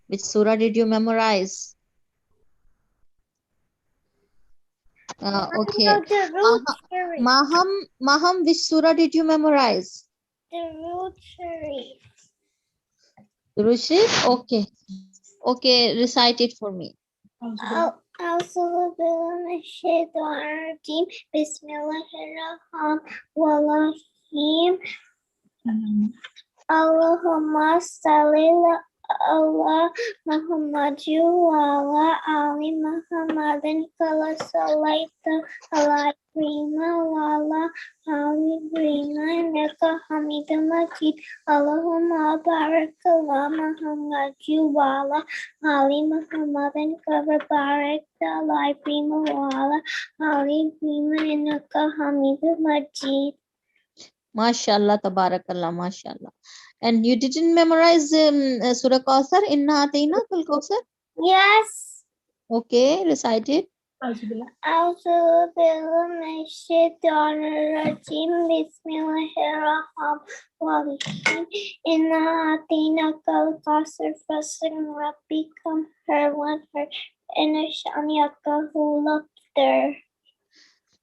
Which surah did you memorize? Okay. Maham, which surah did you memorize? Durood Sharif? Okay. Okay, recite it for me. Bismillahirrahmanirrahim. Allahumma salli ala Muhammadin wa ala ali Muhammadin kama sallaita ala Ibrahim wa ala ali Ibrahim innaka Hamidum Majid. Allahumma barik ala Muhammadin wa ala ali Muhammadin kama barakta ala Ibrahim wa ala ali Ibrahim innaka Hamidum Majid. MashaAllah, Tabarakallah, MashaAllah. And you didn't memorize Surah Kawthar? Inna Atayna Kal Kawthar? Yes. Okay, recite it. Bismillahirrahmanirrahim. Inna atinakal kasir fasir rabbikam her one her inna shaniaka hulakter.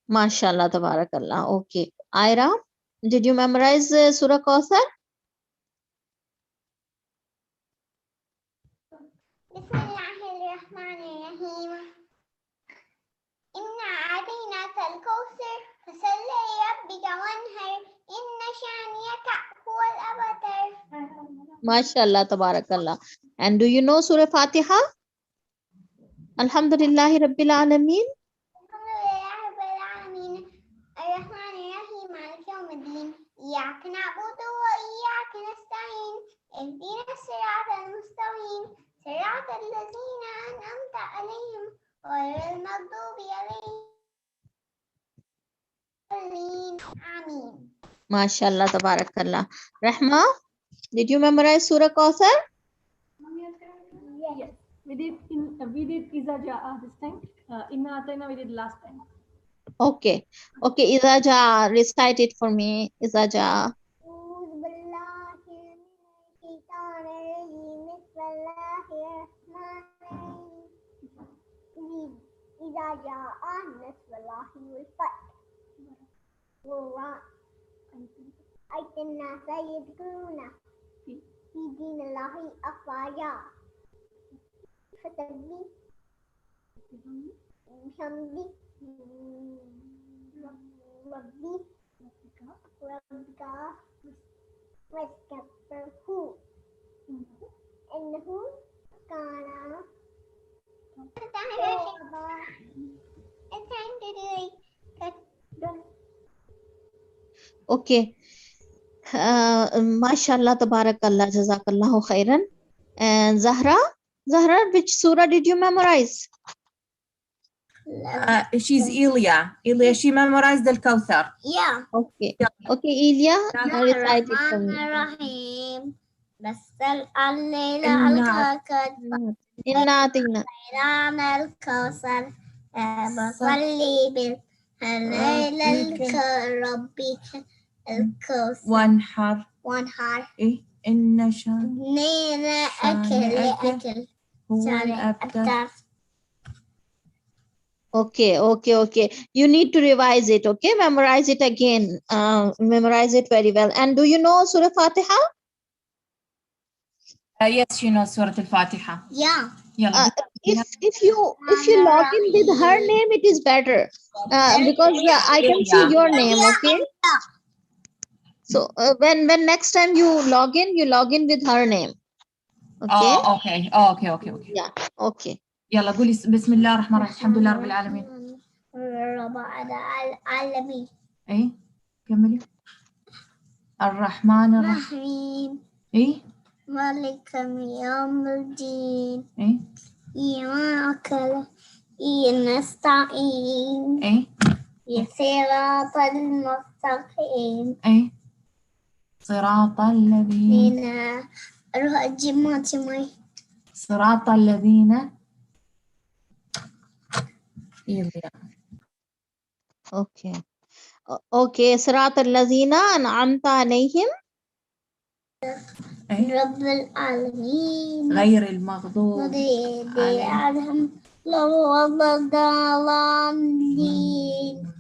MashaAllah, Tabarakallah. Okay. Ira, did you memorize Surah Kawthar? Bismillahirrahmanirrahim. Inna a'tainaka al-kawthar fasalli li rabbika wanhar inna shaniyaka huwal abtar. MashaAllah, Tabarakallah. And do you know Surah Fatiha? Alhamdulillahi Rabbil Alameen. Alhamdulillahi rabbil alamin. Ar-Rahmanir-Rahim. Maliki yawmiddin. Iyyaka na'budu wa iyyaka nasta'in. Ihdinas siratal mustaqim. Siratal ladzina an'amta 'alaihim ghairil maghdubi 'alaihim. Amin. MashaAllah, Tabarakallah. Rahma, did you memorize Surah Kawthar? Yes, we did Iza Ja'a this time. Inna Atayna we did last time. Okay. Okay, Iza Ja, recite it for me. Iza Ja. إذا جاء نصر الله والفتح رأيت الناس يدخلون في دين الله أفواجا فسبح بحمد ربك واستغفره إنه كان It's time to do it. Okay. MashaAllah, Tabarakallah, Jazakallahu khairan. And Zahra? Zahra, which surah did you memorize? She's Ilya. Ilya, she memorized the Kawthar. Yeah. Okay. Okay, Ilya, recite it for me. Rahim. Nasal al-layla al-kakad. Inna Atayna. Iran al-kawsar. Basalli bil al-layla al-rabbika al-kawsar. One har. One har. إن شان Nina akil. هو الأبتر. Okay. You need to revise it, okay? Memorize it again. Memorize it very well. And do you know Surah Fatiha? Yes, you know Surah Al-Fatiha. Yeah. يلا. If you log in with her name, it is better because I can see your name. Okay. So when next time you log in with her name. Okay. Oh, okay. Oh, okay. Yeah. Okay. يلا قولي بسم الله الرحمن الرحيم الحمد لله رب العالمين. رب العالمين. ايه كملي. الرحمن الرحيم. ايه مالك يوم الدين. ايه إياك نستعين. ايه صراط المستقيم. ايه صراط الذين. صراط الذين. Okay. صراط الذين أنعمت عليهم إيه؟ رب العالمين غير المغضوب عليهم ولا الضالين.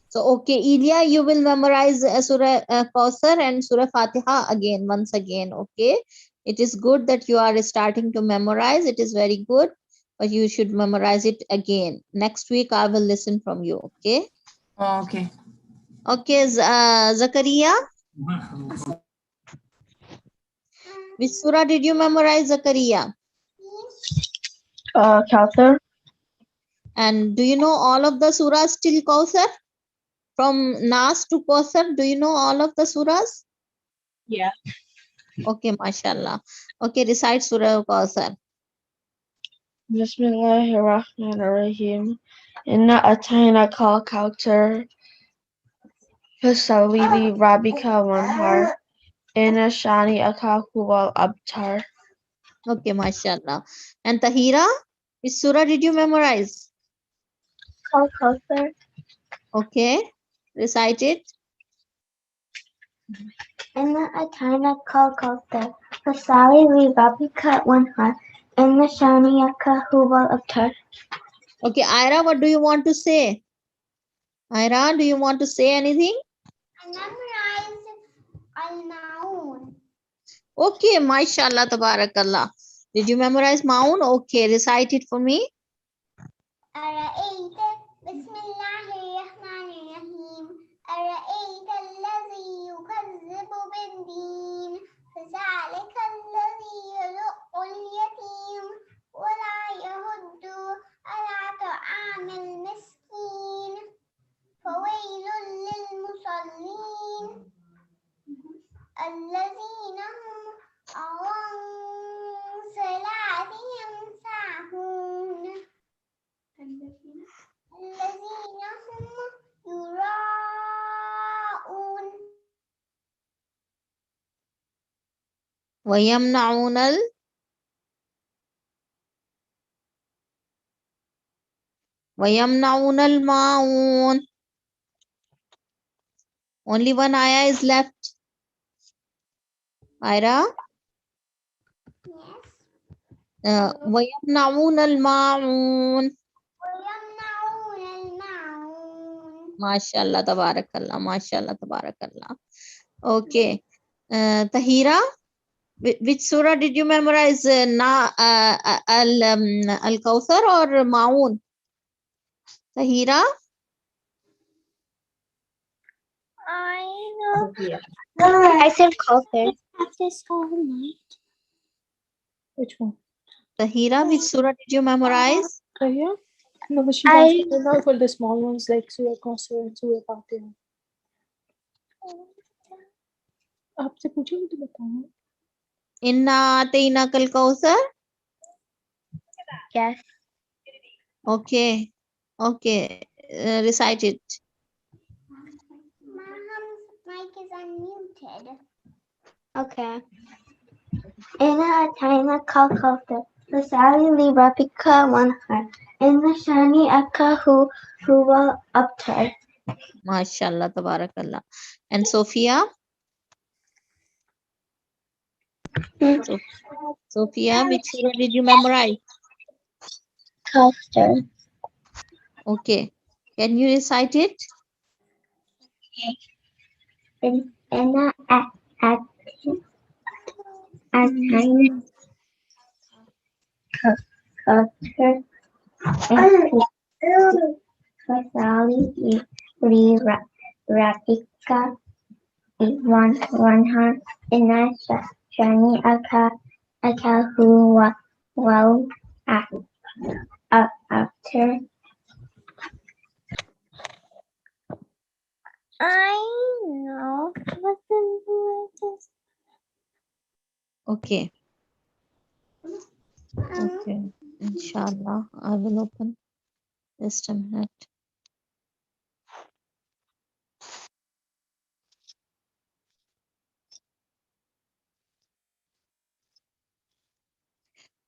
So, okay, Ilya, you will memorize Surah Kausar and Surah Fatiha again, once again, okay? It is good that you are starting to memorize. It is very good, but you should memorize it again. Next week, I will listen from you, okay? أوكي. Okay, Zakaria, which surah did you memorize, Zakaria? Kauthar. And do you know all of the surahs till Kausar? From Nas to Kausar, do you know all of the surahs? Yeah. Okay, mashallah. Okay, recite Surah Kausar. Bismillahirrahmanirrahim. Inna atayna kal Kauthar. Fasalli li rabbika wanhar. Inna shani aka huwal abtar. Okay, mashallah. And Tahira, which surah did you memorize? Kal Kauthar. Okay, recite it. Inna atayna kal Kauthar. Fasali li rabbika wanhar. Inna shaniyaka huwal abtar. Okay, Ira, what do you want to say? Ira, do you want to say anything? I memorized Al-Maun. Okay, mashallah, tabarakallah. Did you memorize Maun? Okay, recite it for me. أرأيت بسم الله الرحمن الرحيم أرأيت الذي يكذب بالدين فذلك الذي يدع اليتيم ولا يهد على طعام المسكين فويل للمصلين الذين هم عن صلاتهم ساهون الذين هم يراءون ويمنعون ويمنعون الماعون. Only one ayah is left. Ira? Yes. ويمنعون الماعون. ويمنعون الماعون. Mashallah, tabarakallah. Mashallah, tabarakallah. Okay. Tahira, which surah did you memorize? Al-Kawthar or Maun? Tahira? I know. I said Kauthar. Practice all night. Which one? Tahira, which surah did you memorize? Kaya? No, but she I- wants to know for the small ones like Surah Kausar and Surah Fatiha. आपसे पूछेंगे तो बताऊँ. Inna atayna kal Kawthar? Yes. Okay. Okay. Recite it. Mom's mic is unmuted. Okay. Inna atayna kal Kauthar. Fasali li rabbika wanhar. Inna shani akahu huwa abtar. Mashallah, tabarakallah. And Sophia? Sophia, which surah did you memorize? Kauthar. Okay. Can you recite it? Inna atayna Kauthar. Fasali li rabbika wanhar. Inna shani akahu wal abtar. I know. Okay. Okay. Inshallah, I will open. Just a minute.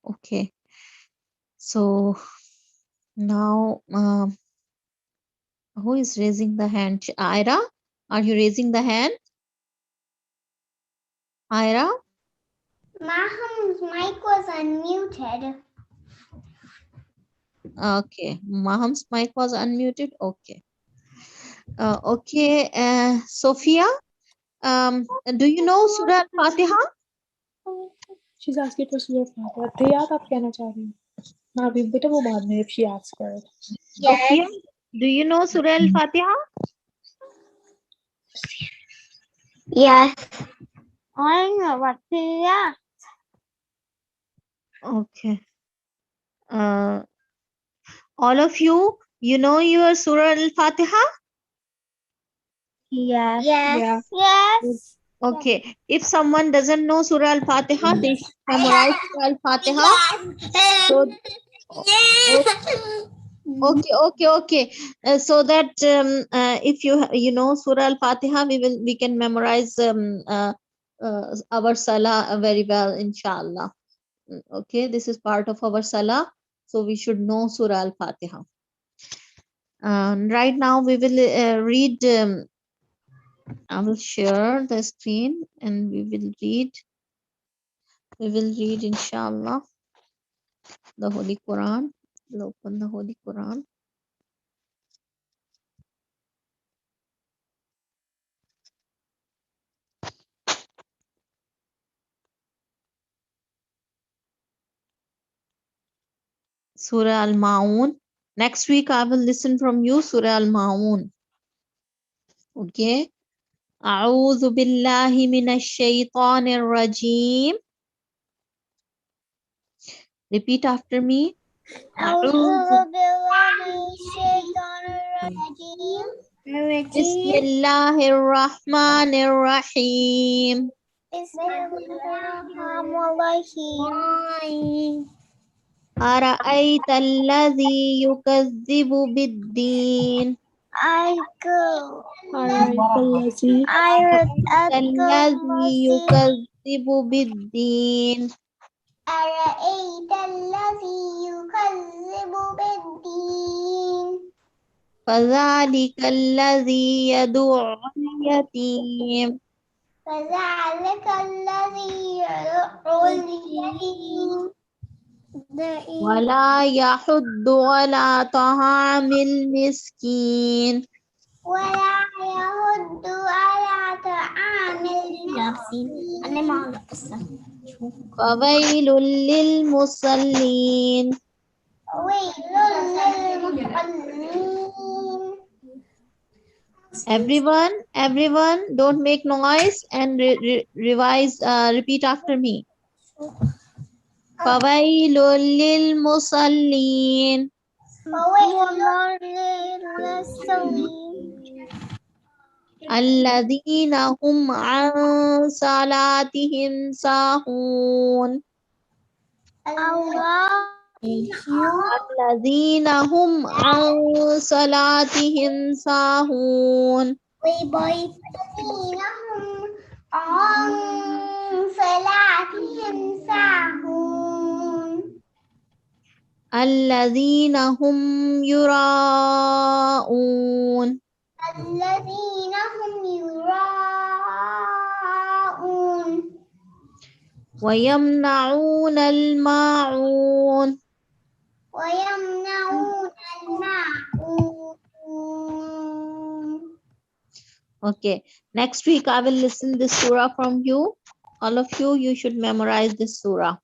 Okay. So now, who is raising the hand? Ira, are you raising the hand? Ira? Maham's mic was unmuted. Okay, Maham's mic was unmuted. Okay. Okay, Sophia, do you know Surah Al-Fatiha? She's asking for Surah Fatiha. Tayat आप कहना चाह रही हैं? हाँ अभी बेटा वो बाद में if she asks for it. Sophia, do you know Surah Al-Fatiha? Yes. I know what yeah. Okay. All of you, you know your Surah Al-Fatiha? Yes. Yeah. Yes. Okay. If someone doesn't know Surah Al-Fatiha, they should memorize Surah Al-Fatiha. So, okay. So that if you know Surah Al-Fatiha, we can memorize our Salah very well, inshallah. Okay, this is part of our Salah, so we should know Surah Al-Fatiha. Right now we will read. I will share the screen and we will read. We will read, inshallah, the Holy Quran. We'll open the Holy Quran. Surah Al-Ma'un. Next week I will listen from you Surah Al-Ma'un. Okay. أعوذ بالله من الشيطان الرجيم. Repeat after me. أعوذ بسم الله الرحمن الرحيم. أرأيت الذي يكذب بالدين. الذي يكذب بالدين. أرأيت الذي يكذب بالدين. فذلك الذي يدعو اليتيم. فذلك الذي يدعو اليتيم. ولا يحض على طعام المسكين. ولا يحض على طعام المسكين. فويل للمصلين. ويل للمصلين. Everyone, don't make noise and revise. Repeat after me. فويل للمصلين. ويل للمصلين. الذين هم عن صلاتهم ساهون. الذين هم عن صلاتهم ساهون. الذين هم عن صلاتهم ساهون. الذين هم يراءون. الذين هم يراءون. ويمنعون الماعون. ويمنعون الماعون. Okay, next week I will listen this surah from you. All of you, you should memorize this surah.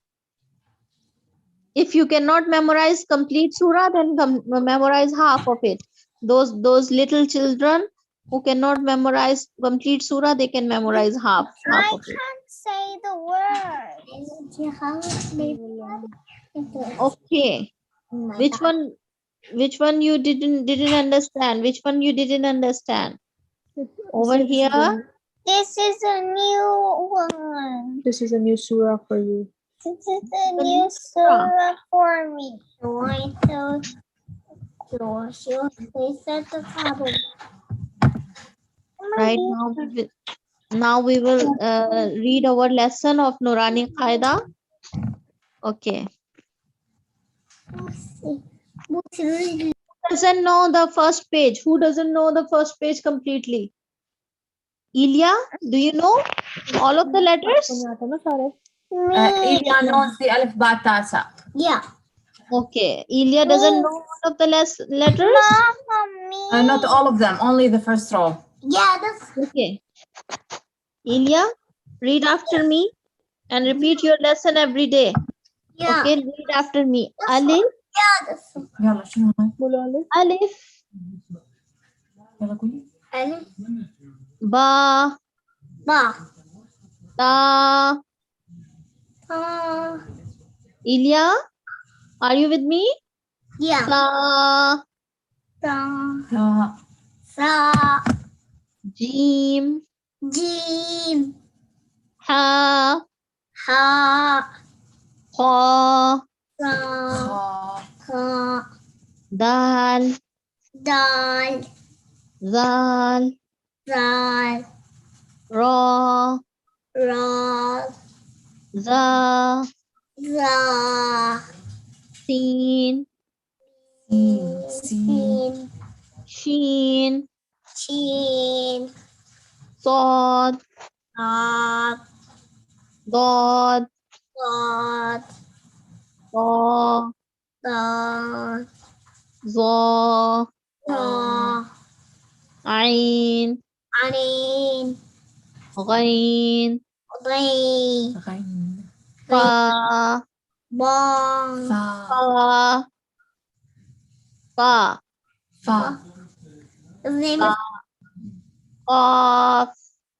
If you cannot memorize complete surah, then memorize half of it. Those little children who cannot memorize complete surah, they can memorize half of it. Can't say the word. Okay, which one you didn't understand? Which one you didn't understand? Over here. This is a new one. This is a new surah for you. This is a new surah for me. Right now we will read our lesson of Nurani Qaida. Okay. Who doesn't know the first page? Who doesn't know the first page completely? Ilya, do you know all of the letters? समझ आता ना सारे? Ilya knows the ألف باء تاسع. Yeah. Okay. Ilya doesn't know all of the letters? Not all of them, only the first row. Yeah, that's Okay. Ilya, read after me and repeat your lesson every day. yeah. Okay, read after me. Alif, Yeah, that's يلا شنو هاي؟ बोलो अलिफ alif, يلا قولي. Alif, ba, ba, ta. ta. Ilya, are you with me? Yeah. Sa, Ta, تا sa, jim, jim, ha, ha, kha, sa, خا kha, dal, dal, zal, zal, ra, ra, za, za, sin, سين shin, sin, shin, sad, dot, dod, dot, ta, dot, za, da, ain, anin, ghain, ri, غين fa, bong, فا fa, فا his name is qaf,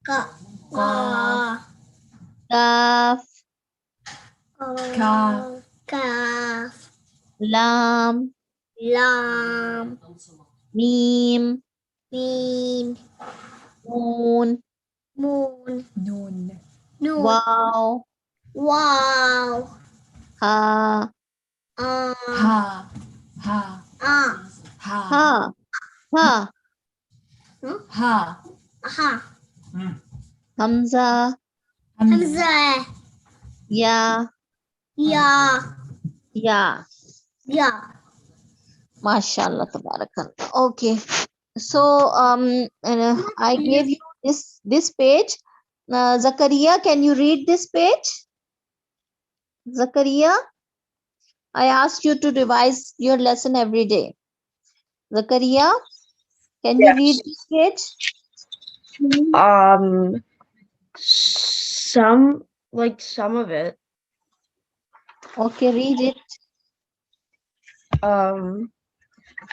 Ka, Ka, kaf, Ka, Kaf, lam, Lam, mim, Mim, nun, Moon, نون Noon, waw, Wow, ha, Ah, ها ها Ah, ها ha, ha, ها Aha, hamza, همزة Hamza, ya, Ya, ya. Ya, Mashallah, tabarakallah. Okay. So I gave you this page. Zakaria, can you read this page? Zakaria, I asked you to revise your lesson every day. Zakaria, can you read this page? Some of it. Okay, read it.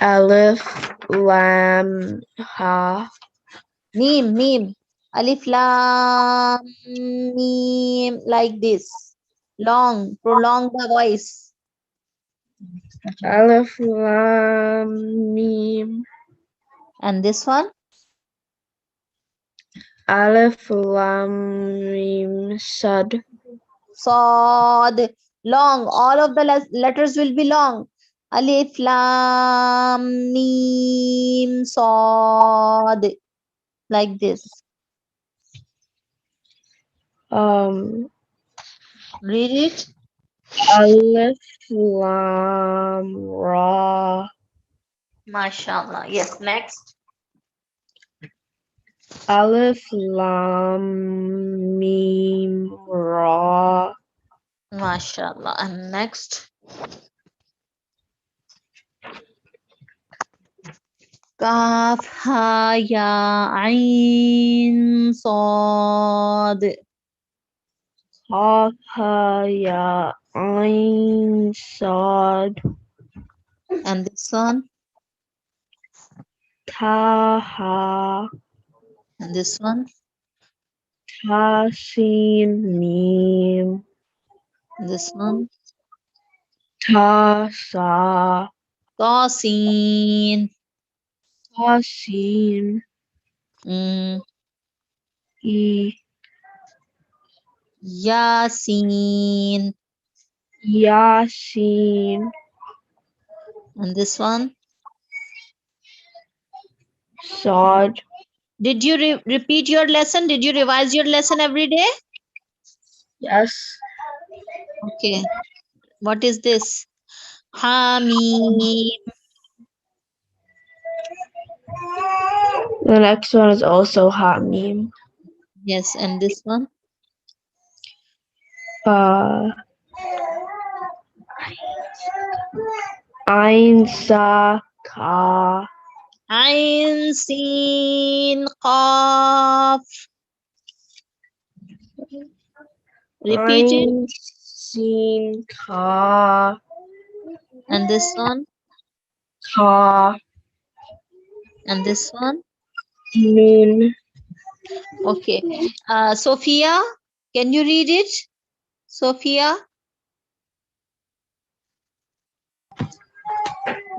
Alif, lam, ha, Mim. Alif lam mim, like this. Long, prolong the voice. alif, lam, mim, And this one? alif, lam, mim, sad, Sad, long. All of the letters will be long. Alif, lam, mim, sad. Like this. Read it. alif, lam, ra, MashaAllah. Yes, next. alif, lam, mim, ra, MashaAllah. And next. Kaf, ha, ya, ain, sad. ha, ha, ya, ain, sad, And this one. ta, ha, And this one. ta, sin, mim, And this one. ta, sa, Tasin. ta, sin, Mm, e, Yasin. yasin, And this one. sad. Did you repeat your lesson? Did you revise your lesson every day? Yes. Okay. What is this? Hamim. The next one is also ha, mim. Yes, and this one? Ein, Sa, Ka. Ain, Sin, Qaf. Repeat it. Ein, Sin, Ka. And this one. Ka. And this one. Nun. Okay. Sophia, can you read it? Sophia.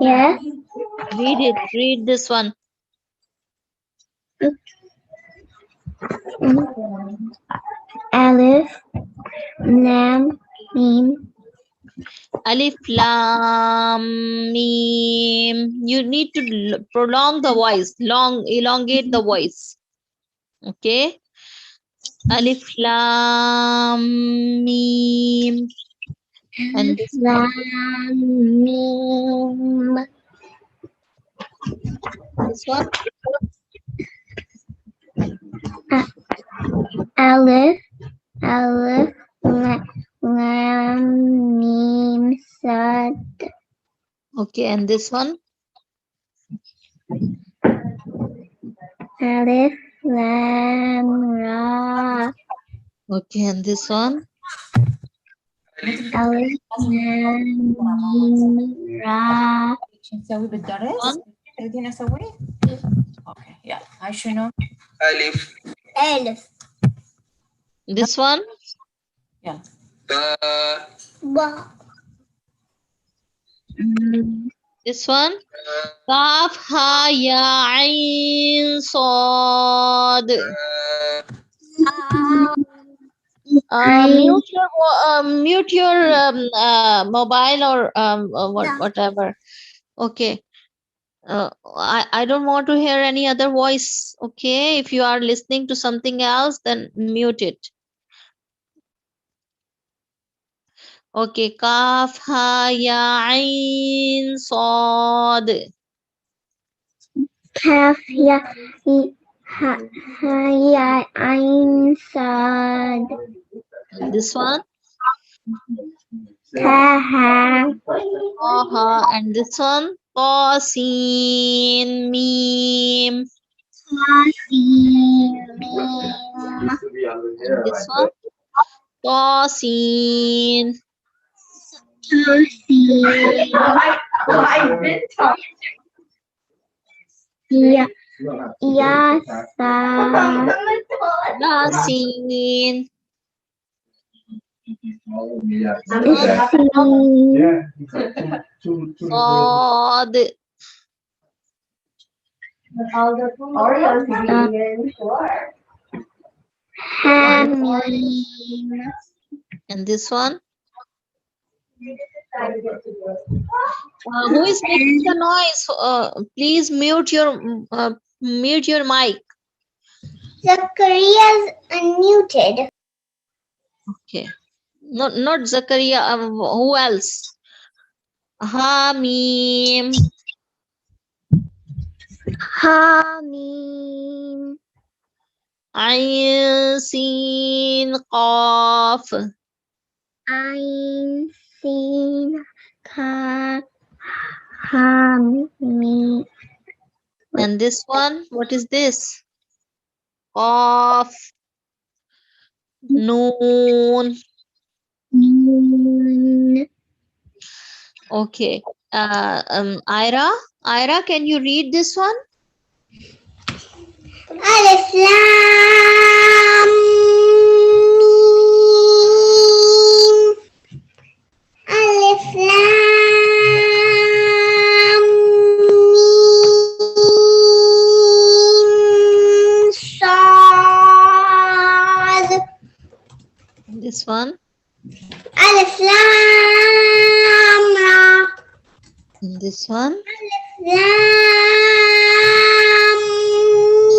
Yes. Read it. Read this one. Alif, Lam, Mim. Alif, Lam, Mim. You need to prolong the voice. Elongate the voice. Okay. Alif, Lam, Mim. And this one. Lam, Mim. This one. Alif, Lam, Mim, Sad. Okay. And this one. Alif, Lam, Ra. Okay. And this one. Alif, Lam, Mim, Ra. نسوي بالدرس One. تريدين اسويه؟ اوكي يلا هاي شنو؟ Alif. This one. يلا Ba. This one. Kaf, ha, ya, ain, sad. Mute your mobile or whatever. Okay. I don't want to hear any other voice. Okay. If you are listening to something else, then mute it. Okay. Kaf, ha, ya, ain, sad. Kaf, ya, ain, sad. And this one. Taha. Aha. And this one. Ta, sin, mim. Sin, And this one. Ta, sin. Ya, sa. Yasin. Sad. Hamim. And this one. Who is making the noise? Please mute your mic. Zacharias unmuted. Okay. Not Zakaria. Who else? Hamim. Hamim. Ain, Sin, Qaf. Ain, Sin, Ka, Hamim. And this one, what is this? Qaf. Noon. Nun. Okay. Ira, can you read this one? Alif, Lam, Mim. Alif, Lam, Mim. Sad. This one. Alif, Lam, Ra. And this one. Lam,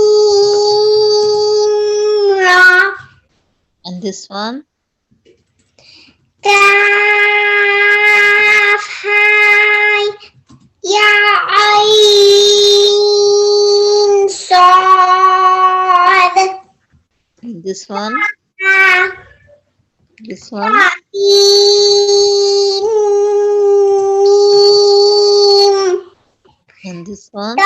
Mim, Ra. And this one. Kaf, ha, ya, ain, sad. And this one. Ha. This this one. And this one.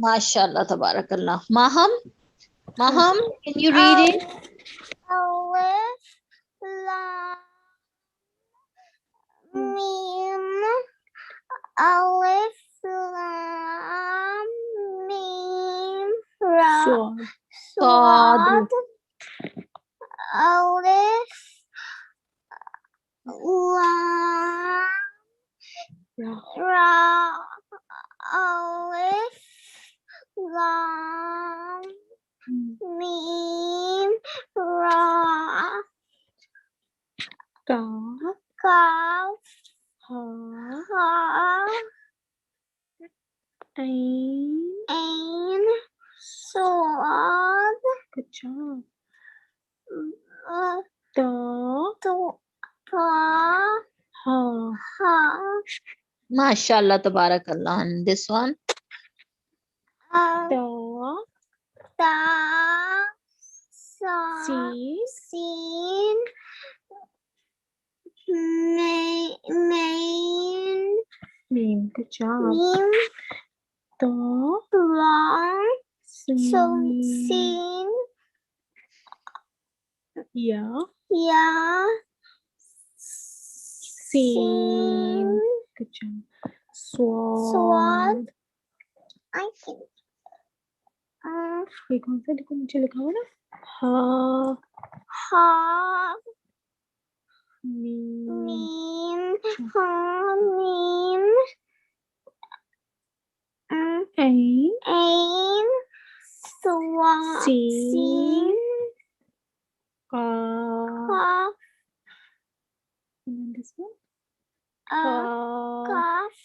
MashaAllah, tabarakallah. Maham, can you read it? Alif, lam, mim. Alif, lam, mim, ra. Sword. Swad. Alif, lam, ra. Alif, lam, mim, ra. Kaf. Kaf, Ha. ha, Ain. ain, swad, Good job. uh, Ta. ta, Ha. ha, MashaAllah, tabarakallah. And this one. Ta. ta, sa, Sin. sin, main, Mim. Good job. mim, Ta. lam, Sin. sin, Ya. ya, Sin. Good job. Swad. Sword. I think. ये कौन सा देखो नीचे लिखा हुआ ना हा Ha, meme mim, ha, mim, ain ain, swad, Sin. sin, qaf kaf, and then this one kaf,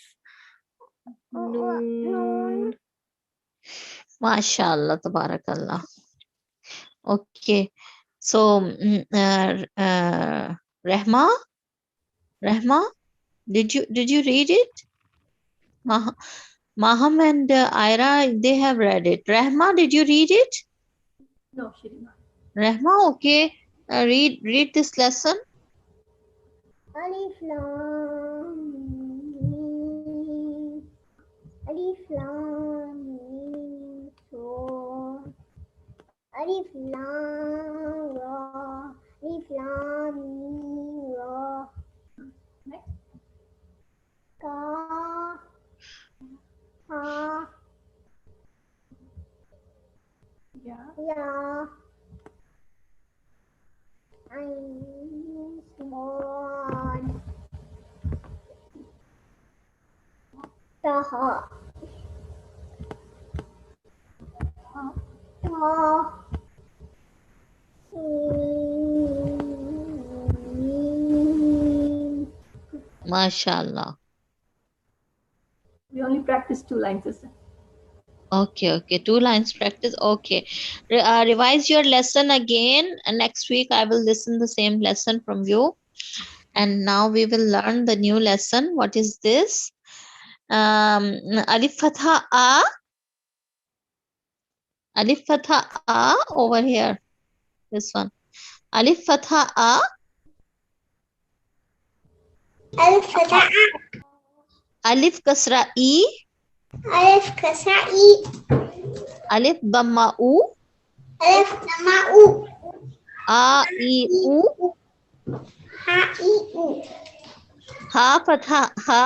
nun nun. MashaAllah, tabarakallah. Okay. So, Rehma, did you read it? Maham and Ira, they have read it. Rehma, did you read it? No, she did not. Rehma, okay. Read this lesson. Alif lam mim. Alif lam mim. So alif lam ra. Alif lam mim ra. Next. Ka ha Yeah. ya ain swad taha ta sin. MashaAllah. We only practice 2 lines, sister. Okay. 2 lines practice. Okay. Revise your lesson again. And next week I will listen the same lesson from you. And now we will learn the new lesson. What is this? Alif Fatha A. Alif Fatha A over here. This one. Alif Fatha A. Alif fatha Alif Kasra E. alif kasra i Alif Dhamma U. alif dhamma u A I U. ha i u Ha Fatha Ha.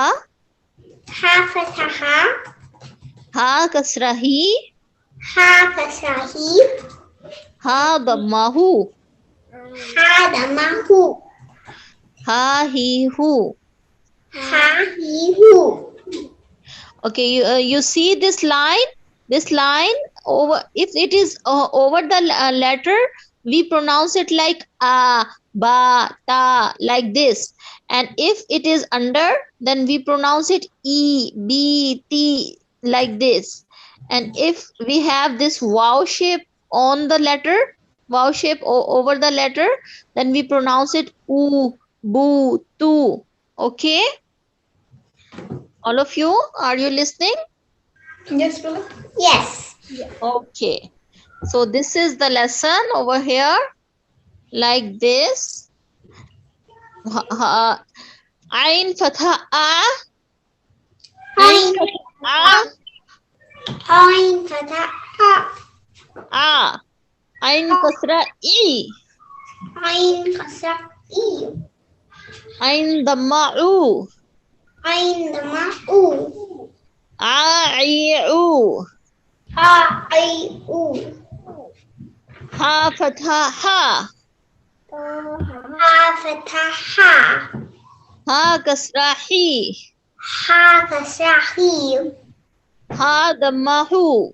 ha fatha ha Ha Kasra Hi. ha kasra hi Ha Dhamma Hu. ha dhamma hu Ha Hi Hu. ha hi hu. Okay, you see this line over, if it is over the letter, we pronounce it like a, ba, ta, like this. And if it is under, then we pronounce it e, b, t, like this. And if we have this wow shape on the letter, wow shape over the letter, then we pronounce it oo, boo, tu. Okay, all of you, are you listening? Yes, Bella. Yes. Okay, so this is the lesson over here, like this. Ain fatha a, ain fatha Ain fatha a, ain kasra e, Ain kasra i. ain dhamma u, Ain dhamma u. a i u, Ha I u. ha fatha ha, Ha fatha ha. ha kasra hi, Ha kasra hi. ha dhamma hu,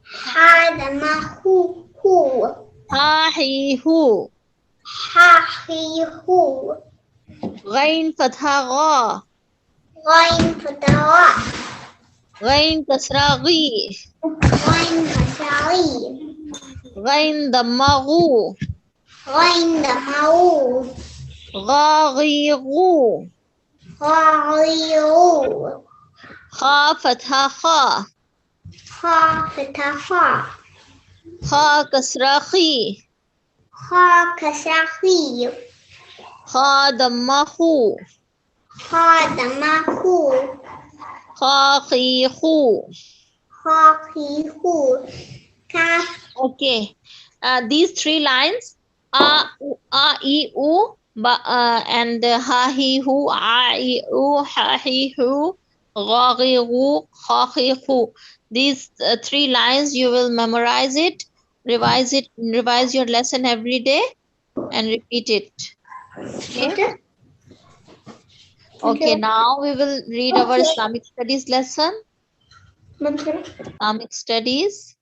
Ha dhamma hu hu. ha hi hu, Ha hi hu. ghain fatha gha, Ghain fatha gha. ghain kasra ghi, Ghain kasra ghi. ghain dhamma ghu, Ghain dhamma u. gha ghi ghu, Ha ghi u. kha fatha kha, Ha fatha ha. kha kasra khi, Ha kasra hi. kha dhamma hu, Ha dhamma hu. kha khi hu. Ha hi hu. Kaf. Okay, these three lines, a, e, u, and ha, he, hu, a, e, u, ha, he, hu, gha, ghi, gu, kha, he, hu. These three lines, you will memorize it, revise your lesson every day, and repeat it. Okay. Okay. Now we will read our Islamic studies lesson. Islamic studies.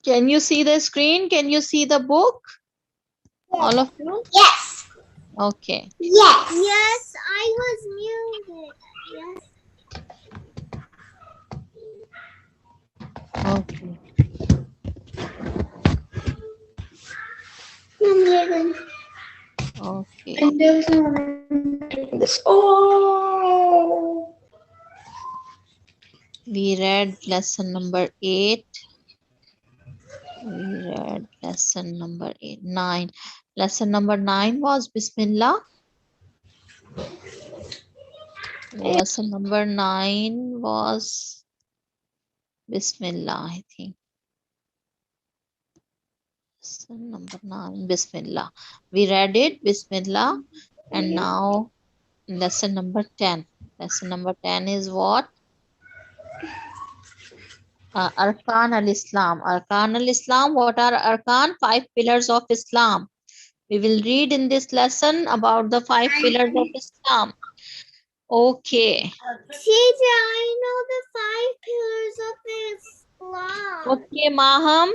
Can you see the screen? Can you see the book? All of you? Yes. Okay. Yes. Yes, I was muted. Yes. Okay. Okay. And there's no one doing this. Oh. We read lesson number 8. We read lesson number 9. Lesson number 9 was Bismillah. Lesson number 9 was Bismillah, I think. Lesson number 9, Bismillah. We read it, Bismillah. And now lesson number 10. Lesson number 10 is what? Arkan al-Islam. Arkan al-Islam. What are Arkan? 5 pillars of Islam. We will read in this lesson about the 5 pillars of Islam. Okay. Teacher, I know the 5 pillars of Islam. Okay, Maham.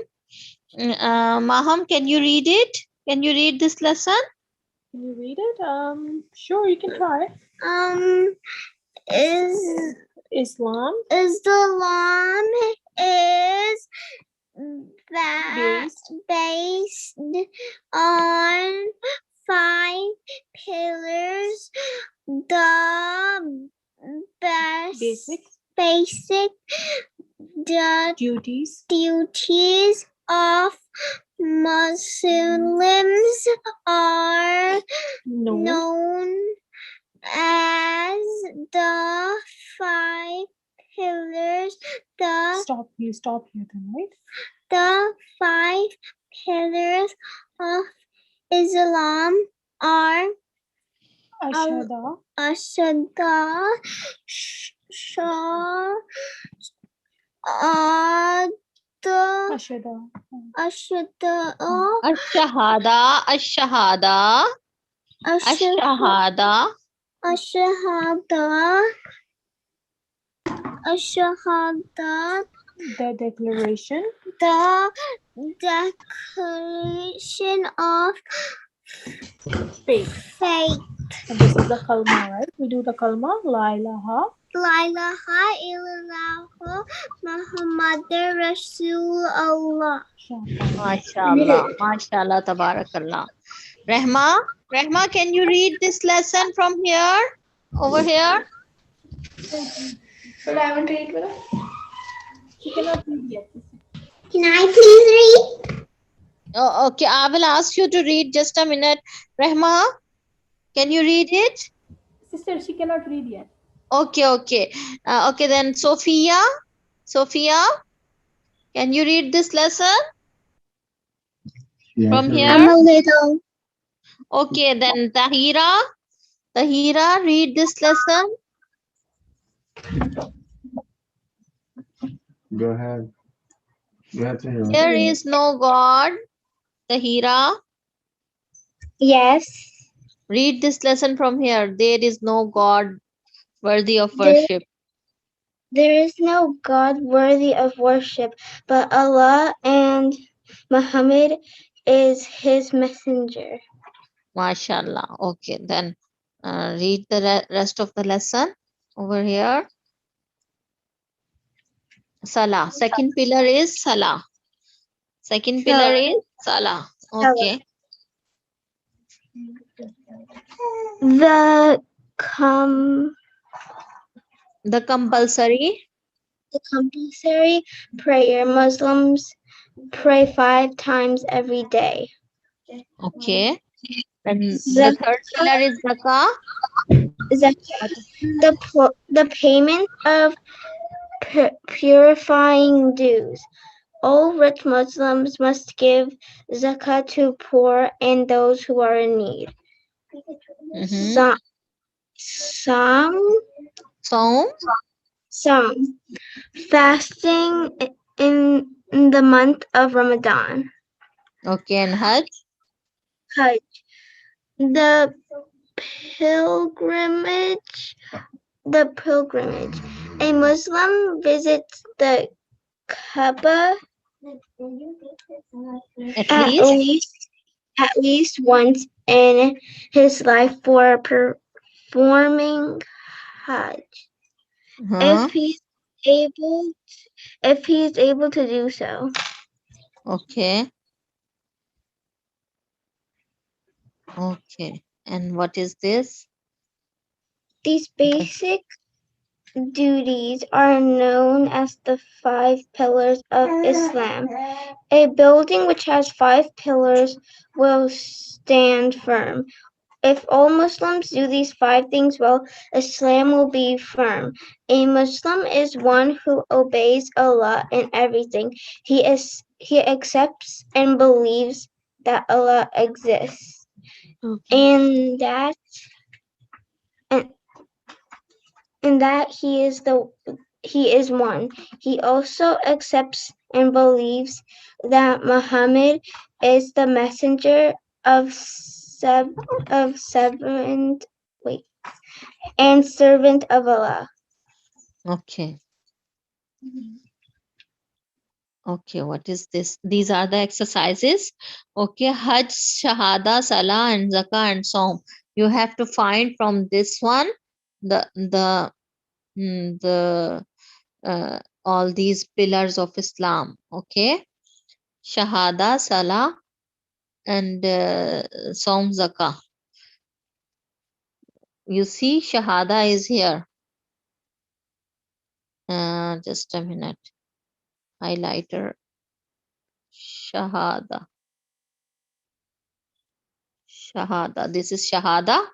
Maham, can you read it? Can you read this lesson? Can you read it? Sure, you can try. Is Islam Islam is based based on the duties duties of Muslims are known as the five pillars. stop here then, right? The five pillars of Islam are ashhadu Ashada, ashhadu Ashada, Ash-shahada, ash-shahada, ash-shahada, Ashahada, the declaration the declaration of faith. faith. And this is the kalma, right? We do the kalma, la ilaha La ilaha illallah Muhammadur Rasulullah. mashallah, mashallah, tabarakallah. Rehma, can you read this lesson from here, over here? Should I haven't read with She cannot read yet. Can I please read? Oh, okay, I will ask you to read, just a minute. Rehma, can you read it? Sister, she cannot read yet. Okay, okay, then Sophia, can you read this lesson from here? I'm a little. Okay, then Tahira, read this lesson. Go ahead. Go ahead, Tahira. There is no God. Tahira, Yes. read this lesson from here. There is no God worthy of There- worship. There is no God worthy of worship but Allah, and Muhammad is his messenger. Mashallah. Okay, then read the rest of the lesson over here. Salah. Second pillar is Salah. Second pillar is Salah. Okay. The compulsory. The compulsory prayer. Muslims pray 5 times every day. Okay. Then the third pillar is Zakah. The payment of purifying dues. All rich Muslims must give zakah to poor and those who are in need. Mhm. Some fasting in the month of Ramadan. Okay, and Hajj. The pilgrimage. A Muslim visits the Kaaba at least once in his life for performing Hajj. If he is able to do so. Okay. Okay. And what is this? These basic duties are known as the 5 pillars of Islam. A building which has 5 pillars will stand firm. If all Muslims do these 5 things well, Islam will be firm. A Muslim is one who obeys Allah in everything. He accepts and believes that Allah exists, and that He is one. He also accepts and believes that Muhammad is the messenger and servant of Allah. Okay. Okay, what is this? These are the exercises. Okay, Hajj, Shahada, Salah, and Zakah and Saum. You have to find from this one the all these pillars of Islam. Okay, Shahada, Salah, and Saum, Zakah. You see, Shahada is here. Just a minute. highlighter. Shahada. Shahada. This is Shahada.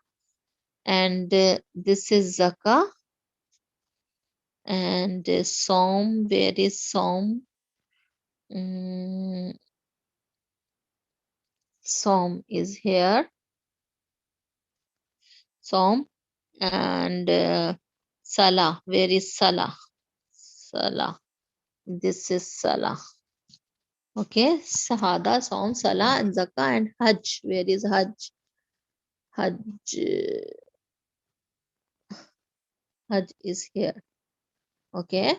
And this is Zakah. And Som. Where is Som? Som is here. Som. And Salah. Where is Salah? Salah. This is Salah. Okay. Shahada, Som, Salah, and Zakah, and Hajj. Where is Hajj? Hajj. Hajj is here. Okay.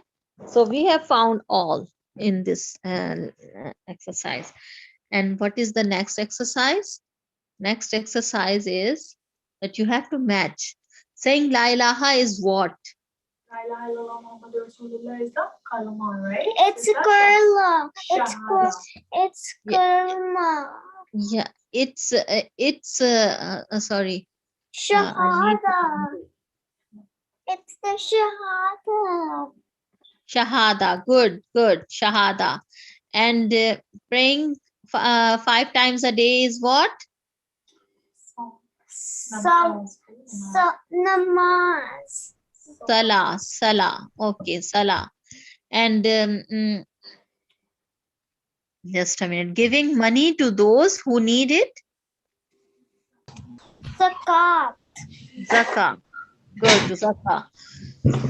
So we have found all in this exercise. And what is the next exercise? Next exercise is that you have to match. Saying La ilaha is what? La ilaha illallah Muhammadur Rasulullah is the kalma, right? It's Karma. It's Yeah. Karma. Yeah, it's sorry. I need Shahada. It's the Shahada. Shahada. Good, good. Shahada. And praying 5 times a day is what? Namaz. Salah. Salah. Okay, Salah. And just a minute. Giving money to those who need it. Zakat. Zakah. Good, Zakah.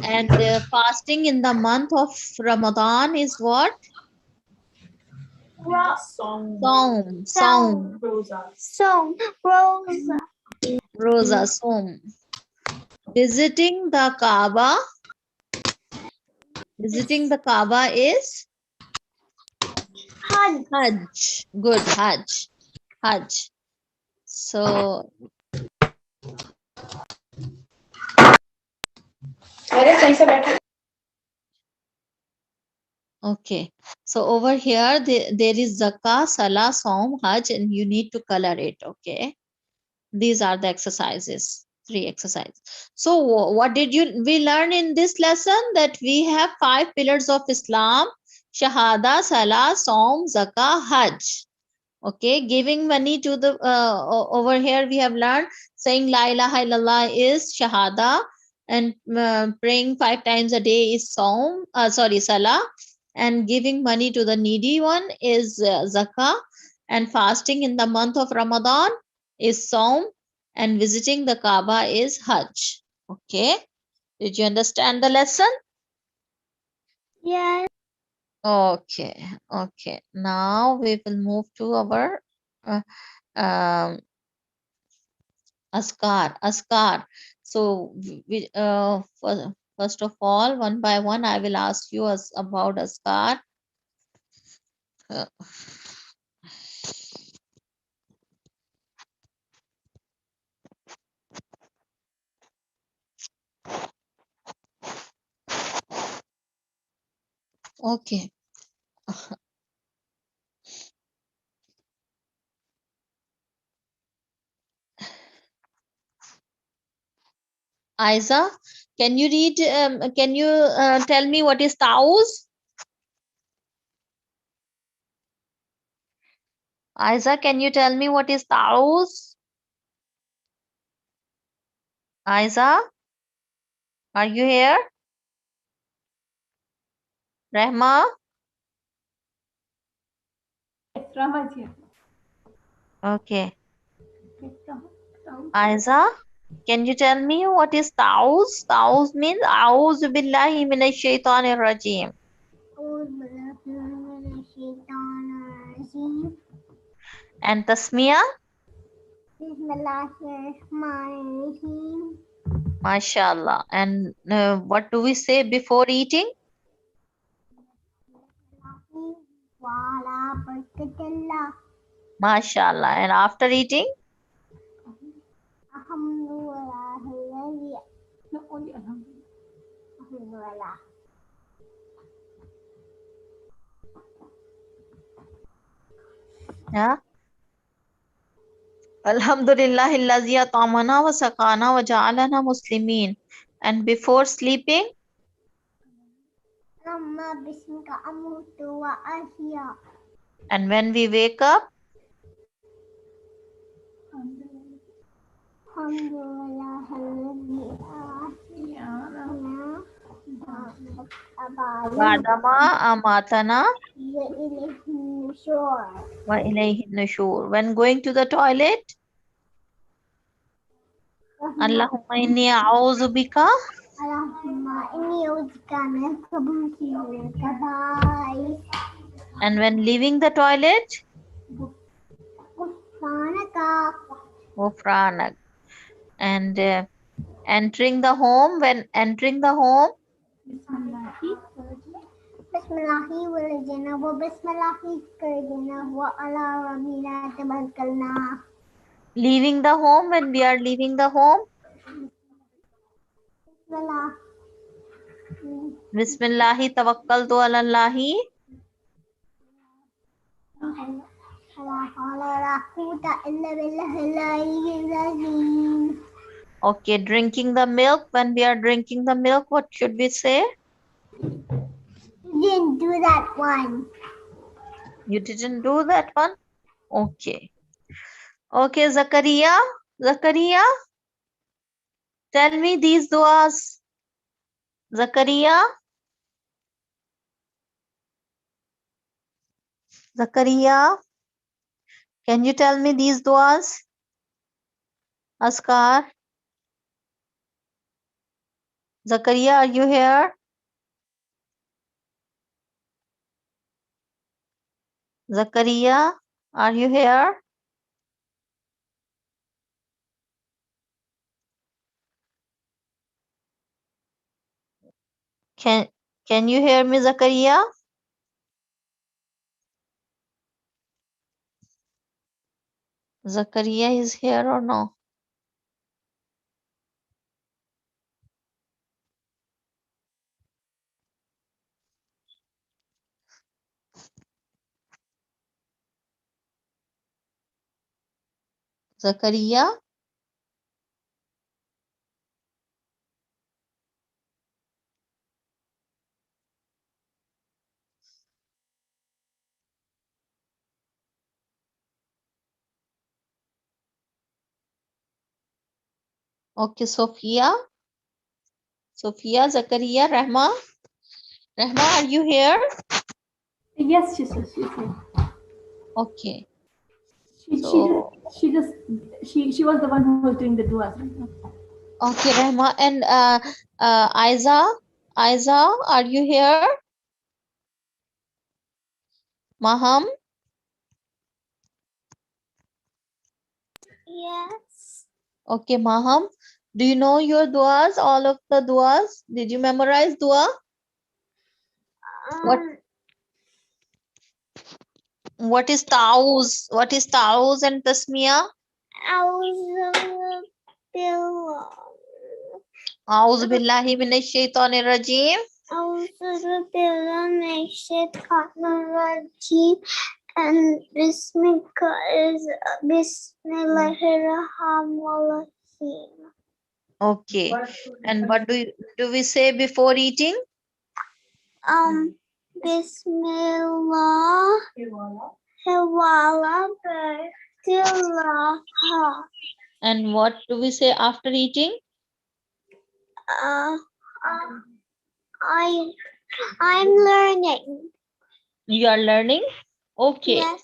And fasting in the month of Ramadan is what? Song. Saum. Rosa. Rosa. Rosa, Saum. Visiting the Kaaba. Visiting the Kaaba is Hajj. Hajj. Good, Hajj. Hajj. So, okay. So over here, there is Zakah, Salah, Saum, Hajj, and you need to color it. Okay. These are the exercises, 3 exercises. So what did we learn in this lesson? That we have 5 pillars of Islam: Shahada, Salah, Saum, Zakah, Hajj. Okay, giving money to the over here we have learned saying La ilaha illallah is Shahada, and praying 5 times a day is Saum, Salah, and giving money to the needy one is Zakah, and fasting in the month of Ramadan is Saum, and visiting the Kaaba is Hajj. Okay, did you understand the lesson? Yes. Okay, okay. Now we will move to our Askar. So first of all, one by one, I will ask you about Askar. Okay. Aiza, can you read? Can you tell me what is Tauz? Aiza, can you tell me what is Tauz? Aiza, are you here? Rehma? Yes, Rama is here. Okay. Okay, Rama. Aiza, can you tell me what is Tauz? Tauz means A'udhu billahi minash shaitanir rajim. And Tasmiya? Bismillahirrahmanirrahim. MashaAllah. And what do we say before eating? Wala barakatillah. MashaAllah. And after eating? Alhamdulillah. No, only Alhamdulillah. Alhamdulillah. Yeah. Alhamdulillahillazi at'amana wa saqana wa ja'alana muslimin. And before sleeping? And when we wake up, Badama amatana wa ilayhi nushur. When going to the toilet, Allahumma inni a'udhu bika. And when leaving the toilet, Ghufranak. And entering the home, when entering the home, leaving the home, when we are leaving the home, Bismillahi tawakkaltu ala Allahi. Okay, drinking the milk. When we are drinking the milk, what should we say? Didn't do that one. You didn't do that one? Okay. Okay, Zakaria. Zakaria, tell me these duas. Zakaria. Zakaria, can you tell me these duas? Askar. Zakaria, are you here? Zakaria, are you here? Can you hear me, Zakaria? Zakaria is here or no? Zakaria? Okay, Sophia. Sophia, Zakaria, Rahma. Rahma, are you here? Yes, she says she's here. Okay. She So, was the one who was doing the duas right now. okay, Rahma. And Aiza, are you here? Maham? Yes. Okay, Maham. Do you know your duas, all of the duas? Did you memorize dua? What is ta'uz? What is ta'uz and tasmiya? A'udhu billahi minash shaitanir rajim. And Bismika is Bismillahirrahmanirrahim. Okay. And what do we say before eating? Bismillah. Hiwala Bertilaha. And what do we say after eating? I'm learning. You are learning? Okay. Yes.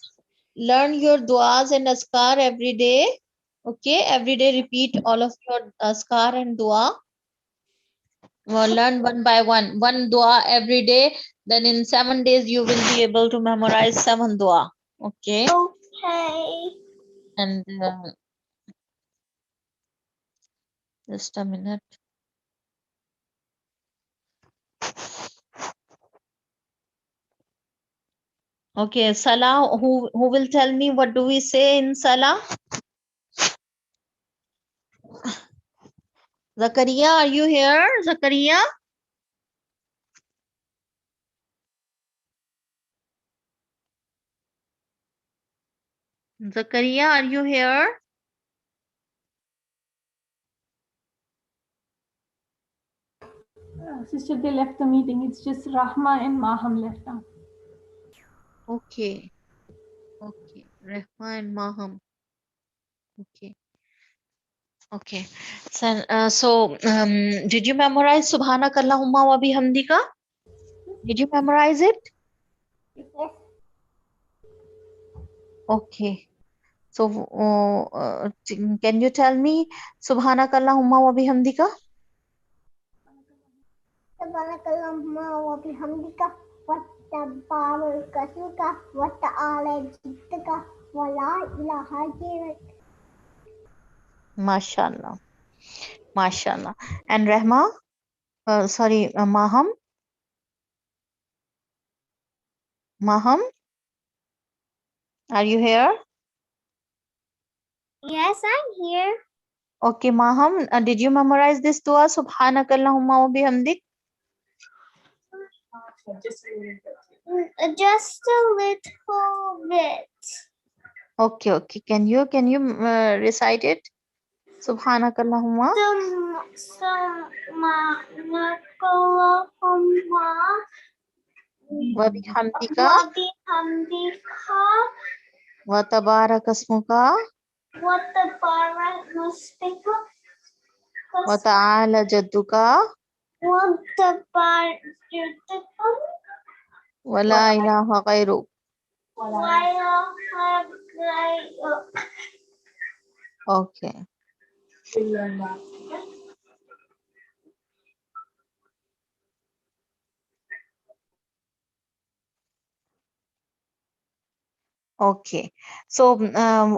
Learn your duas and askar every day. Okay. Every day repeat all of your askar and dua. Well, learn one by one. One dua every day. Then in 7 days you will be able to memorize 7 dua. Okay. Okay. And just a minute. Okay, Salah, who will tell me what do we say in Salah? Zakaria, are you here? Zakaria? Zakaria, are you here? Sister, they left the meeting. It's just Rahma and Maham left now. Okay. Okay. Rahma and Maham. Okay. Okay. Did you memorize Subhanakallahumma wa bihamdika? Did you memorize it? Yes. Okay. So, can you tell me Subhanakallahumma wa bihamdika? Subhanakallahumma wa bihamdika wa tabarakatuka wa ta'ala jidduka wa la ilaha illa MashaAllah. MashaAllah. And Rahma? Maham? Maham? Are you here? Yes, I'm here. Okay, Maham, did you memorize this dua? Subhanakallahumma wa bihamdik? Just a little bit. Okay, okay. Can you recite it? Subhanakallahumma Subhanakallahumma wa bihamdika wa bihamdika wa tabarakasmuka wa tabarakatuka wa ta'ala jadduka wa tabarakatuka wa la ilaha ghairuk. wa la ilaha illa Okay. Okay. So,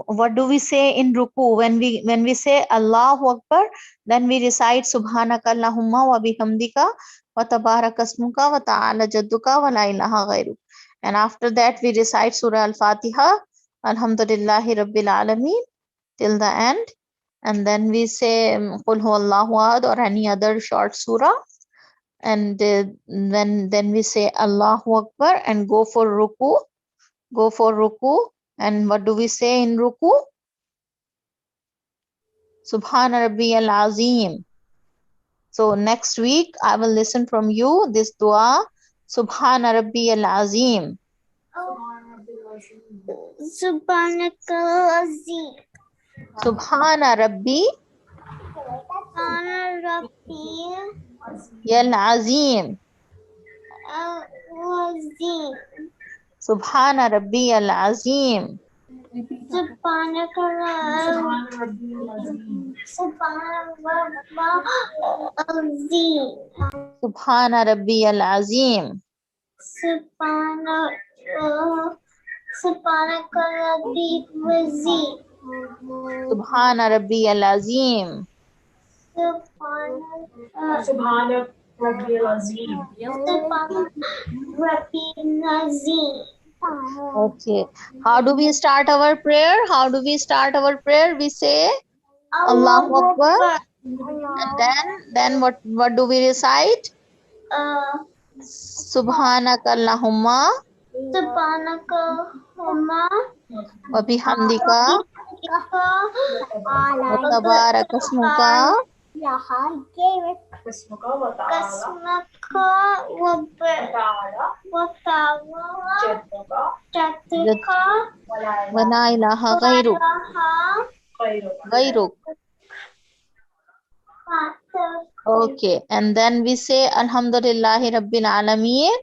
what do we say in ruku? When we say Allahu Akbar, then we recite Subhanakallahumma wa bihamdika wa tabarakasmuka wa ta'ala jadduka wa la ilaha ghairuk. And after that, we recite Surah Al-Fatiha, Alhamdulillahi Rabbil Alameen, till the end. And then we say Qul Huwallahu Ahad or any other short surah. And then we say Allahu Akbar and go for ruku. And what do we say in ruku? Subhana Rabbiyal Azim. So next week I will listen from you this dua, Subhana Rabbiyal Azim. Subhanakallahumma Subhana Rabbi Yal Azim. Subhana Rabbiyal Azim. Subhana Rabbiyal Azim. Subhana Rabbiyal Azim. Okay. How do we start our prayer? We say Allahu Akbar. And then what do we recite? Subhanakallahumma wa bihamdika wa tabarakasmuka wa la ilaha ghairuk. Okay. And then we say Alhamdulillahi Rabbil Alameen.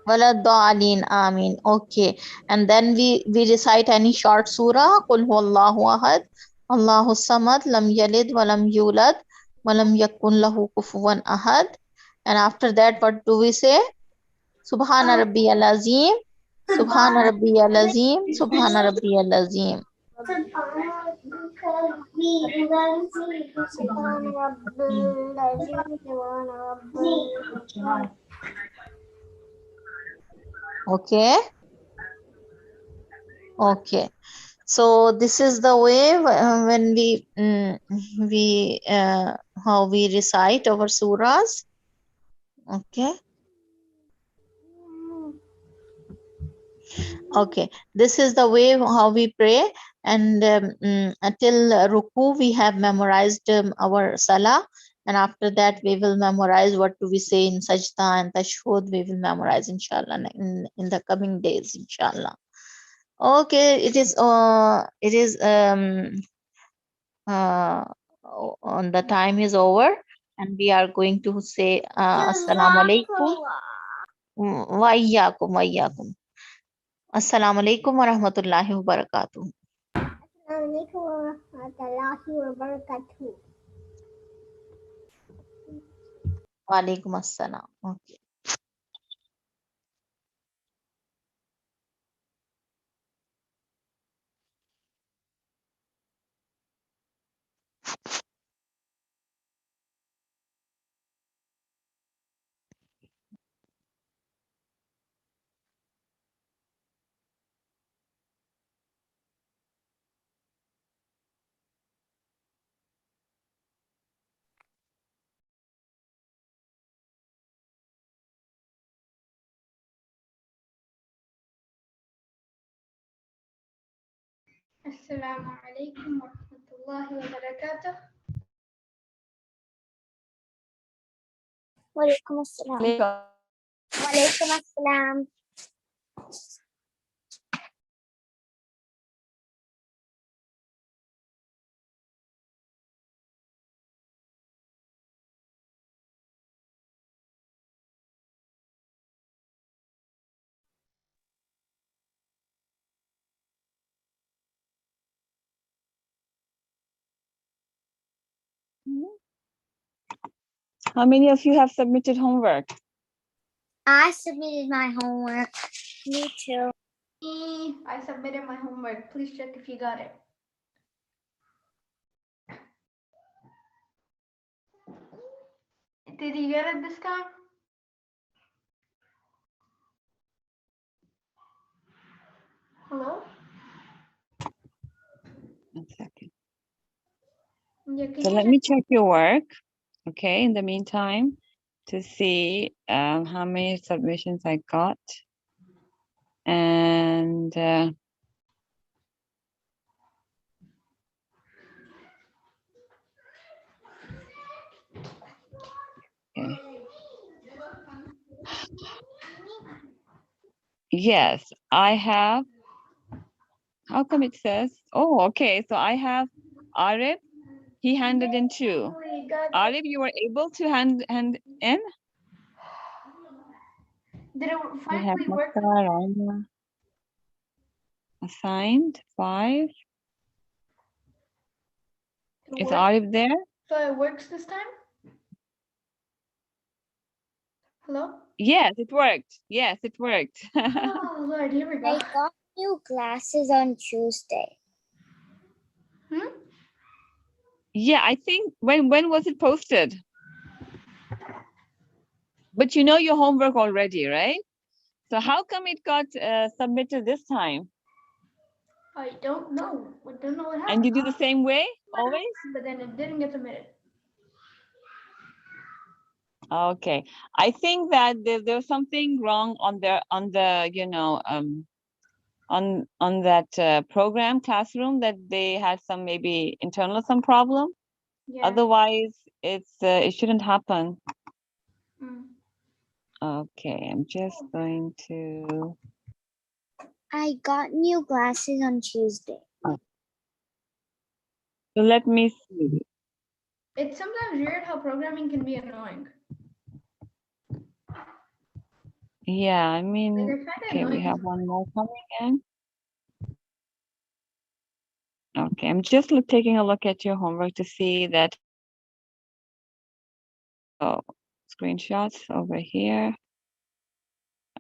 Waladhalin. Amin. Okay. And then we recite any short surah. Qul huwallahu ahad. Allahu samad. Lam yalid walam yulad. Walam yakun lahu kufuwan ahad. And after that, what do we say? Subhana Rabbiyal Azim. Subhana Rabbiyal Azim. Subhana Rabbiyal Azim. Okay. Okay. So this is the way when how we recite our surahs. Okay. Okay, this is the way how we pray, and until ruku we have memorized our salah, and after that we will memorize what do we say in sajda and tashahhud. We will memorize inshallah in the coming days inshallah. Okay, it is on the time is over, and we are going to say assalamu alaikum wa iyyakum wa iyyakum. Assalamu alaikum wa rahmatullahi wa barakatuh. Assalamualaikum warahmatullahi wabarakatuh. Wa alaikum assalam. Okay. Assalamualaikum warahmatullahi wabarakatuh. Waalaikumsalam. Waalaikumsalam. How many of you have submitted homework? I submitted my homework. Me too. I submitted my homework. Please check if you got it. Did you get it this time? Hello? One second. Yeah, can So you let check? me check your work, okay, in the meantime, to see how many submissions I got. And okay. Yes, I have. How come it says? Oh, okay. So I have Arif. He handed in 2. Arif, you were able to hand in? Did it We have finally work? Makar, assigned 5. Is Arif there? So it works this time? Hello? Yes, it worked. Yes, it worked. Oh, Lord, here we go. I got new glasses on Tuesday. Yeah, I think when was it posted? But you know your homework already, right? So how come it got submitted this time? I don't know. I don't know what And happened. you do the same way always? But then it didn't get submitted. Okay, I think that there's something wrong on the on that program classroom, that they had some maybe internal some problem. Yeah. Otherwise, it shouldn't happen. Mm. Okay, I'm just going to. I got new glasses on Tuesday. So let me see. It's sometimes weird how programming can be annoying. Yeah, I Like, mean, I find it okay, we annoying. have one more coming in. Okay, I'm just taking a look at your homework to see that. Oh, screenshots over here.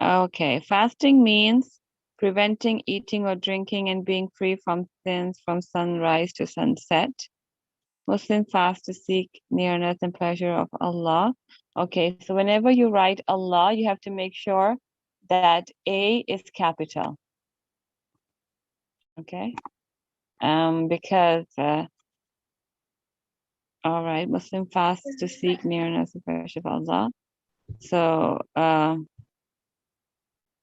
Okay, fasting means preventing eating or drinking and being free from sins from sunrise to sunset. Muslim fast to seek nearness and pleasure of Allah. Okay, so whenever you write Allah, you have to make sure that A is capital. Okay. because all right, Muslim fasts to seek nearness and worship Allah. So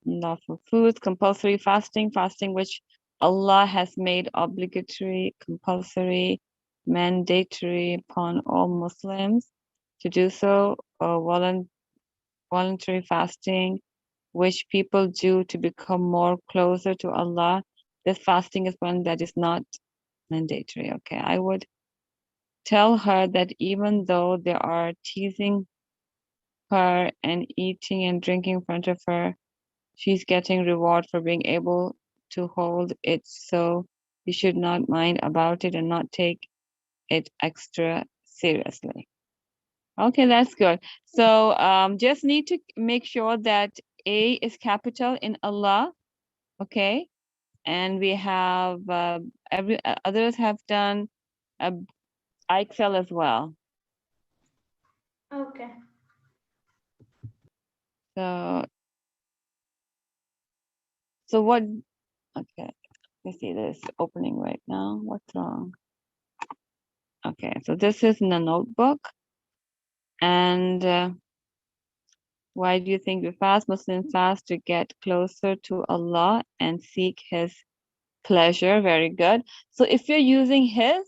lawful foods, compulsory fasting, fasting which Allah has made obligatory, compulsory, mandatory upon all Muslims to do so, voluntary fasting, which people do to become more closer to Allah. This fasting is one that is not mandatory. Okay, I would tell her that even though they are teasing her and eating and drinking in front of her, she's getting reward for being able to hold it. So you should not mind about it and not take it extra seriously. Okay, that's good. So just need to make sure that A is capital in Allah. Okay, and we have others have done IXL as well. Okay. So what? Okay, let's see this opening right now. What's wrong? Okay, so this is in the notebook. And why do you think we fast? Muslims fast to get closer to Allah and seek His pleasure. Very good. So if you're using His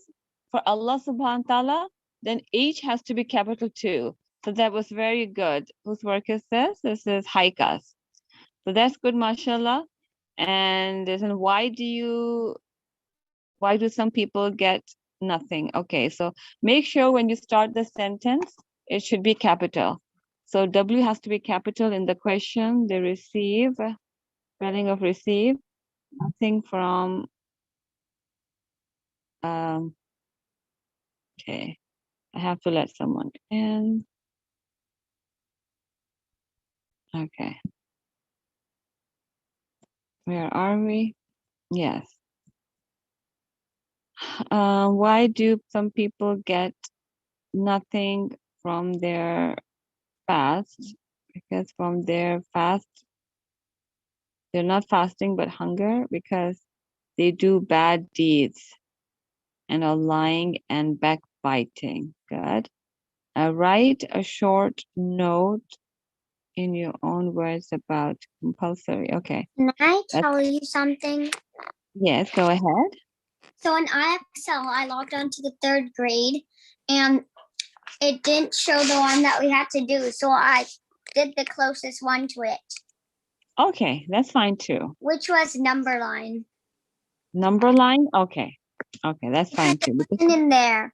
for Allah subhanahu wa ta'ala, then H has to be capital too. So that was very good. Whose work is this? This is Haikas. So that's good, mashallah. And why do some people get nothing? Okay, so make sure when you start the sentence, it should be capital. So W has to be capital in the question. They receive, spelling of receive, nothing from, okay, I have to let someone in. Okay. Where are we? Yes. Why do some people get nothing from their fast? Because from their fast, they're not fasting but hunger, because they do bad deeds and are lying and backbiting. Good. Write a short note in your own words about compulsory. Okay. Can I tell you something? Yes, go ahead. So in IXL, I logged on to the 3rd grade and it didn't show the one that we had to do. So I did the closest one to it. Okay, that's fine too. Which was number line. Number line? Okay. Okay, that's fine too. And in there.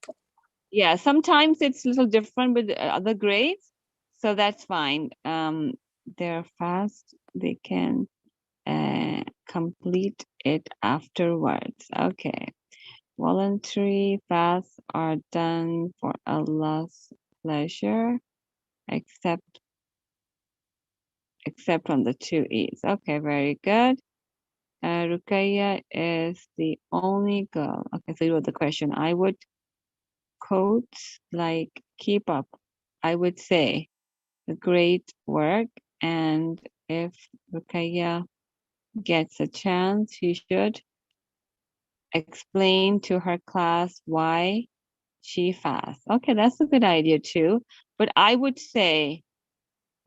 Yeah, sometimes it's a little different with other grades. So that's fine. They're fast. They can complete it afterwards. Okay. Voluntary fasts are done for Allah's pleasure, except on the 2 E's. Okay, very good. Ruqayya is the only girl. Okay, so you wrote the question. I would quote like keep up. I would say great work, and if Ruqayya gets a chance, she should explain to her class why she fasts. Okay, that's a good idea too. But I would say,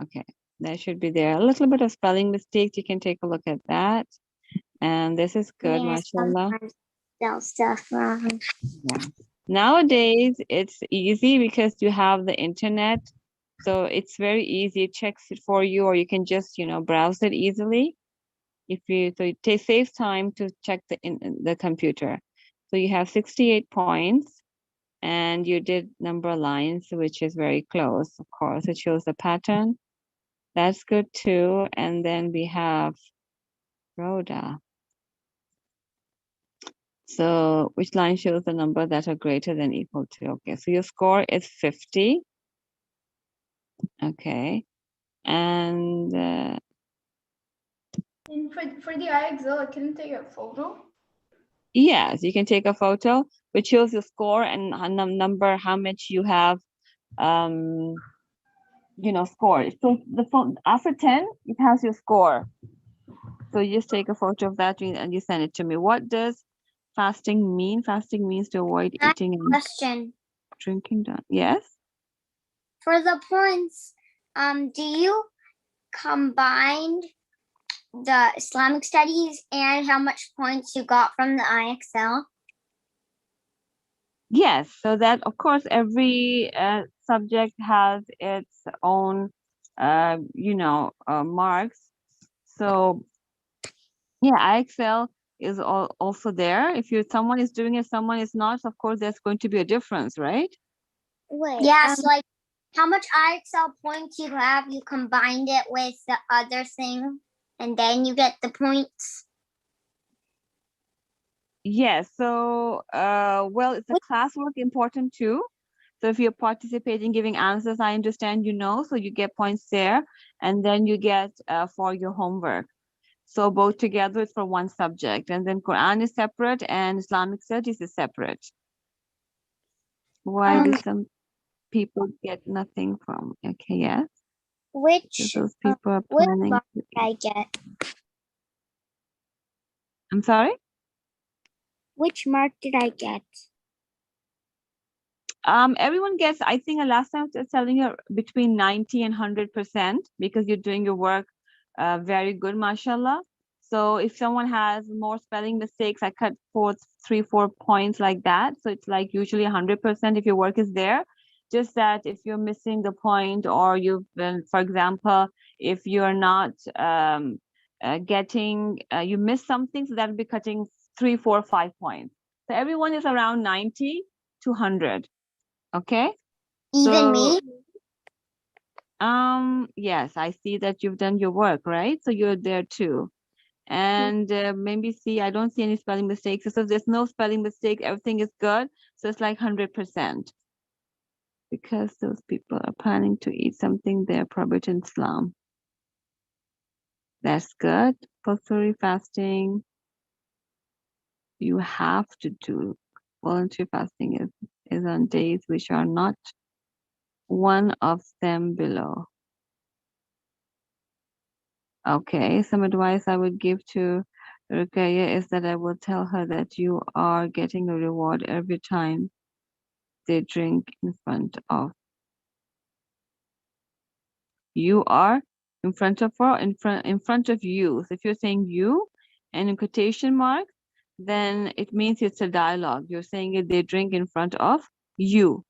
okay, that should be there. A little bit of spelling mistakes. You can take a look at that. And this is good, mashallah. Spell stuff wrong. Yeah. Nowadays, it's easy because you have the internet. So it's very easy. It checks it for you, or you can just, browse it easily. So it saves time to check the computer. So you have 68 points, and you did number lines, which is very close. Of course, it shows the pattern. That's good too. And then we have Rhoda. So which line shows the number that are greater than equal to? Okay, so your score is 50. Okay, and For the IXL, I couldn't take a photo. yes, you can take a photo which shows your score and number, how much you have, scored. So the phone after 10, it has your score. So you just take a photo of that and you send it to me. What does fasting mean? Fasting means to avoid I have eating a and question. drinking. Yes. For the points, do you combine the Islamic studies and how much points you got from the IXL? Yes. So that, of course, every subject has its own, marks. So yeah, IXL is also there. If someone is doing it, someone is not, of course, there's going to be a difference, right? Wait. Yes, like how much IXL points you have, you combined it with the other thing, and then you get the points. Yes. So, well, it's a classwork important too. So if you're participating, giving answers, I understand, so you get points there, and then you get for your homework. So both together it's for one subject, and then Quran is separate and Islamic studies is separate. Why do some people get nothing from? Okay, yes. Which Those people are what planning. mark did I get? I'm sorry. Which mark did I get? Everyone gets, I think last time I was telling you between 90 and 100% because you're doing your work very good, mashallah. So if someone has more spelling mistakes, I cut forth 3-4 points like that. So it's like usually 100% if your work is there. Just that if you're missing the point, or you've been, for example, if you're not you miss something, so that will be cutting 3, 4, 5 points. So everyone is around 90 to 100. Okay. Even me? Yes, I see that you've done your work, right? So you're there too. And maybe I don't see any spelling mistakes. So there's no spelling mistake. Everything is good. So it's like 100%. Because those people are planning to eat something they're prohibited in Islam. That's good. Compulsory fasting. You have to do. Voluntary fasting is on days which are not one of them below. Okay, some advice I would give to Ruqayya is that I will tell her that you are getting a reward every time they drink in front of you, are in front of her, in front of you. So if you're saying you and in quotation mark, then it means it's a dialogue. You're saying it, they drink in front of you.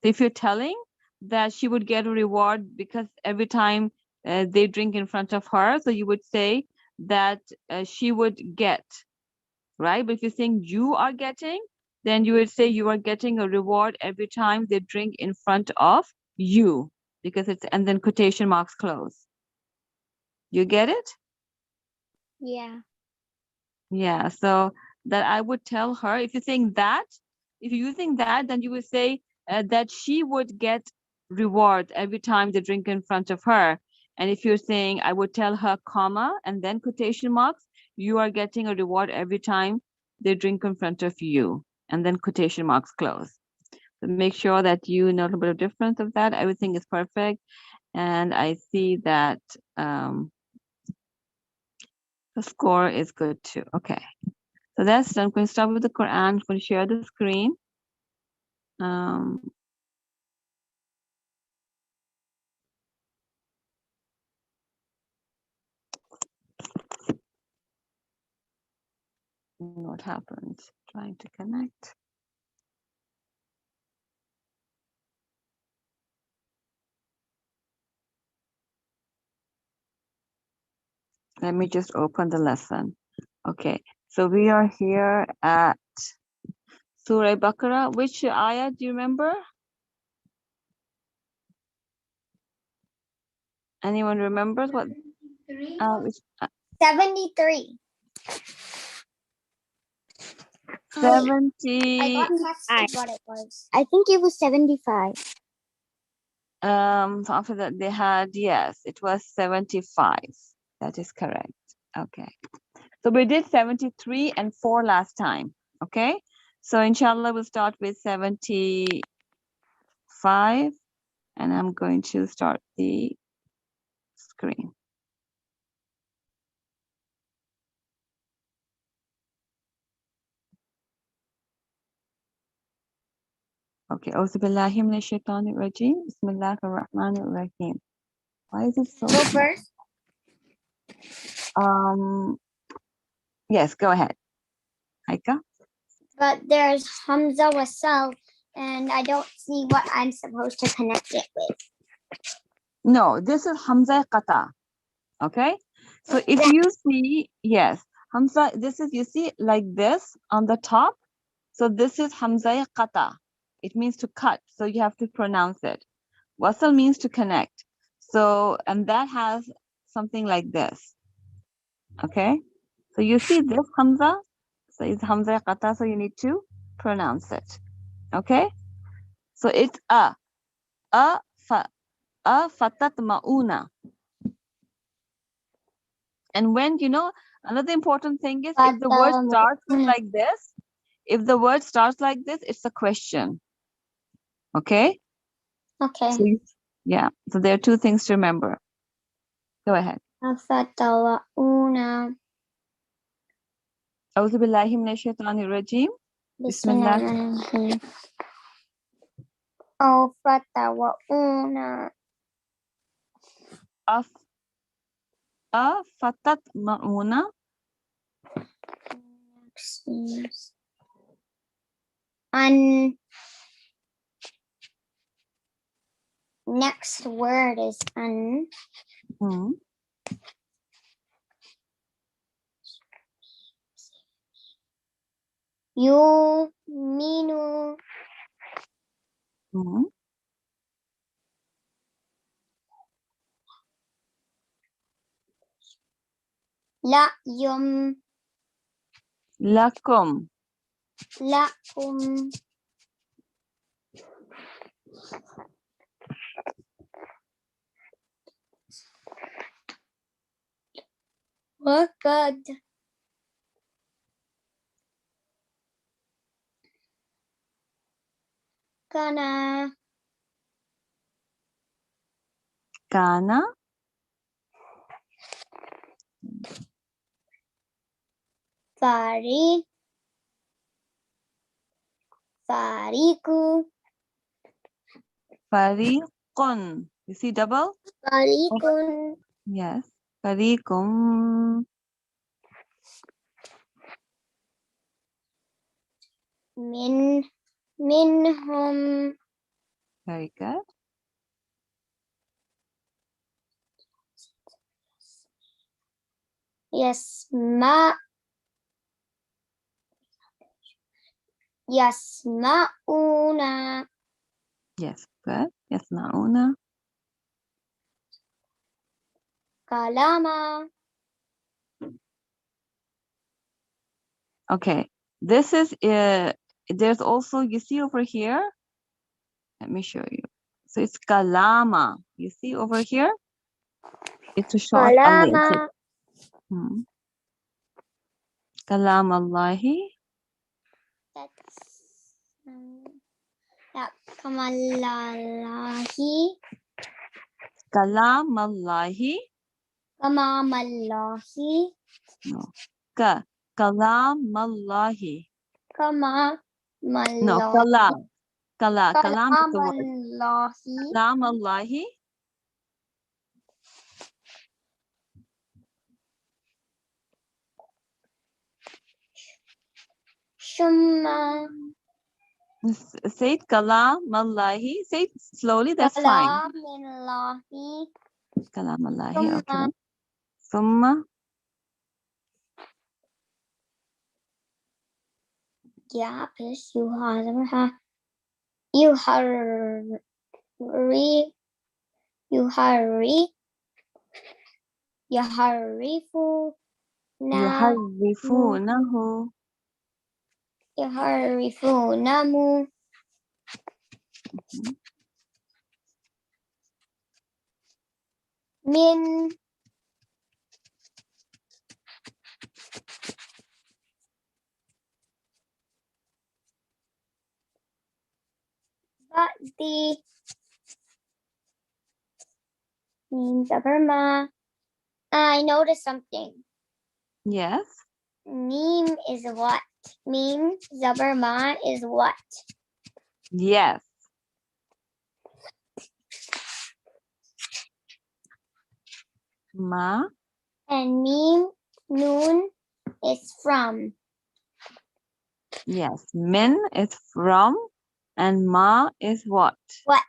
So if you're telling that she would get a reward because every time they drink in front of her, so you would say that she would get, right? But if you're saying you are getting, then you would say you are getting a reward every time they drink in front of you, because it's, and then quotation marks close. You get it? Yeah. Yeah, so that I would tell her, if you're saying that, if you're using that, then you would say that she would get reward every time they drink in front of her. And if you're saying, I would tell her, comma, and then quotation marks, you are getting a reward every time they drink in front of you, and then quotation marks close. So make sure that you know a little bit of difference of that. Everything is perfect. And I see that the score is good too. Okay. So that's done. I'm going to start with the Quran. I'm going to share the screen. What happened? Trying to connect. Let me just open the lesson. Okay. So we are here at Surah Baqarah. Which ayah do you remember? Anyone remembers what? Which, 73. 70. I got texted what it was. I think it was 75. So after that they had, yes, it was 75. That is correct. Okay. So we did 73 and 4 last time. Okay. So inshallah we'll start with 75, and I'm going to start the screen. Okay. أعوذ بالله من الشيطان الرجيم. بسم الله الرحمن الرحيم. Why is it so Go small? first. Yes, go ahead. Aika? But there's Hamza Wasal, and I don't see what I'm supposed to connect it with. No, this is Hamza Qata. Okay? So if you see, yes, Hamza, this is, you see, like this on the top. So this is Hamza Qata. It means to cut. So you have to pronounce it. Wasal means to connect. So, and that has something like this. Okay? So you see this Hamza? So it's Hamza Qata, so you need to pronounce it. Okay? So it's fatat ma'una. And when, you know, another important thing is if the word starts like this, it's a question. Okay? Okay. So yeah. So there are two things to remember. Go ahead. Afatawa'una. أعوذ بالله من الشيطان الرجيم. بسم الله. Bismillahirrahmanirrahim. Afatawa'una. fatat ma'una. Next word is an. Yuminu. La yum. Lakum. Lakum. Wakad. Kana. Kana. Fari. Fariku. Fariqun. You see double? Farikun. Yes. Fariqum. Minhum. Very good. Yasma'una. Yes, good. Yasma'una. Kalama. Okay. This is, there's also, you see over here? Let me show you. So it's kalama. You see over here? It's a short alif. Kalama. Kalam Allahi. That's yeah. Kamalallahi. Kalam Allahi. Kamamallahi. No. Kalam Allahi. Kamamallahi. No, kalam. Kalam is the word. Kalamallahi. Kalam Allahi. Shumma. Say it kalam Allahi. Say it slowly, that's fine. Kalamillahi. Kalam Allahi, okay. Summa. Summa. Yeah, please. Yuharrifu. Yuharrifunahu. Yuharrifunamu. Min. Ba'di. Means Burma. I noticed something. Yes. Meme is what? Meme Zaberma is what? Yes. Ma. And meme, noon is from. Yes. Min is from. And ma is what? What?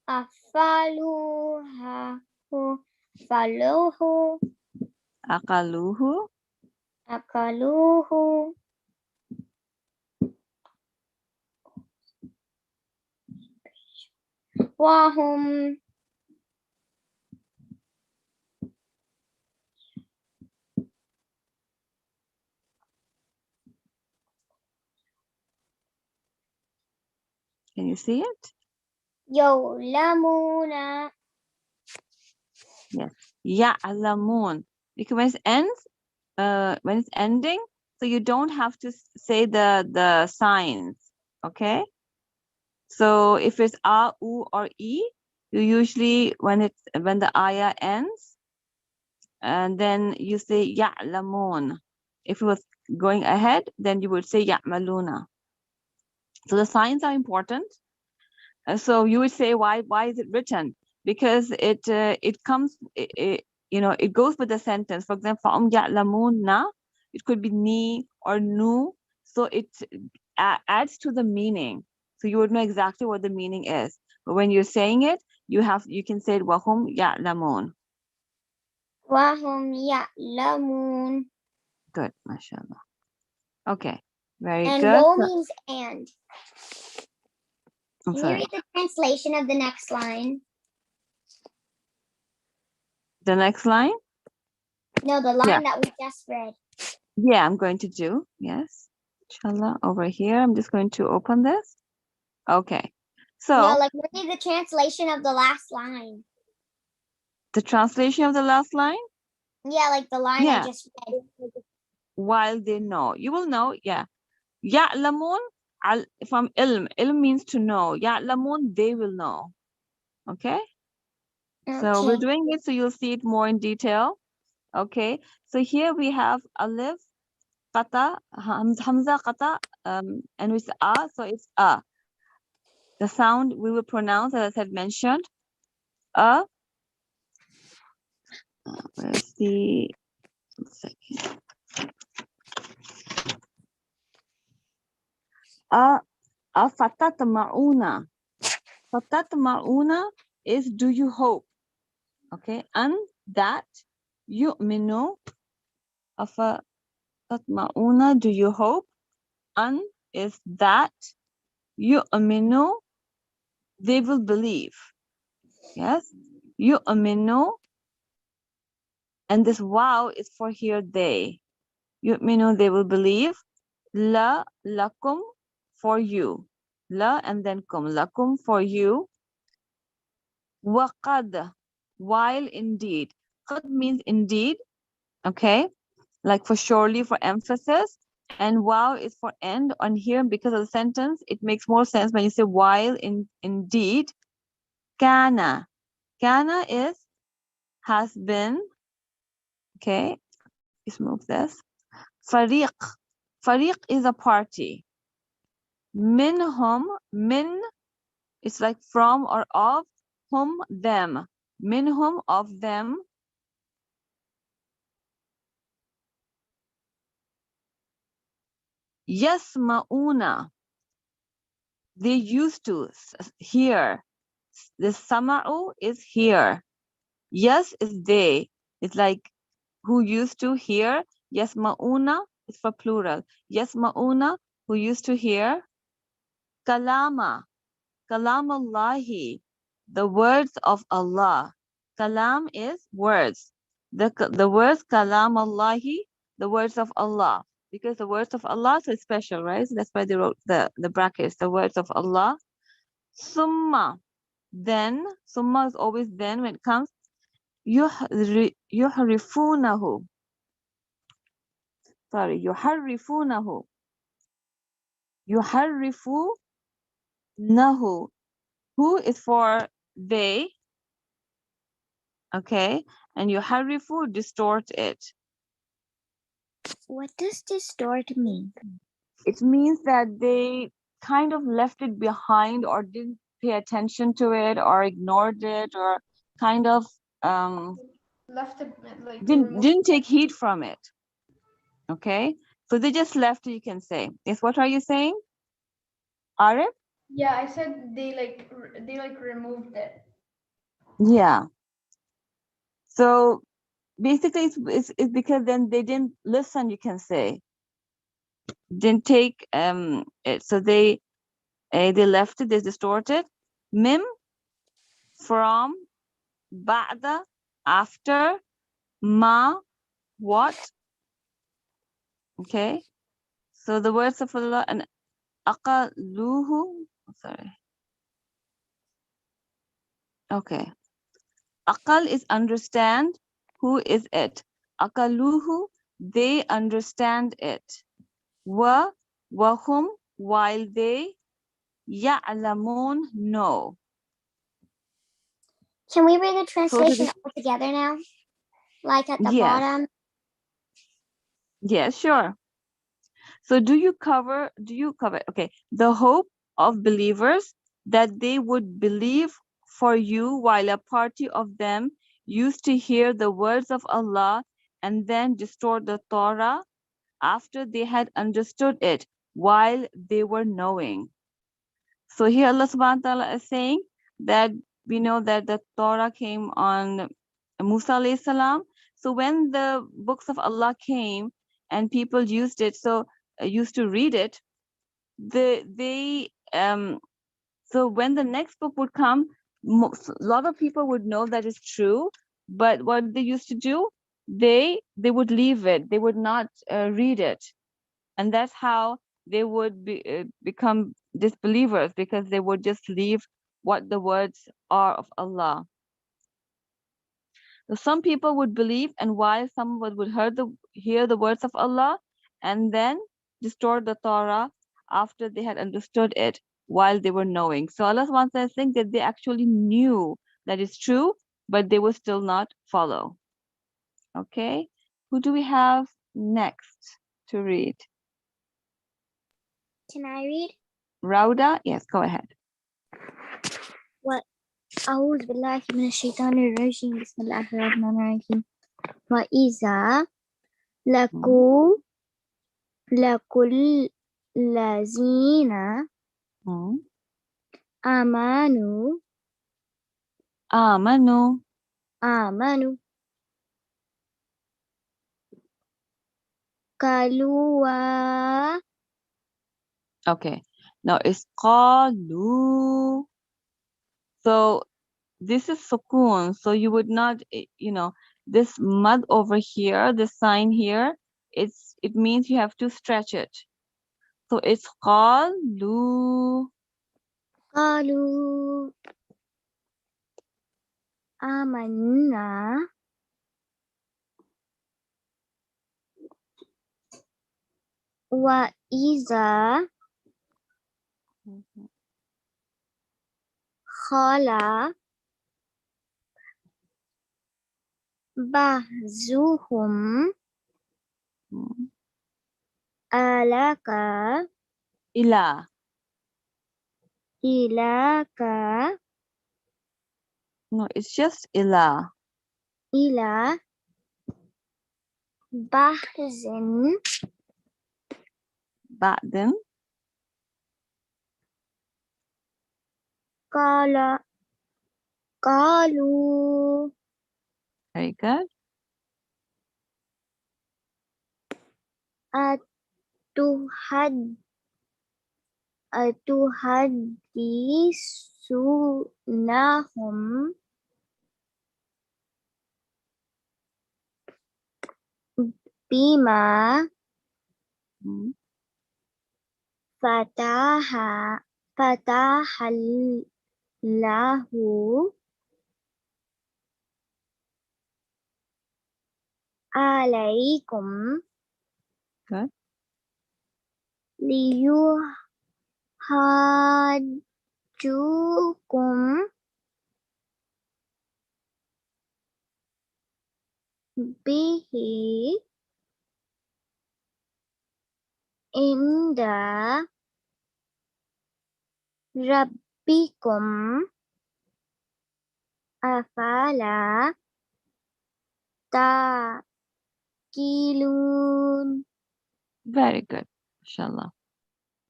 Afaluha, faluhu, Akaluhu. akaluhu, wahum, Can you see it? yolamuna. Yes. Ya'lamun. Because when it's ending, so you don't have to say the signs. Okay. So if it's a, u, or e, you usually when the ayah ends, and then you say ya'lamun. If it was going ahead, then you would say ya'maluna. So the signs are important. So you would say why is it written? Because it comes it goes with the sentence. For example, ya'lamuna, it could be ni or nu. So it adds to the meaning. So you would know exactly what the meaning is. But when you're saying it, you can say it wahum ya'lamun. Wahum ya'lamun. Good, mashallah. Okay, very And good. wo means and. I'm Can you sorry. read the translation of the next line? The next line? No, the line that we just read. Yeah, I'm going to do. Yes. Inshallah, over here. I'm just going to open this. Okay. So No, like read the translation of the last line. the translation of the last line, Yeah, like the line I just read. while they know. You will know, yeah. Ya'lamun from ilm. Ilm means to know. Ya'lamun, they will know. Okay? So we're Okay. doing it so you'll see it more in detail. Okay. So here we have alif, qata, hamza, qata, and with a, so it's a. The sound we will pronounce, as I had mentioned, a. Where's the 1 second? A fatatma'una. Fatatma'una is do you hope? Okay, and that yu'minu. Afatatma'una, do you hope? And is that yu'minu, they will believe. Yes, yu'minu, and this wow is for here they. Yu'minu, they will believe. La lakum, for you. La and then kum. Lakum, for you. Wa qad, while indeed. Qad means indeed. Okay, like for surely, for emphasis. And wow is for end on here because of the sentence. It makes more sense when you say while indeed. Kana. Kana is has been. Okay, let's move this. Fariq. Fariq is a party. Minhum, min is like from or of, hum, them. Minhum, of them. Yasma'una, they used to hear. The sama'u is here. Yes is they. It's like who used to hear. Yasma'una is for plural. Yasma'una, who used to hear. Kalama. Kalamallahi, the words of Allah. Kalam is words. The words kalamallahi, the words of Allah. Because the words of Allah is special, right? So that's why they wrote the brackets, the words of Allah. Summa, then. Summa is always then when it comes. Yuhrifunahu. Sorry, yuharrifunahu. Yuharrifunahu. Who is for they. Okay, and yuharrifu, distort it. What does distort mean? It means that they kind of left it behind or didn't pay attention to it or ignored it or kind of Left it like didn't take heed from it. Okay, so they just left it, you can say. Yes, what are you saying, Arif? Yeah, I said they removed it. Yeah. So basically it's because then they didn't listen, you can say. Didn't take it. So they left it, they distorted. Mim, from, ba'da, after, ma, what. Okay, so the words of Allah and aqaluhu, sorry. Okay, aqal is understand. Who is it? Aqaluhu, they understand it. Wahum, while they, ya'lamun, know. Can we read the translation So all together now? Like at the yes. bottom? Yes, sure. So do you cover, okay, the hope of believers that they would believe for you while a party of them used to hear the words of Allah and then distort the Torah after they had understood it while they were knowing. So here Allah subhanahu wa ta'ala is saying that we know that the Torah came on Musa alayhi salam. So when the books of Allah came and people used it, used to read it, so when the next book would come, a lot of people would know that is true, but what they used to do, they would leave it, they would not read it, and that's how they would become disbelievers, because they would just leave what the words are of Allah. So some people would believe, and while some would hear the words of Allah and then distort the Torah after they had understood it while they were knowing. So Allah wants to think that they actually knew that is true, but they would still not follow. Okay, who do we have next to read? Can I read? Rauda? Yes, go ahead. أعوذ بالله من الشيطان الرجيم بسم الله الرحمن الرحيم وإذا لقوا الذين آمنوا قالوا. Okay, now it's qalu. So this is sukun, so you would not, this mud over here, this sign here, it means you have to stretch it. So it's qalu. قالوا آمنا وإذا خلا بعضهم Ila. إلىك No, it's just ila. إلى بعض Ba'din. قالوا Very good. أتحدثونهم بما فتح الله عليكم Good. ليحاجوكم به عند ربكم أفلا تعقلون. Very good, inshallah.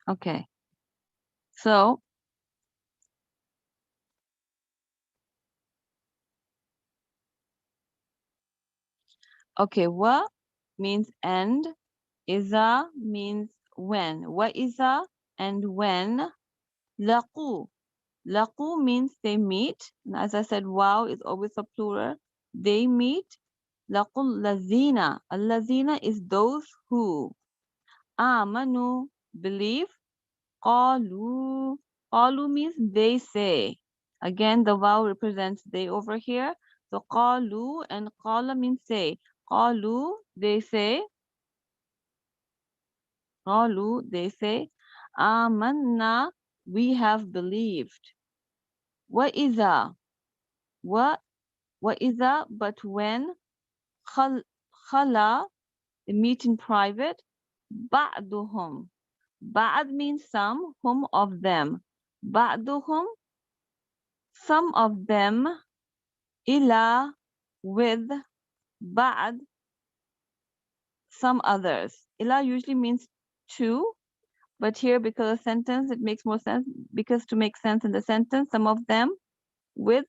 Okay, so okay, wa means and, iza means when. Wa iza and when. Laqu. Laqu means they meet. And as I said, wow is always a plural. They meet. Laqul lazina. Al-lazina is those who. Amanu, believe. Qalu. Qalu means they say. Again, the wow represents they over here. So qalu and qala means say. Qalu, they say. Qalu, they say. Amanna, we have believed. Wa iza. Wa iza, but when khala, they meet in private. Ba'duhum. Ba'd means some, whom of them. Ba'duhum, some of them. Ila, with. Ba'd, some others. Ila usually means to, but here because of sentence it makes more sense, because to make sense in the sentence, some of them with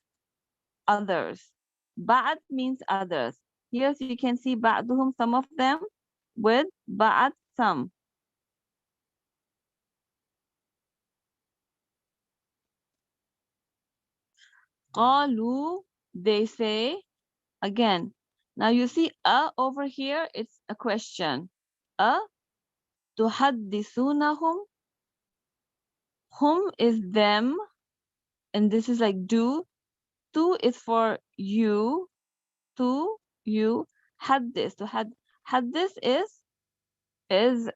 others. Ba'd means others. Here so you can see ba'duhum, some of them, with ba'd, some. Qalu, they say. Again, now you see over here, it's a question. Tuhaddisunahum. Hum is them, and this is like do. Tu is for you. To you. Haddis. Haddis is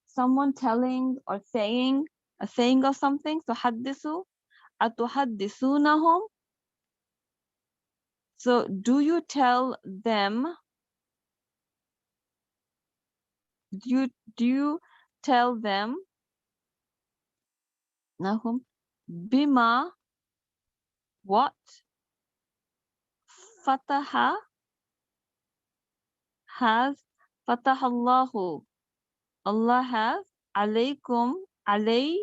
someone telling or saying a saying of something. So haddisu. Atuhaddisunahum. So do you tell them? Do you tell them? Nahum. Bima, what? Fataha has. Fatahallahu, Allah has. Alaykum, alay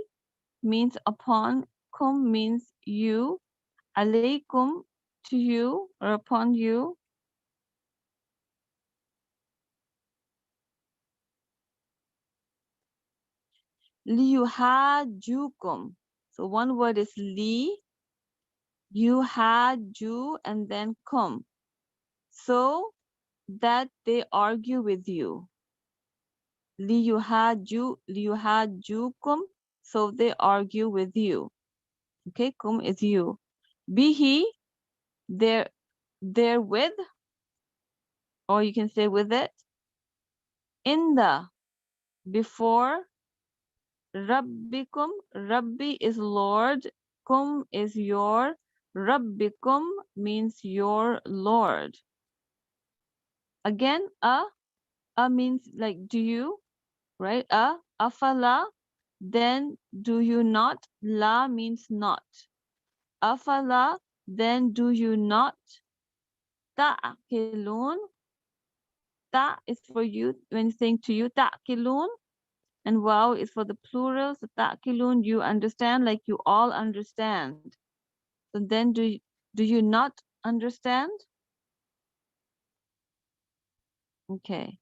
means upon. Kum means you. Alaykum, to you or upon you. Liyuhajukum. So one word is li. Yuhaju and then kum. So that they argue with you. Liyuhajukum, so they argue with you. Okay, kum is you. Bihi, therewith, or you can say with it. In the, before. Rabbikum, Rabbi is Lord. Kum is your. Rabbikum means your Lord. Again, a means like do you, right? Afala, then do you not? La means not. Afala, then do you not? Ta'qilun, ta is for you when saying to you. Ta'qilun, and wow is for the plural. So ta'qilun, you understand, like you all understand. So then do you not understand? Okay.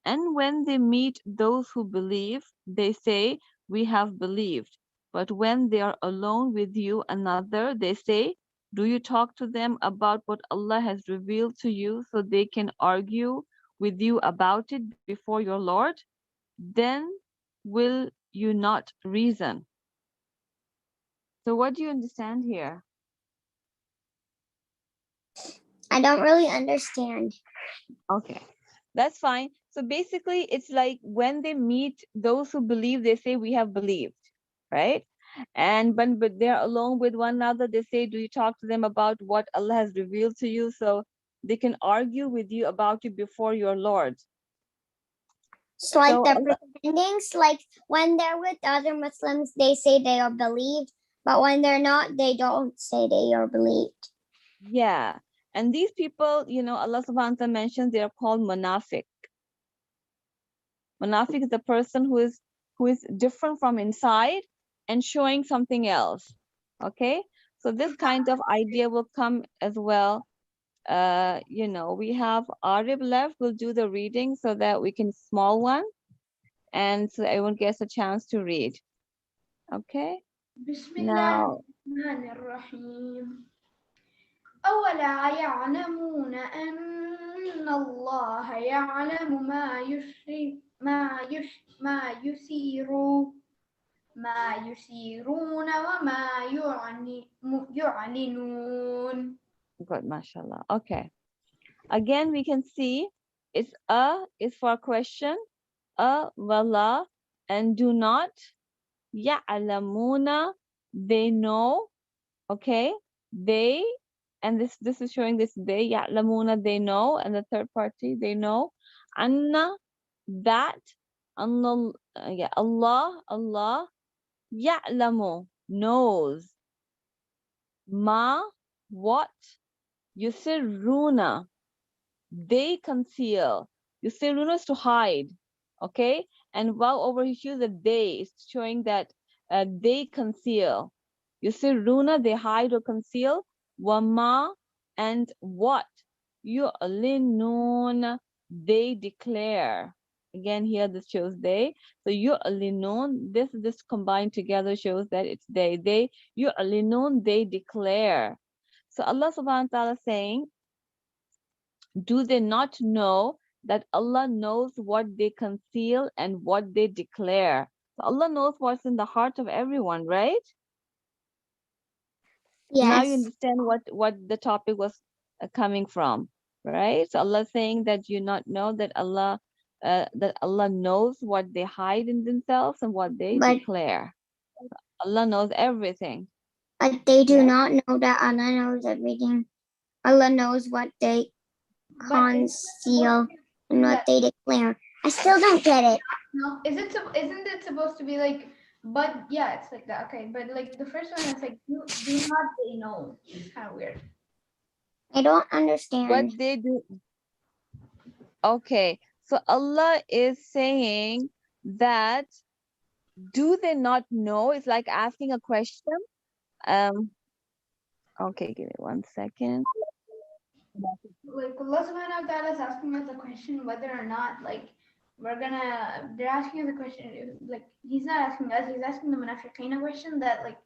And when they meet those who believe, they say, we have believed. But when they are alone with you another, they say, do you talk to them about what Allah has revealed to you so they can argue with you about it before your Lord? Then will you not reason? So what do you understand here? I don't really understand. Okay, that's fine. So basically, it's like when they meet those who believe, they say, we have believed, right? And but they're alone with one another, they say, do you talk to them about what Allah has revealed to you so they can argue with you about it before your Lord? It's like So the Allah, pretendings, like when they're with other Muslims, they say they are believed, but when they're not, they don't say they are believed. yeah. And these people, you know, Allah subhanahu wa ta'ala mentions they are called munafiq. Munafiq is the person who is different from inside and showing something else. Okay, so this kind of idea will come as well. You know, we have Arif left. We'll do the reading so that we can small one, and so everyone gets a chance to read. Okay. بسم Now, الله الرحمن الرحيم أولا يعلمون أن الله يعلم ما يسيرون وما يعلنون. good, mashallah. Okay. Again, we can see it's a is for a question, a wala, and do not. Ya'lamuna, they know. Okay, they, and this is showing this they. Ya'lamuna, they know, and the third party, they know. Anna, that. Anna, yeah, Allah. Ya'lamu, knows. Ma, what. Yusirruna, they conceal. Yusirruna is to hide. Okay, and while over here the they is showing that they conceal. Yusirruna, they hide or conceal. Wama, and what. Yu'linun, they declare. Again, here this shows they. So yu'linun, this combined together shows that it's they. They yu'linun, they declare. So Allah subhanahu wa ta'ala saying, do they not know that Allah knows what they conceal and what they declare? So Allah knows what's in the heart of everyone, right? Now you Yes. understand what the topic was coming from, right? So Allah saying that you not know that Allah knows what they hide in themselves and what they But declare. Allah knows everything. they do Yeah. not know that Allah knows everything. Allah knows what they conceal and what they declare. I still don't get it. No, isn't it supposed to be like, but yeah, it's like that. Okay, but like the first one is like, do not they know. It's kind of weird. I don't What understand. they do. Okay, so Allah is saying that do they not know? It's like asking a question. Okay, give me 1 second. Like Allah subhanahu wa ta'ala is asking us a question whether or not like they're asking us a question, like he's not asking us, he's asking the munafiqeen a question that like,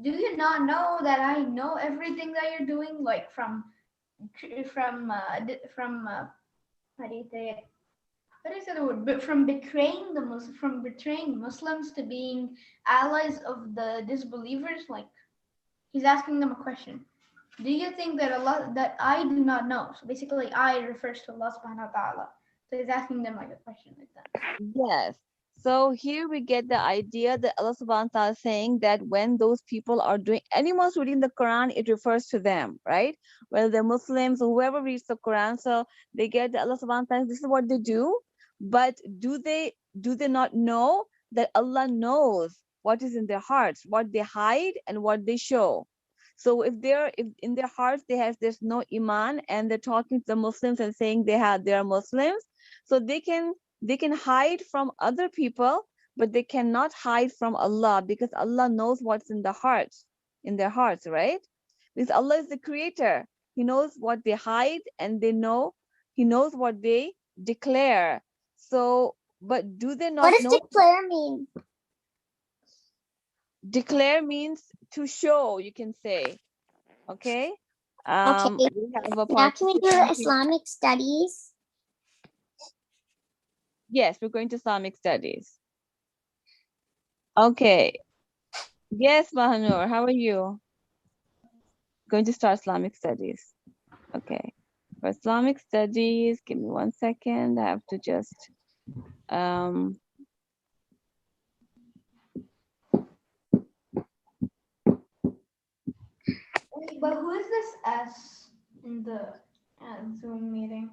do you not know that I know everything that you're doing, like from how do you say it? What is the word? But from betraying Muslims to being allies of the disbelievers, like he's asking them a question. Do you think that I do not know? So basically, I refers to Allah subhanahu wa ta'ala. So he's asking them like a question like that. Yes. So here we get the idea that Allah subhanahu wa ta'ala is saying that when those people are doing, anyone's reading the Quran, it refers to them, right? Whether they're Muslims or whoever reads the Quran, so they get that Allah subhanahu wa ta'ala, this is what they do. But do they not know that Allah knows what is in their hearts, what they hide and what they show? So if in their hearts there's no iman and they're talking to the Muslims and saying they are Muslims, so they can hide from other people, but they cannot hide from Allah because Allah knows what's in their hearts, right? Because Allah is the creator. He knows what they hide and He knows what they declare. So, but do they What not does know? declare mean? Declare means to show, you can say. Okay. Okay. We have a Now can we do participant here. Islamic studies? Yes, we're going to Islamic studies. Okay. Yes, Mahanur, how are you? Going to start Islamic studies. Okay. For Islamic studies, give me 1 second. I have to just But who is this S in the Zoom meeting?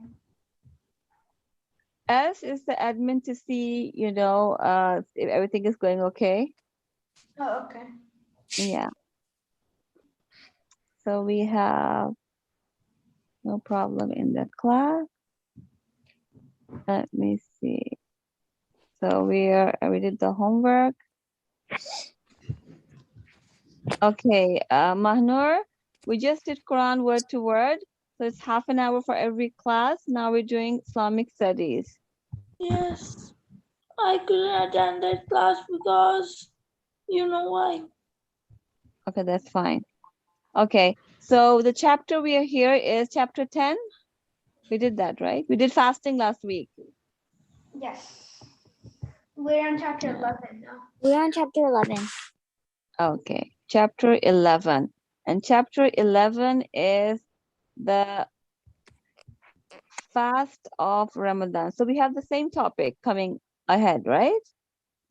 S is the admin to see, you know, if everything is going okay. Oh, okay. Yeah. So we have no problem in the class. Let me see. So we did the homework. Okay, Mahnur, we just did Quran word to word. So it's half an hour for every class. Now we're doing Islamic studies. Yes. I couldn't attend that class because you know why. Okay, that's fine. Okay, so the chapter we are here is chapter 10. We did that, right? We did fasting last week. Yes. We're on chapter Yeah. 11 now. We're on chapter 11. Okay, chapter 11. And chapter 11 is the fast of Ramadan. So we have the same topic coming ahead, right?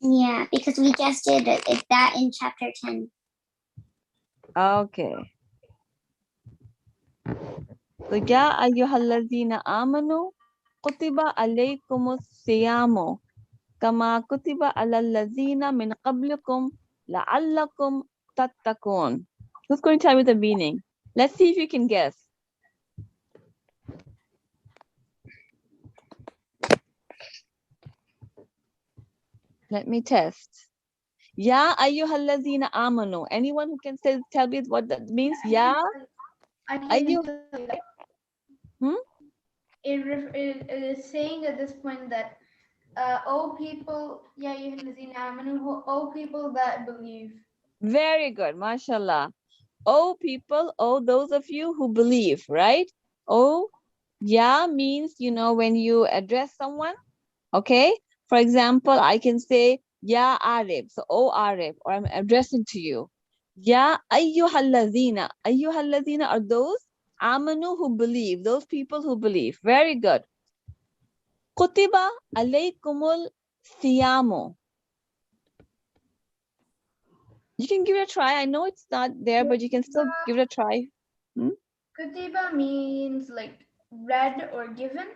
Yeah, because we just did that in chapter 10. Okay. So ya ayyuhallazina amanu kutiba alaykumus siyamu kama kutiba alal ladzina min qablikum la'allakum tattaqun. Who's going to tell me the meaning? Let's see if you can guess. Let me test. Ya ayyuhallazina amanu. Anyone who can tell me what that means? Ya I can ayyuh. tell you that. Hmm? It is saying at this point that, O people, yeah, O people that believe. Very good, mashallah. Oh people, oh those of you who believe, right? Oh, ya means, you know, when you address someone, okay? For example, I can say, ya Arif, so oh Arif, or I'm addressing to you. Ya ayyuhallazina. Ayyuhallazina are those amanu who believe, those people who believe. Very good. Kutiba alaykumul siyamu. You can give it a try. I know it's not there, but you can still give it a try. Hmm? Kutiba means like read or given.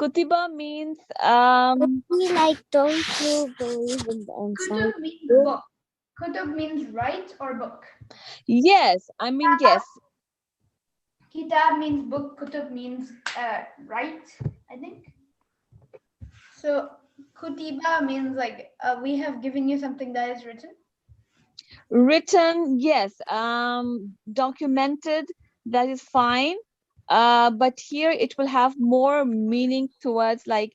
Kutiba means We like those who believe in the inside. Kutub means book. Kutub means write or book. yes, I mean yes. Kitab means book. Kutub means write, I think. So kutiba means like we have given you something that is written. Written, yes. Documented, that is fine. But here it will have more meaning towards, like,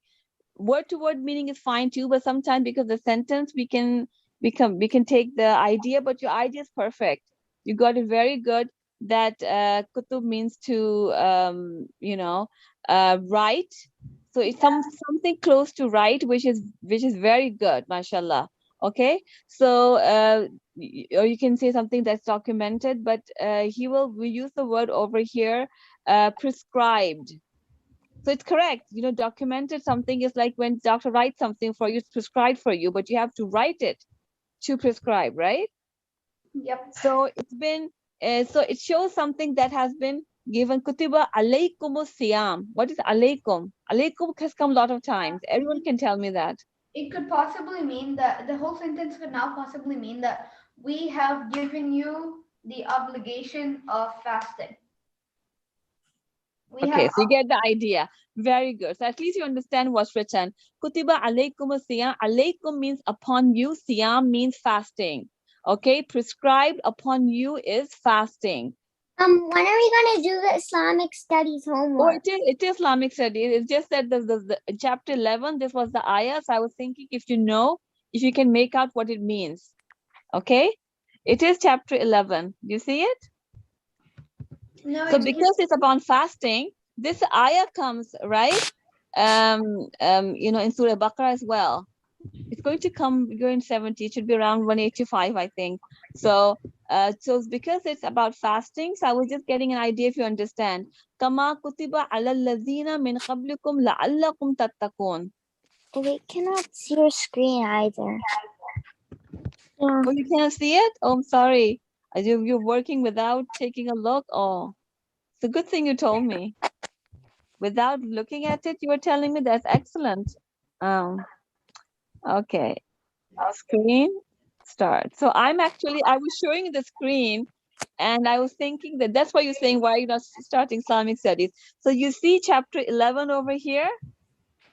word to word meaning is fine too, but sometimes because the sentence we can take the idea, but your idea is perfect. You got it very good, that kutub means to you know, write. So it's something close to write, which is very good, mashallah. Okay, so or you can say something that's documented, but we use the word over here, prescribed. So it's correct. You know, documented something is like when doctor writes something for you, it's prescribed for you, but you have to write it to prescribe, right? Yep. So it's been, so it shows something that has been given. Kutiba alaykumus siyam. What is alaykum? Alaykum has come a lot of times. Everyone can tell me that. It could possibly mean that the whole sentence could now possibly mean that we have given you the obligation of fasting. Okay, so you get the idea. Very good. So at least you understand what's written. Kutiba alaykum siyam. Alaykum means upon you. Siyam means fasting. Okay, prescribed upon you is fasting. When are we gonna do the Islamic studies Oh, homework? it is Islamic studies. It's just that the chapter 11, this was the ayah. So I was thinking if you can make out what it means. Okay, it is chapter 11. You see it? No, So because it's about fasting, this ayah comes, right? You know, in Surah Baqarah as well. It's going to come during 70. It should be around 185, I think. So so because it's about fasting, so I was just getting an idea if you understand. Kama kutiba ala lazina min qablikum la'allakum tattaqun. We cannot see your screen either. Oh, you can't see it? Oh, I'm sorry. You're working without taking a look. Oh, it's a good thing you told me. Without looking at it, you were telling me that's excellent. Okay. Screen start. So I was showing you the screen and I was thinking that's why you're saying why you're not starting Islamic studies. So you see chapter 11 over here,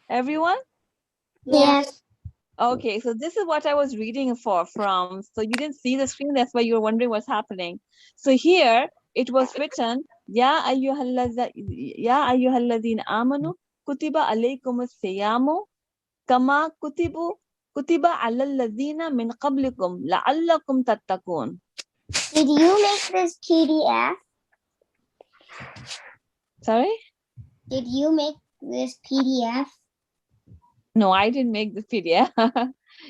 everyone? Yes. Okay, so this is what I was reading from. So you didn't see the screen, that's why you were wondering what's happening. So here it was written, Ya ayyuhalladhina amanu kutiba alaykumus siyamu kama kutiba alal ladhina min qablikum la'allakum tattaqun. Did you make this PDF? Sorry? Did you make this PDF? No, I didn't make this PDF.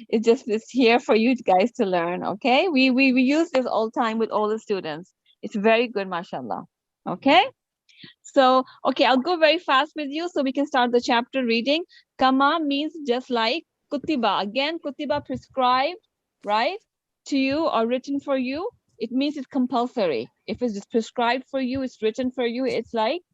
It's just this here for you guys to learn, okay? We use this all the time with all the students. It's very good, mashallah. Okay? So, okay, I'll go very fast with you so we can start the chapter reading. Kama means just like. Kutiba, again, kutiba prescribed, right? To you or written for you. It means it's compulsory. If it's prescribed for you, it's written for you, it's like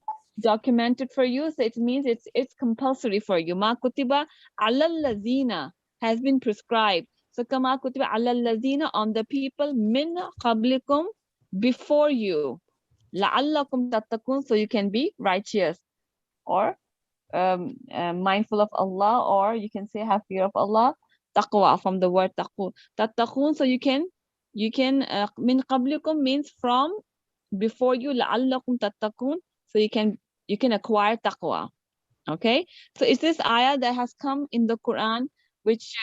documented for you. So it means it's compulsory for you. Ma kutiba alal ladhina has been prescribed. So kama kutiba alal ladhina on the people min qablikum before you. La'allakum tattaqun, so you can be righteous or mindful of Allah, or you can say have fear of Allah. Taqwa from the word taqu. Tattaqun, so you can min qablikum means from before you. La'allakum tattaqun, so you can acquire taqwa. Okay, so it's this ayah that has come in the Quran which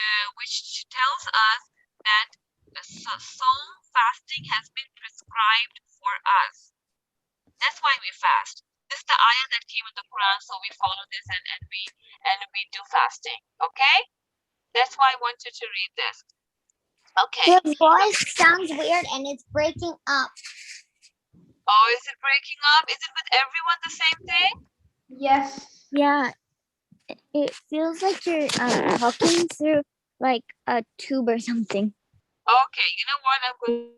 tells us that soul fasting has been prescribed for us. That's why we fast. This is the ayah that came in the Quran, so we follow this and we do fasting. Okay? That's why I want you to read this. Okay. Your voice sounds weird and it's breaking up. Oh, is it breaking up? Is it with everyone the same thing? Yes. Yeah, it feels like you're talking through like a tube or something. Okay, you know what? I'm going.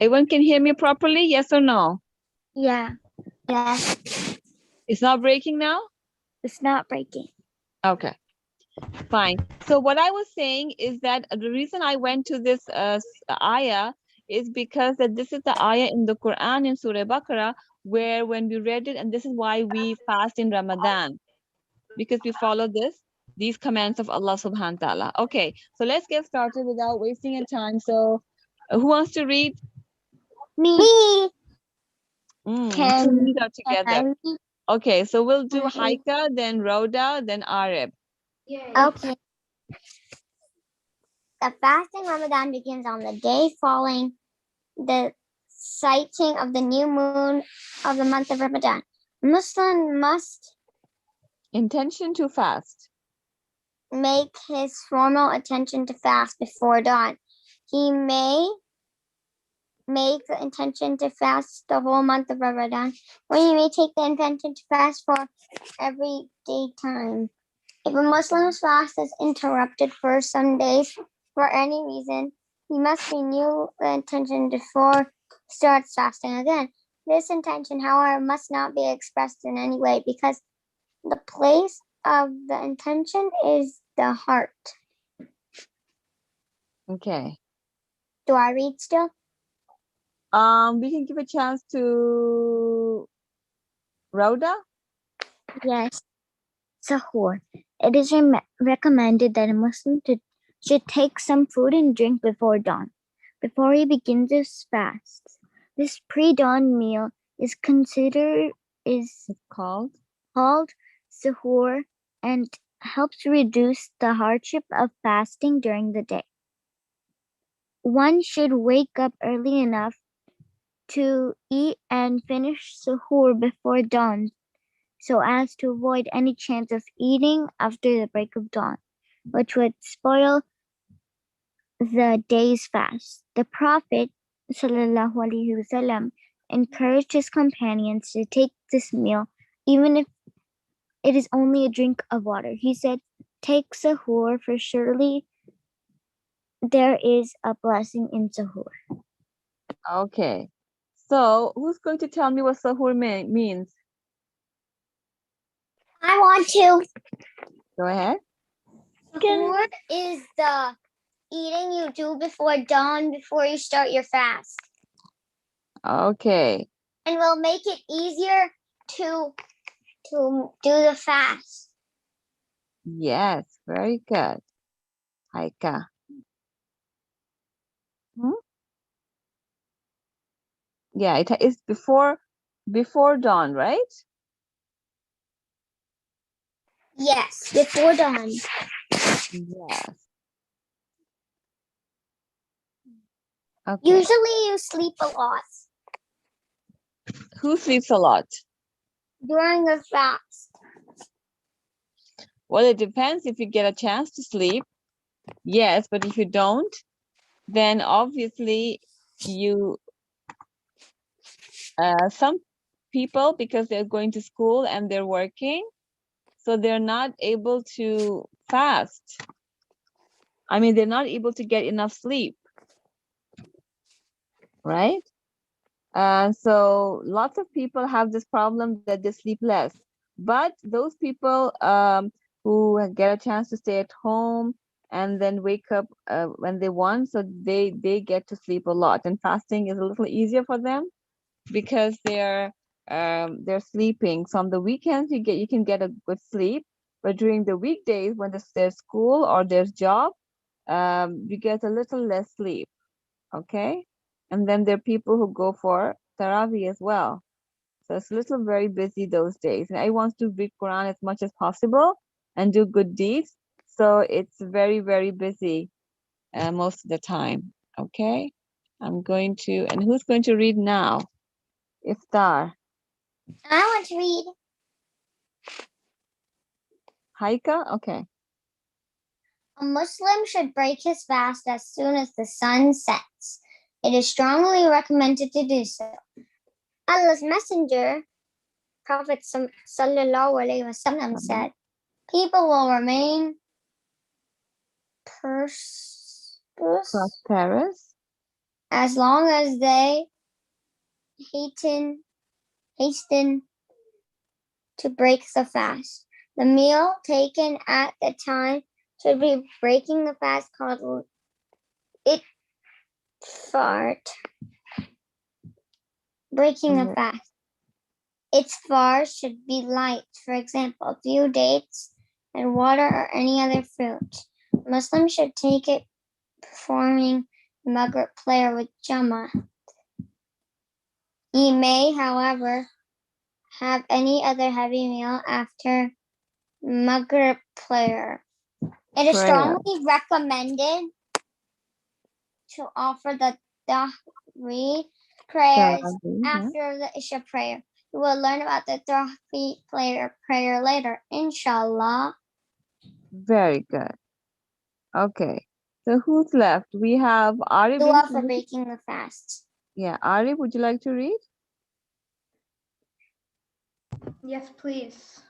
Everyone can hear me properly? Yes or no? Yeah. Yes. It's not breaking now? It's not breaking. Okay, fine. So what I was saying is that the reason I went to this ayah is because that this is the ayah in the Quran in Surah Baqarah where when we read it, and this is why we fast in Ramadan, because we follow these commands of Allah subhanahu wa ta'ala. Okay, so let's get started without wasting your time. So who wants to read? Me. Two Can read out together. Okay, so we'll do Haika, then Rhoda, then Arab. Okay. The fasting Ramadan begins on the day following the sighting of the new moon of the month of Ramadan. Muslim must Intention to fast. make his formal intention to fast before dawn. He may make the intention to fast the whole month of Ramadan, or he may take the intention to fast for every daytime. If a Muslim's fast is interrupted for some days for any reason, he must renew the intention before he starts fasting again. This intention, however, must not be expressed in any way because the place of the intention is the heart. Okay. Do I read still? We can give a chance to Rhoda. Yes. Sahur. It is recommended that a Muslim should take some food and drink before dawn, before he begins his fast. This pre-dawn meal is called sahur and helps reduce the hardship of fasting during the day. One should wake up early enough to eat and finish sahur before dawn, so as to avoid any chance of eating after the break of dawn, which would spoil the day's fast. The Prophet, sallallahu alaihi wasallam encouraged his companions to take this meal, even if it is only a drink of water. He said, "Take sahur, for surely there is a blessing in sahur." Okay. So who's going to tell me what sahur means? I want to. Go ahead. Sahur is the eating you do before dawn, before you start your fast. Okay. And will make it easier to do the fast. Yes, very good. Haika. Yeah, it is before dawn, right? Yes, before dawn. Yes. Okay. Usually you sleep a lot Who sleeps a lot? during the fast. Well, it depends if you get a chance to sleep. Yes, but if you don't, then obviously you some people, because they're going to school and they're working, so they're not able to fast. I mean, they're not able to get enough sleep, right? And so lots of people have this problem that they sleep less. But those people who get a chance to stay at home and then wake up when they want, so they get to sleep a lot. And fasting is a little easier for them because they're sleeping. So on the weekends you can get a good sleep, but during the weekdays when there's school or there's job, you get a little less sleep. Okay. And then there are people who go for Taraweeh as well. So it's a little very busy those days. And I want to read Quran as much as possible and do good deeds. So it's very, very busy most of the time. Okay. I'm going to, and who's going to read now? Iftar. I want to read. Haika? Okay. A Muslim should break his fast as soon as the sun sets. It is strongly recommended to do so. Allah's Messenger, Prophet Sallallahu Alaihi Wasallam, said, "People will remain Prosperous as long as they hasten to break the fast. The meal taken at the time should be breaking the fast, called fart. Breaking the fast. Its fart should be light, for example, a few dates and water or any other fruit. Muslims should take it performing the Maghrib prayer with Jama. He may, however, have any other heavy meal after Maghrib prayer. It is strongly recommended to offer the Tahri prayers after the Isha prayer. We will learn about the Tahri prayer later, inshallah. Very good. Okay. So who's left? We have Ari. Dua for breaking the fast. Yeah, Ari, would you like to read? Yes, please.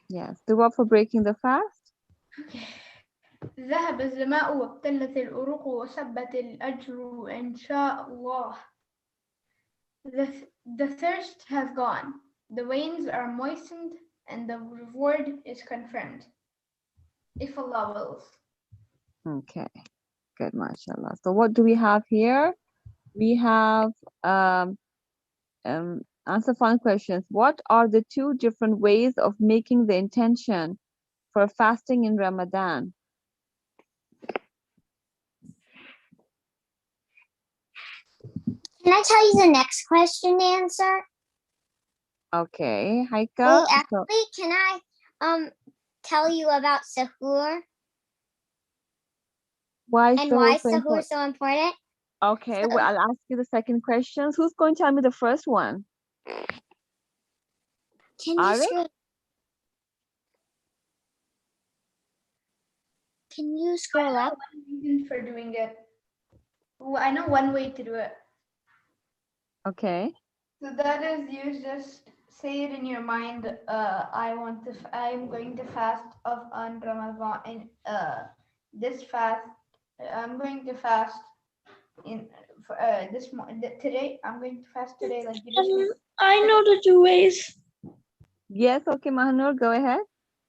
Yes. Dua for breaking the fast. Okay. ذهب الظماء وابتلت الأروق وثبت الأجر إن شاء الله. The thirst has gone, the veins are moistened, and the reward is confirmed, if Allah wills. Okay, good, mashallah. So what do we have here? We have answer fun questions. What are the two different ways of making the intention for fasting in Ramadan? Can I tell you the next question to answer? Okay, Haika. Actually, can I tell you about sahur? Why sahur is so important? Okay, well, I'll ask you the second question. Who's going to tell me the first one? Can you scroll up? One reason for doing it. Well, I know one way to do it. Okay. So that is, you just say it in your mind. I'm going to fast on Ramadan, and this fast. I'm going to fast in today. I'm going to fast today. Like you just. I know the two ways. Yes. Okay, Mahanur, go ahead.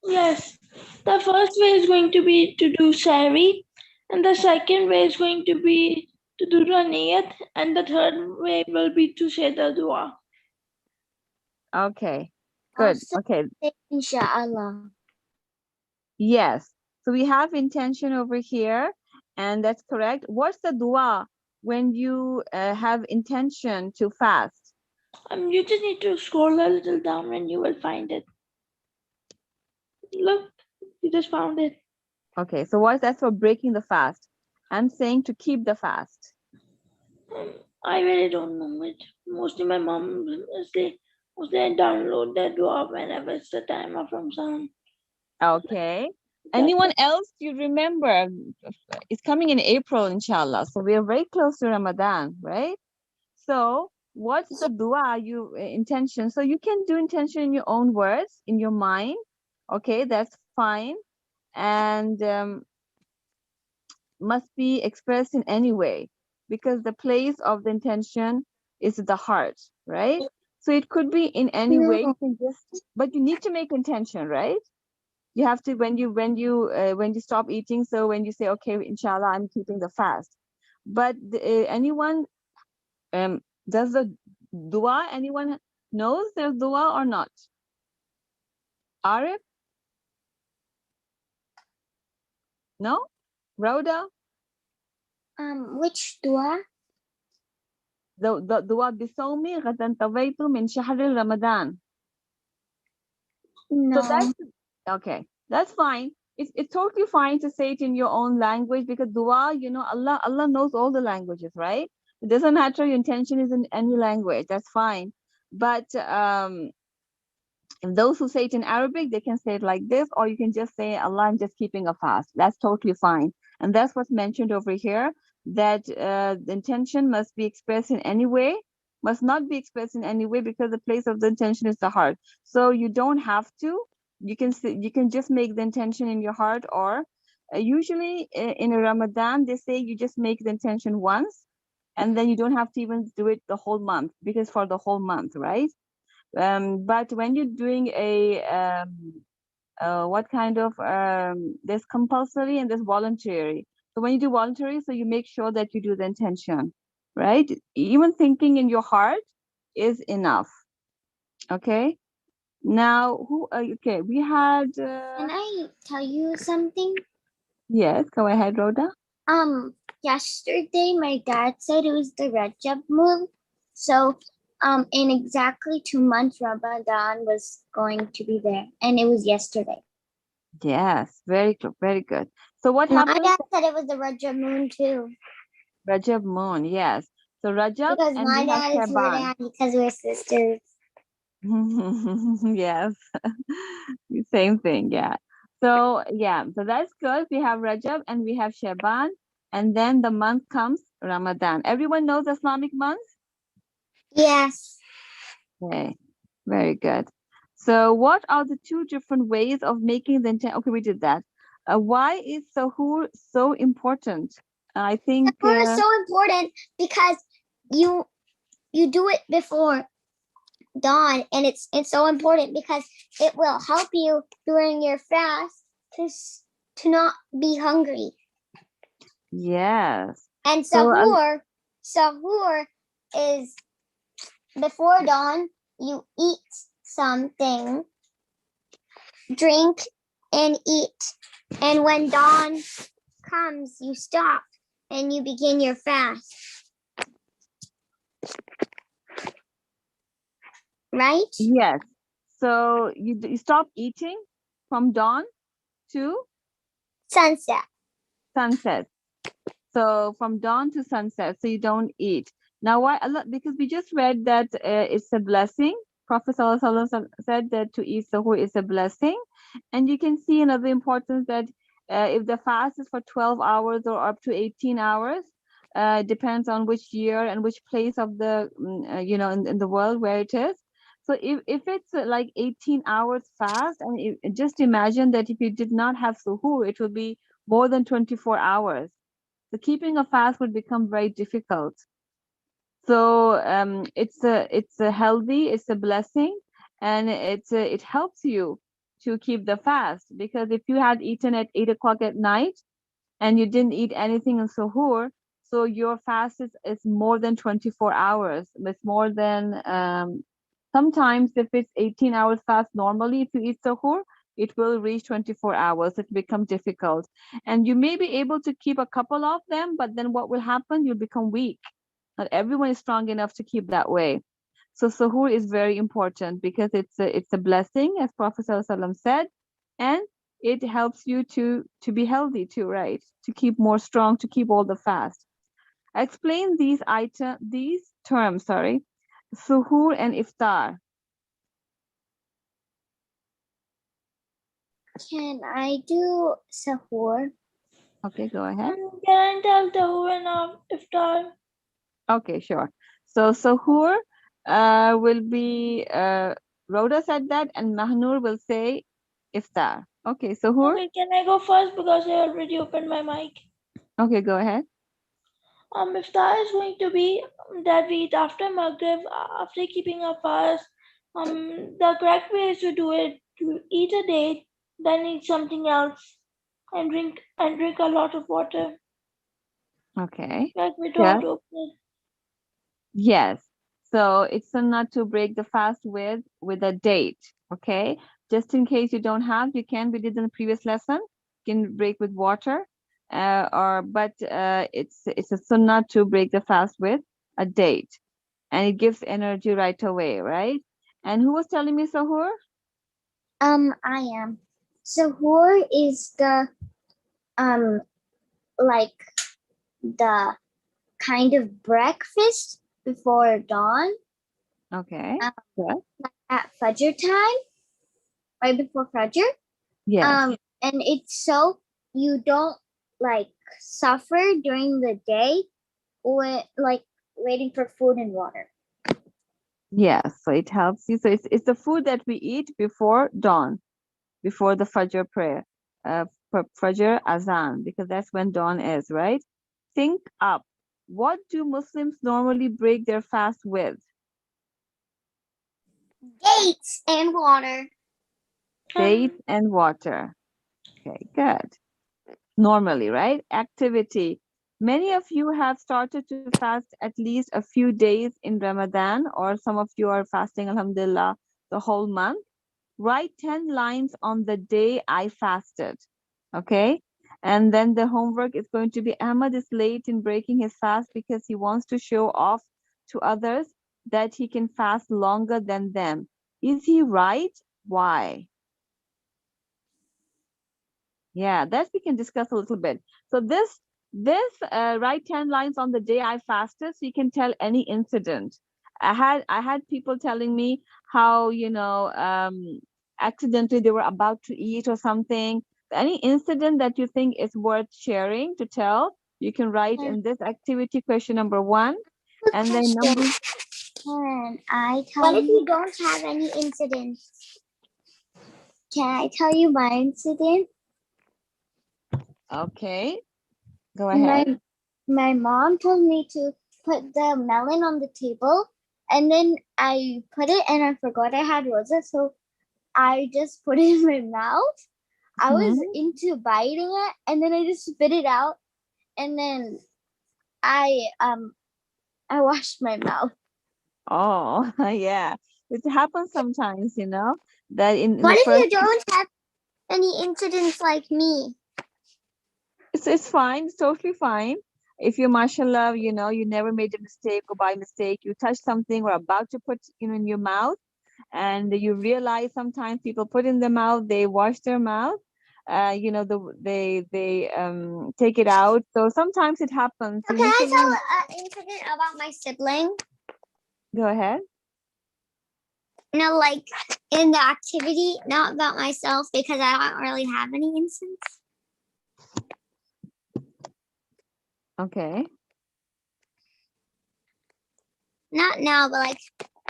Yes. The first way is going to be to do sari, and the second way is going to be to do the niyat, and the third way will be to say the dua. Okay. Good. Also, Okay. inshallah. Yes. So we have intention over here, and that's correct. What's the dua when you have intention to fast? You just need to scroll a little down and you will find it. Look, you just found it. Okay. So what's that for breaking the fast? I'm saying to keep the fast. I really don't know it. Mostly my mom mostly download that dua whenever it's the time of Ramzan. Okay. Anyone else you remember? It's coming in April, inshallah. So we are very close to Ramadan, right? So what's the dua you intention? So you can do intention in your own words, in your mind. Okay, that's fine. And must be expressed in any way, because the place of the intention is the heart, right? So it could be in any way. You can just, but you need to make intention, right? You have to when you stop eating. So when you say, okay, inshallah, I'm keeping the fast. But anyone does the dua? Anyone knows there's dua or not? Arif? No? Rhoda? Which dua? The dua bisawmi ghadan tawaitu min shahr Ramadan. No. So that's okay. That's fine. It's totally fine to say it in your own language, because dua, Allah knows all the languages, right? It doesn't matter your intention is in any language. That's fine. But those who say it in Arabic, they can say it like this, or you can just say, Allah, I'm just keeping a fast. That's totally fine. And that's what's mentioned over here, that the intention must be expressed in any way, must not be expressed in any way, because the place of the intention is the heart. So you don't have to. You can just make the intention in your heart, or usually in a Ramadan, they say you just make the intention once, and then you don't have to even do it the whole month, because for the whole month, right? But when you're doing what kind of there's compulsory and there's voluntary. So when you do voluntary, so you make sure that you do the intention, right? Even thinking in your heart is enough. Okay. Now, okay, we had. Can I tell you something? Yes, go ahead, Rhoda. Yesterday my dad said it was the Rajab moon. So, in exactly 2 months, Ramadan was going to be there, and it was yesterday. Yes, very good, very good. So what My happened? dad said it was the Rajab moon too. Rajab moon, yes. So Rajab, Because and my we have dad is your Shaban. dad because we're sisters. Yes. Same thing, yeah. So yeah, so that's good. We have Rajab and we have Shaban, and then the month comes Ramadan. Everyone knows Islamic months? Yes. Okay, very good. So what are the two different ways of making the intent? Okay, we did that. Why is Sahur so important? I think Sahur is so important because you do it before dawn, and it's so important because it will help you during your fast to not be hungry. yes. And So, sahur is before dawn. You eat something, drink, and eat. And when dawn comes, you stop and you begin your fast. Right? yes. So you stop eating from dawn to Sunset. sunset. So from dawn to sunset, so you don't eat. Now why? Because we just read that it's a blessing. Prophet ﷺ said that to eat sahur is a blessing. And you can see another importance, that if the fast is for 12 hours or up to 18 hours, depends on which year and which place of the in the world where it is. So if it's like 18 hours fast, and just imagine that if you did not have suhoor, it would be more than 24 hours. So keeping a fast would become very difficult. So it's a healthy, it's a blessing, and it helps you to keep the fast, because if you had eaten at 8 o'clock at night and you didn't eat anything in suhoor, so your fast is more than 24 hours. It's more than sometimes if it's 18 hours fast normally, if you eat suhoor, it will reach 24 hours. It becomes difficult, and you may be able to keep a couple of them, but then what will happen? You'll become weak. Not everyone is strong enough to keep that way. So suhoor is very important because it's a blessing, as Prophet ﷺ said, and it helps you to be healthy too, right? To keep more strong, to keep all the fast. Explain these terms, suhoor and iftar. Can I do sahur? Okay, go ahead. Can I tell the and iftar? Okay, sure. So suhoor will be Rhoda said that, and Mahnur will say iftar. Okay, suhoor. Okay, can I go first because I already opened my mic? Okay, go ahead. Iftar is going to be that we eat after Maghrib, after keeping a fast. The correct way is to do it to eat a date, then eat something else, and drink a lot of water. Okay. Like we Yeah. told open. Yes. So it's not to break the fast with a date. Okay. Just in case you don't have, you can. We did in the previous lesson. You can break with water, but it's a sunnah to break the fast with a date, and it gives energy right away, right? And who was telling me sahur? I am. Sahur is the like the kind of breakfast before dawn. Okay. Good. At Fajr time, right before Fajr. Yes. And it's so you don't like suffer during the day with like waiting for food and water. Yes. So it helps you. So it's the food that we eat before dawn, before the Fajr prayer, Fajr Azan, because that's when dawn is, right? Think up. What do Muslims normally break their fast with? Dates and water. Dates and water. Okay, good. Normally, right? Activity. Many of you have started to fast at least a few days in Ramadan, or some of you are fasting, alhamdulillah, the whole month. Write 10 lines on the day I fasted. Okay. And then the homework is going to be Ahmad is late in breaking his fast because he wants to show off to others that he can fast longer than them. Is he right? Why? Yeah, that we can discuss a little bit. So this write 10 lines on the day I fasted, so you can tell any incident. I had people telling me how, accidentally they were about to eat or something. Any incident that you think is worth sharing to tell, you can write in this activity question number 1. And then number, Can I tell what if you don't have any incidents? Can I tell you my incident? okay, go ahead. My mom told me to put the melon on the table, and then I put it and I forgot I had roses, so I just put it in my mouth. I was into biting it, and then I just spit it out, and then I washed my mouth. Oh, yeah. It happens sometimes, that in What the if first, you don't have any incidents like me? it's fine. It's totally fine. If you, mashallah, you never made a mistake or by mistake, you touch something or about to put, in your mouth, and you realize sometimes people put in their mouth, they wash their mouth, they take it out. So sometimes it happens. So can I tell an incident about my sibling? Go ahead. No, like in the activity, not about myself because I don't really have any incidents. Okay. Not now, but like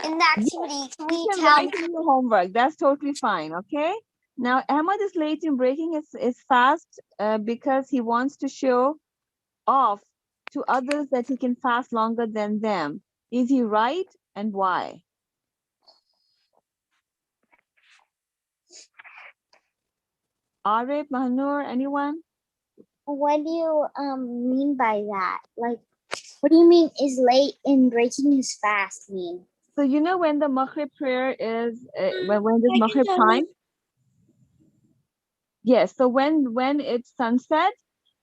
in the activity, can we You can tell? write in your homework. That's totally fine. Okay. Now, Ahmad is late in breaking his fast because he wants to show off to others that he can fast longer than them. Is he right, and why? Arif, Mahnur, anyone? What do you mean by that? Like, what do you mean is late in breaking his fast mean? So you know when the Maghrib prayer is when there's I can Maghrib tell time. you. Yes. So when it's sunset,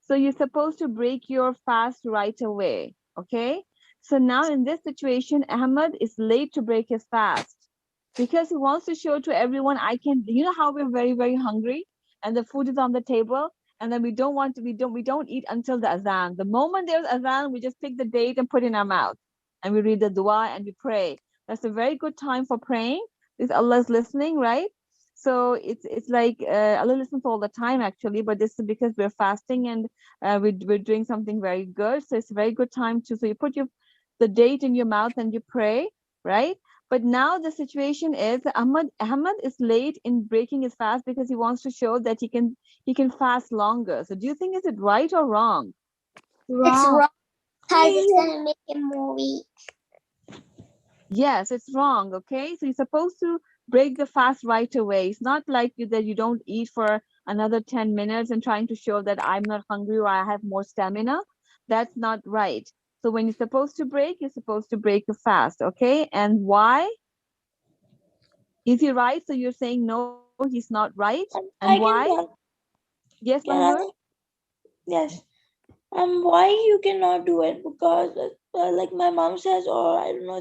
so you're supposed to break your fast right away. Okay. So now in this situation, Ahmad is late to break his fast because he wants to show to everyone, I can. You know how we're very, very hungry and the food is on the table, and then we don't eat until the azan. The moment there's azan, we just pick the date and put it in our mouth, and we read the dua and we pray. That's a very good time for praying because Allah is listening, right? So it's like Allah listens all the time actually, but this is because we're fasting and we're doing something very good. So it's a very good time to, so you put the date in your mouth and you pray, right? But now the situation is Ahmad is late in breaking his fast because he wants to show that he can fast longer. So do you think is it right or wrong? It's wrong because it's gonna make him more weak. Yes, it's wrong. Okay, so you're supposed to break the fast right away. It's not like that you don't eat for another 10 minutes and trying to show that I'm not hungry or I have more stamina. That's not right. So when you're supposed to break, you're supposed to break the fast. Okay, and why? Is he right? So you're saying no, he's not right. And I why? can tell. Yes, Can Mahnur? I? Yes. Why you cannot do it? Because like my mom says, or I don't know,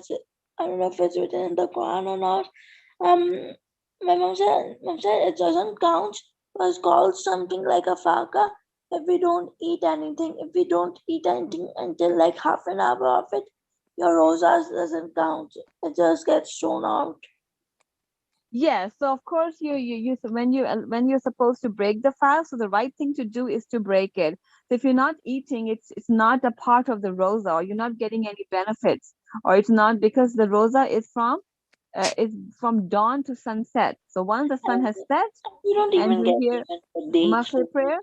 I don't know if it's written in the Quran or not. My mom said it doesn't count. It's called something like a faka. If we don't eat anything, until like half an hour of it, your rosas doesn't count. It just gets thrown out. Yes, so of course you so when you're supposed to break the fast, so the right thing to do is to break it. So if you're not eating, it's not a part of the rosa, or you're not getting any benefits, or it's not because the rosa is from dawn to sunset. So once the sun And has set you don't and even you get hear even the dates. Maghrib prayer,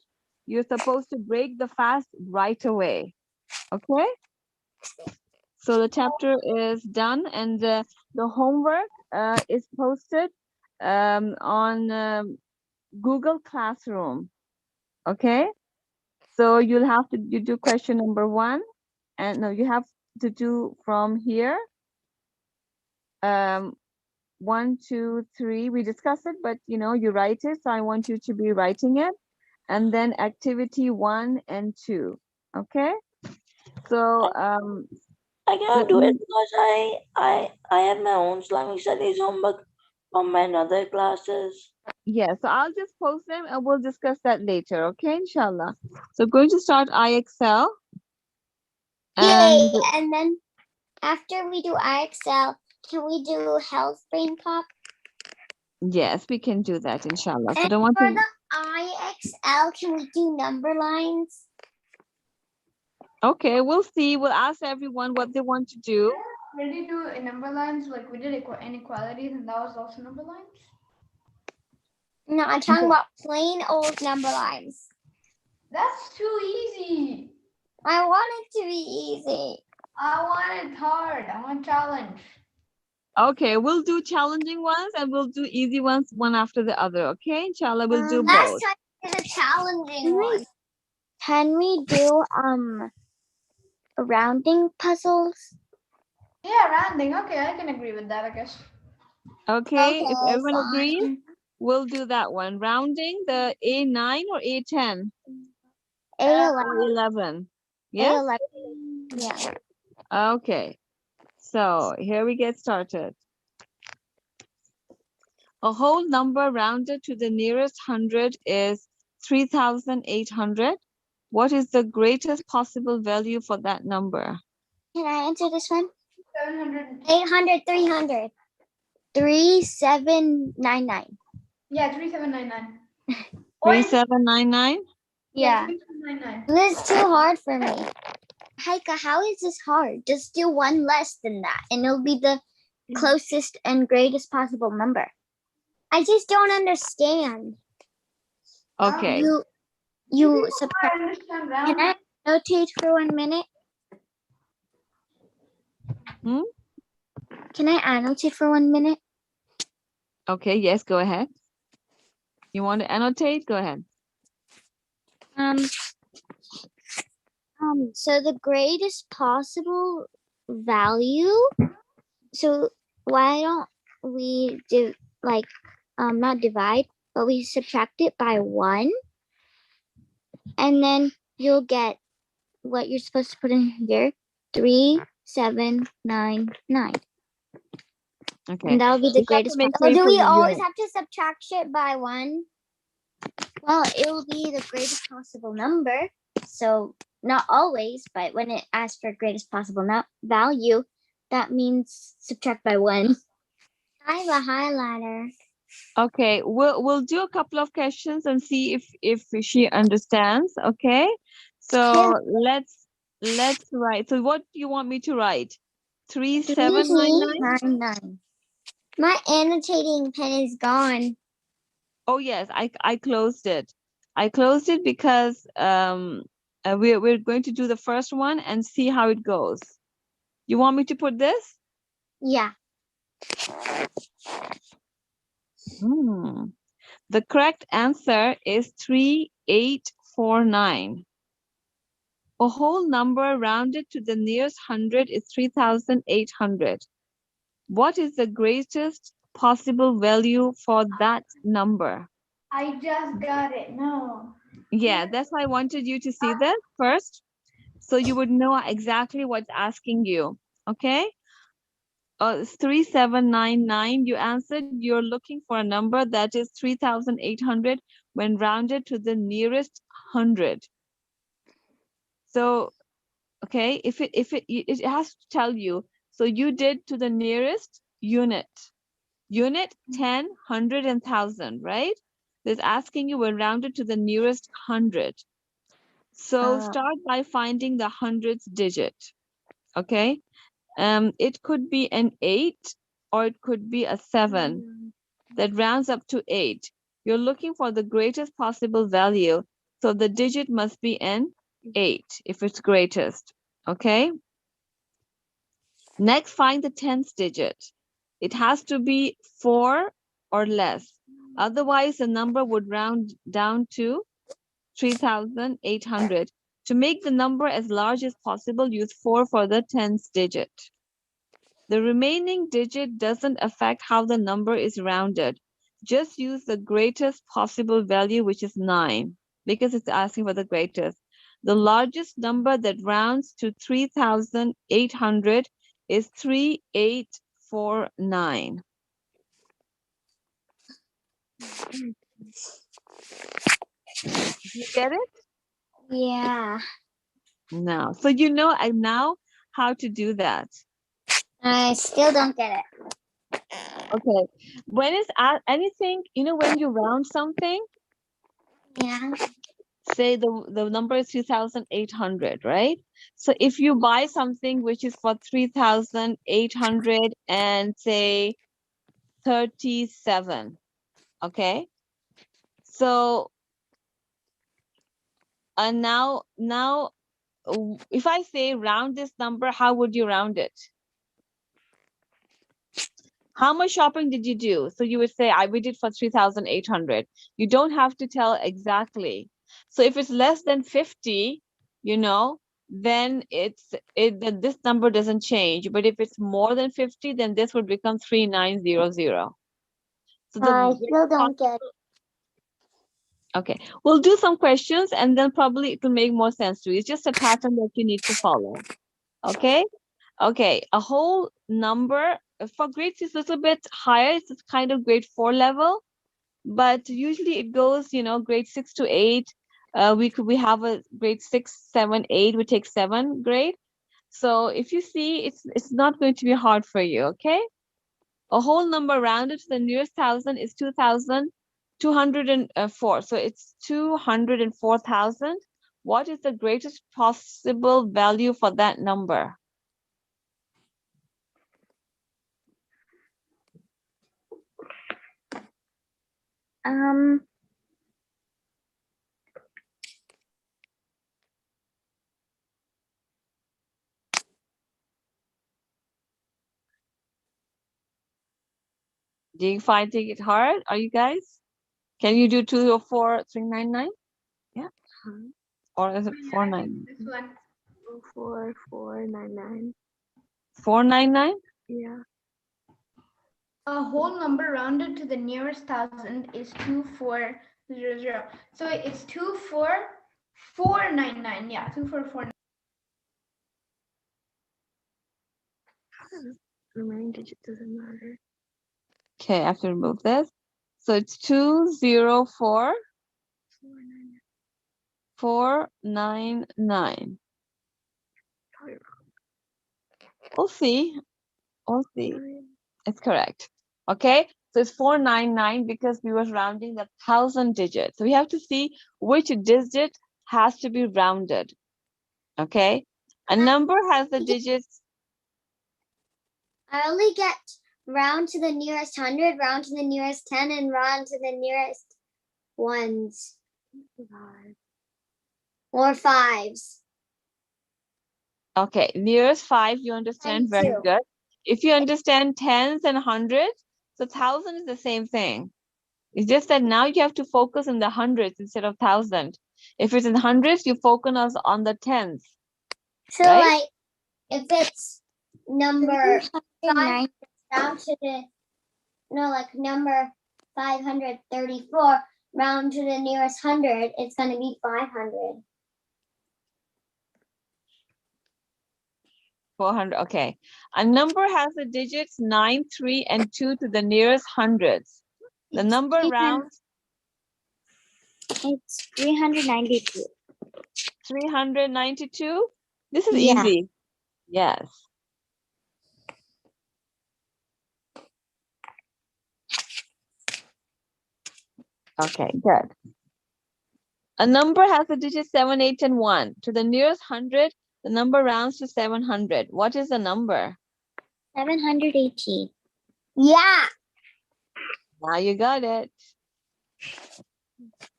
you're supposed to break the fast right away. Okay? So the chapter is done, and the homework is posted on Google Classroom. Okay, so you'll have to you do question number 1, and no, you have to do from here. 1, 2, 3. We discuss it, but you write it. So I want you to be writing it, and then activity 1 and 2. Okay, so I cannot do it because I have my own Islamic studies homework from my other classes. yeah, so I'll just post them and we'll discuss that later. Okay, inshallah. So going to start IXL. Yay! And And then after we do IXL, can we do health brain pop? yes, we can do that, inshallah. So And don't want for to. the IXL, can we do number lines? Okay, we'll see. We'll ask everyone what they want to do. Did you do number lines like we did inequalities and that was also number lines? No, I'm talking about plain old number lines. That's too easy. I want it to be easy. I want it hard. I want challenge. Okay, we'll do challenging ones and we'll do easy ones one after the other. Okay, inshallah, we'll do Last both. time we did a challenging one. Can we do rounding puzzles? Yeah, rounding. Okay, I can agree with that, I guess. Okay, if Okay, everyone agrees, fine. we'll do that one. Rounding the A9 or A10 A11. or 11. Yes? A11. Yeah. Okay, so here we get started. A whole number rounded to the nearest hundred is 3,800. What is the greatest possible value for that number? Can I answer this one? 700. 800, 300. 3799. Yeah, 3799. 3799? Yeah. 3799. This is too hard for me. Heike, how is this hard? Just do one less than that, and it'll be the closest and greatest possible number. I just don't understand. Okay. You subtract. Can I annotate for 1 minute? Hmm? Can I annotate for 1 minute? Okay, yes, go ahead. You want to annotate? Go ahead. So the greatest possible value. So why don't we do like not divide, but we subtract it by 1, and then you'll get what you're supposed to put in here: 3799. Okay. And that'll be the We have to greatest make possible. way So do for we your always unit. have to subtract it by 1? Well, it'll be the greatest possible number. So not always, but when it asks for greatest possible value, that means subtract by 1. I have a highlighter. Okay, we'll do a couple of questions and see if she understands. Okay, so let's write. So what do you want me to write? 3799. 399. My annotating pen is gone. Oh yes, I closed it. I closed it because we're going to do the first one and see how it goes. You want me to put this? Yeah. The correct answer is 3849. A whole number rounded to the nearest hundred is 3,800. What is the greatest possible value for that number? I just got it. No. Yeah, that's why I wanted you to see that first, so you would know exactly what's asking you. Okay? It's 3799. You answered. You're looking for a number that is 3,800 when rounded to the nearest hundred. So, okay, if it has to tell you. So you did to the nearest unit. Unit 10, 100, and 1,000, right? It's asking you when rounded to the nearest hundred. So start by finding the hundredth digit. Okay. It could be an 8 or it could be a 7 that rounds up to 8. You're looking for the greatest possible value. So the digit must be an 8 if it's greatest. Okay. Next, find the 10th digit. It has to be 4 or less. Otherwise, the number would round down to 3,800. To make the number as large as possible, use 4 for the 10th digit. The remaining digit doesn't affect how the number is rounded. Just use the greatest possible value, which is 9, because it's asking for the greatest. The largest number that rounds to 3,800 is 3849. You get it? Yeah. No. So you know now how to do that. I still don't get it. Okay. When is anything, when you round something, Yeah. say the number is 3,800, right? So if you buy something which is for 3,800 and say 37, okay? So now if I say round this number, how would you round it? How much shopping did you do? So you would say, we did for 3,800. You don't have to tell exactly. So if it's less than 50, then this number doesn't change. But if it's more than 50, then this would become 3,900. So I still don't get it. Okay, we'll do some questions and then probably it will make more sense to you. It's just a pattern that you need to follow. Okay. Okay, a whole number for grades is a little bit higher. It's kind of grade 4 level, but usually it goes, grade 6 to 8. We have a grade 6, 7, 8. We take 7 grade. So if you see, it's not going to be hard for you. Okay, a whole number rounded to the nearest thousand is 2,204. So it's 204,000. what is the greatest possible value for that number? Do you find it hard? Are you guys? Can you do 204, 399? Yeah. Or is it 499? This one. 499. 499? Yeah. A whole number rounded to the nearest thousand is 2400. So it's 24499. Yeah, 24499. Remaining digit doesn't matter. Okay, I have to remove this. So it's 204 499. We'll see. We'll see. It's correct. Okay, so it's 499 because we were rounding the 1000 digit. So we have to see which digit has to be rounded. Okay, a number has the digits. I only get round to the nearest 100, round to the nearest 10, and round to the nearest ones. Or fives. Okay, nearest 5 you understand And very 2. good. If you understand tens and hundreds, so 1000 is the same thing. It's just that now you have to focus on the hundreds instead of 1000. If it's in hundreds, you focus on the tens. So right? like if it's number 5 round to the like number 534 round to the nearest 100, it's going to be 500. 400. Okay. A number has the digits 9, 3, and 2 to the nearest hundreds. The number rounds. It's 392. 392. This is Yeah. easy. Yes. Okay, good. A number has the digits 7, 8, and 1. To the nearest 100, the number rounds to 700. What is the number? 718. Yeah. Now you got it.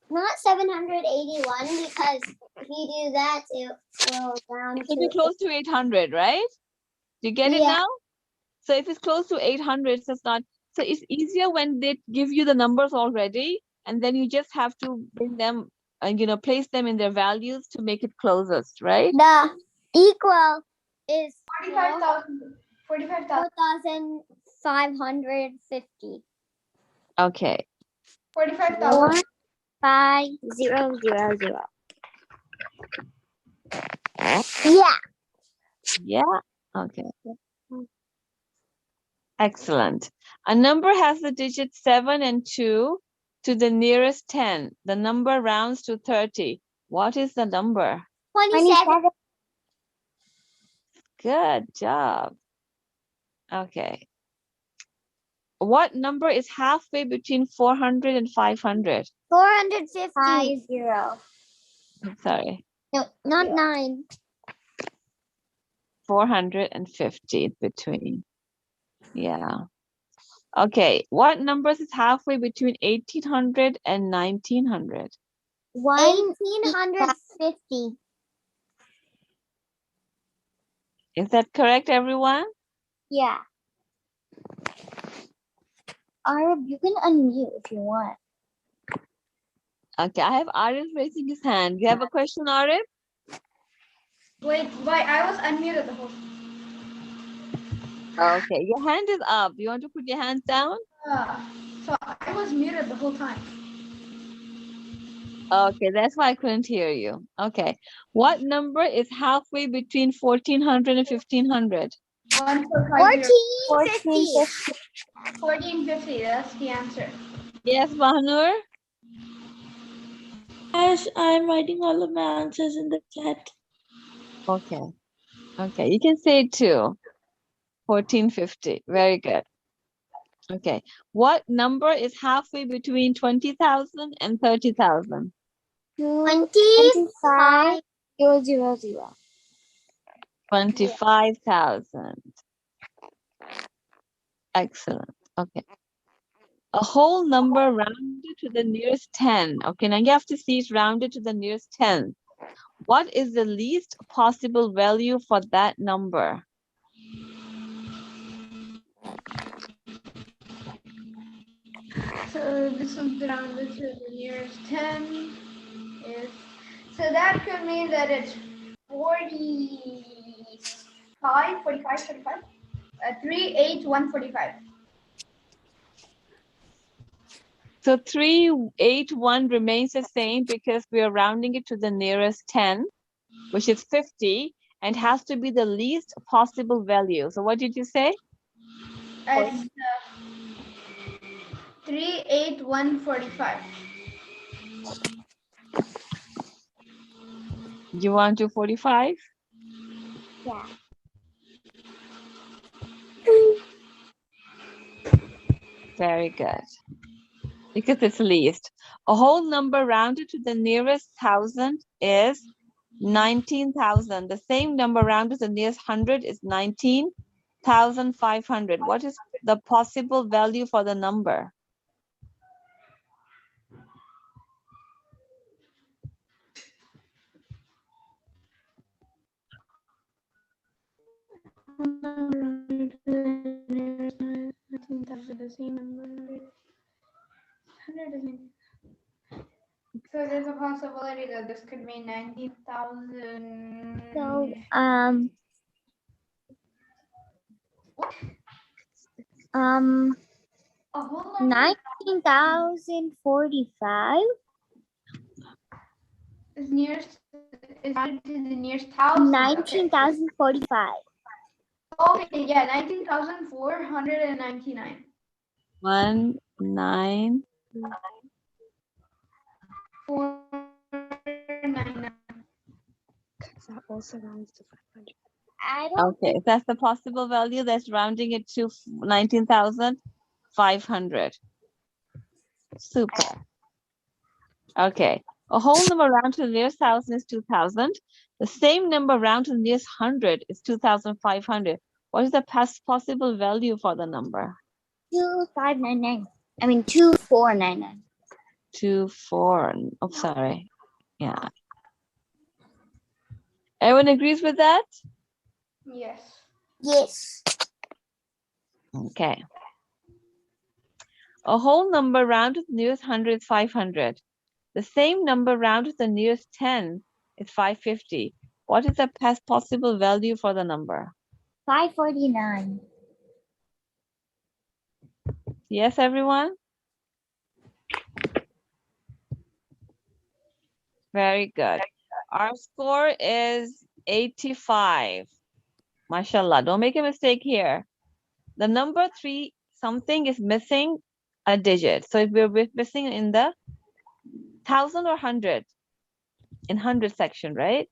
Not 781 because if you do that, it will round It will be close to 800, right? Do you get it Yeah. now? So if it's close to 800, so it's not. So it's easier when they give you the numbers already, and then you just have to bring them and place them in their values to make it closest, right? The equal is 45,000. 45,000. 4,550. Okay. 45,000. 5,000. Yeah. Yeah. Okay. Excellent. A number has the digits 7 and 2 to the nearest 10. The number rounds to 30. What is the number? 27. Good job. Okay. What number is halfway between 400 and 500? 450. 50. I'm sorry. No, not 9. 450 between. Yeah. Okay. What numbers is halfway between 1800 and 1900? 1,850. Is that correct, everyone? Yeah. Arab, you can unmute if you want. Okay, I have Arif raising his hand. You have a question, Arif? Wait, I was unmuted the whole Okay, your hand is up. You want to put your hands down? So I was muted the whole time. Okay, that's why I couldn't hear you. Okay. What number is halfway between 1400 and 1500? 1,450. 1450, that's the answer. Yes, Bahanur? As I'm writing all of my answers in the chat. Okay. Okay, you can say it too. 1450. Very good. Okay. What number is halfway between 20,000 and 30,000? 25. 000. 25,000. Excellent. Okay. A whole number rounded to the nearest 10. Okay, now you have to see it rounded to the nearest 10. What is the least possible value for that number? So this one's rounded to the nearest 10. So that could mean that it's 45. 38145. So 381 remains the same because we are rounding it to the nearest 10, which is 50, and has to be the least possible value. So what did you say? It's 38145. You want to 45? Yeah. Very good. Because it's least. A whole number rounded to the nearest 1,000 is 19,000. The same number rounded to the nearest 100 is 19,500. What is the possible value for the number? The same number. 100 is. So there's a possibility that this could be 19,000. So, A whole number 19,045. is nearest is rounded to the nearest 1,000. 19,045. Okay, yeah, 19,499. 19. 499. That also rounds to 500. I don't Okay, that's the possible value. That's rounding it to 19,500. Super. Okay, a whole number round to the nearest 1,000 is 2,000. The same number round to the nearest 100 is 2,500. What is the possible value for the number? 2599. I mean 2499. 24. Oh, sorry. Yeah. Everyone agrees with that? Yes. Yes. Okay. A whole number round to the nearest 100 is 500. The same number round to the nearest 10 is 550. What is the possible value for the number? 549. Yes, everyone? Very good. Our score is 85. MashaAllah. Don't make a mistake here. The number 3 something is missing a digit. So if we're missing in the 1,000 or 100, in 100 section, right?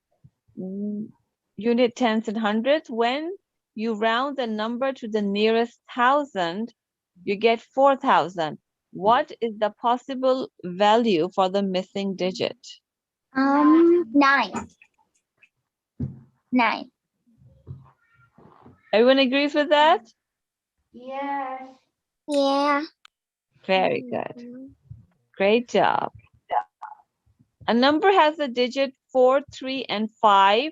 Unit tens and hundreds. When you round the number to the nearest 1,000, you get 4,000. What is the possible value for the missing digit? 9. 9. Everyone agrees with that? Yes. Yeah. Very good. Great job. A number has the digit 4, 3, and 5.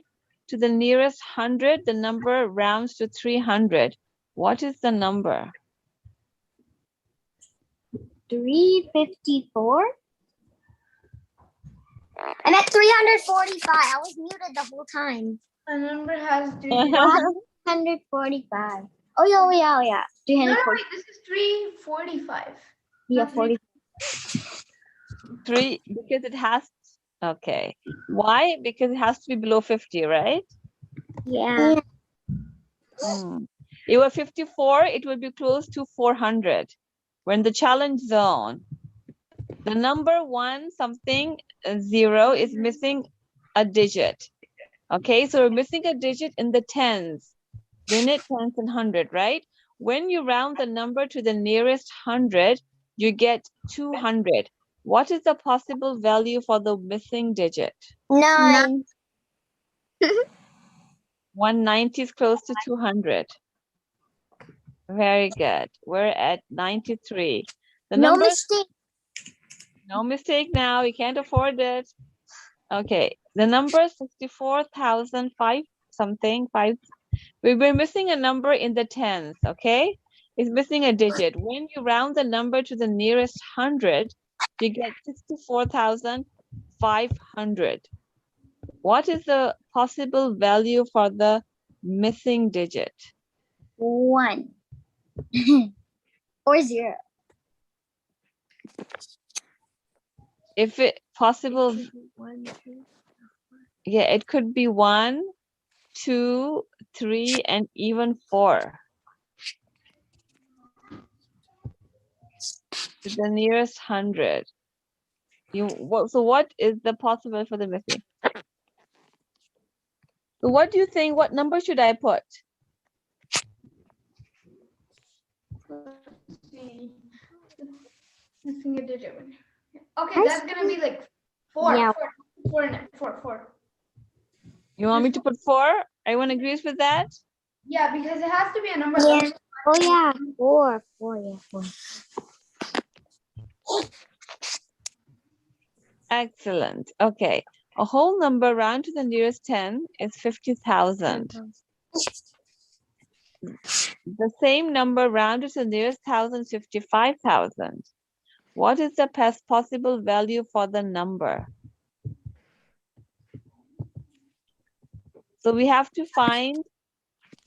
To the nearest 100, the number rounds to 300. What is the number? 354. I'm at 345. I was muted the whole time. A number has 3. 145. Oh yeah. No, 340. wait, this is 345. Yeah, Not 3. 40. 3, because it has, okay. Why? Because it has to be below 50, right? Yeah. If were 54, it would be close to 400. We're in the challenge zone. The number 1 something 0 is missing a digit. Okay, so we're missing a digit in the tens, unit, tens, and 100, right? When you round the number to the nearest 100, you get 200. What is the possible value for the missing digit? 9. 190 is close to 200. Very good. We're at 93. The No numbers, mistake. no mistake now. You can't afford it. Okay. The number 64,005 something, 5. We're missing a number in the tens, okay? It's missing a digit. When you round the number to the nearest 100, you get 64,500. What is the possible value for the missing digit? 1. Or 0. If it possible, yeah, it could be 1, 2, 3, and even 4. To the nearest 100. So what is the possible for the missing? So what do you think? What number should I put? Let's see. Missing a digit. Okay, that's gonna be like 4. Yeah. 4. You want me to put 4? Everyone agrees with that? Yeah, because it has to be a number. Yeah. Oh yeah. 4. 4. Yeah. 4. Excellent. Okay. A whole number round to the nearest 10 is 50,000. The same number rounded to the nearest 1,000 is 55,000. What is the possible value for the number? So we have to find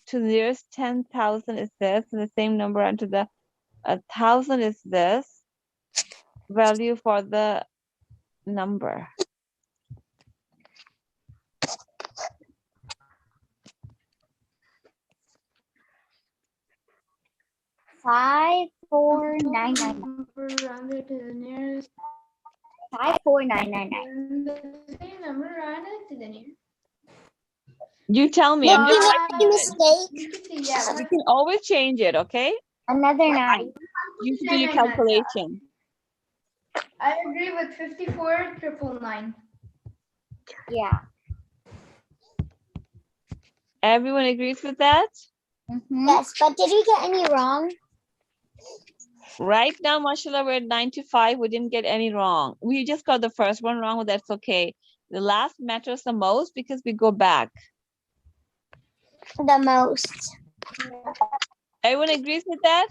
to the nearest 10,000 is this, and the same number round to the 1,000 is this. Value for the number. Five, 4, 9, 9. Number rounded to the nearest. 5, 4, 9, 9, 9. The same number rounded to the nearest. You tell me. I'm Did just you writing make a it. mistake? You can see, yeah. You can always change it, okay? Another 9. You should do your calculation. I agree with 54,999. Yeah. Everyone agrees with that? Yes, but did we get any wrong? Right now, mashallah, we're at 95. We didn't get any wrong. We just got the first one wrong, but that's okay. The last matters the most because we go back. The most. Everyone agrees with that?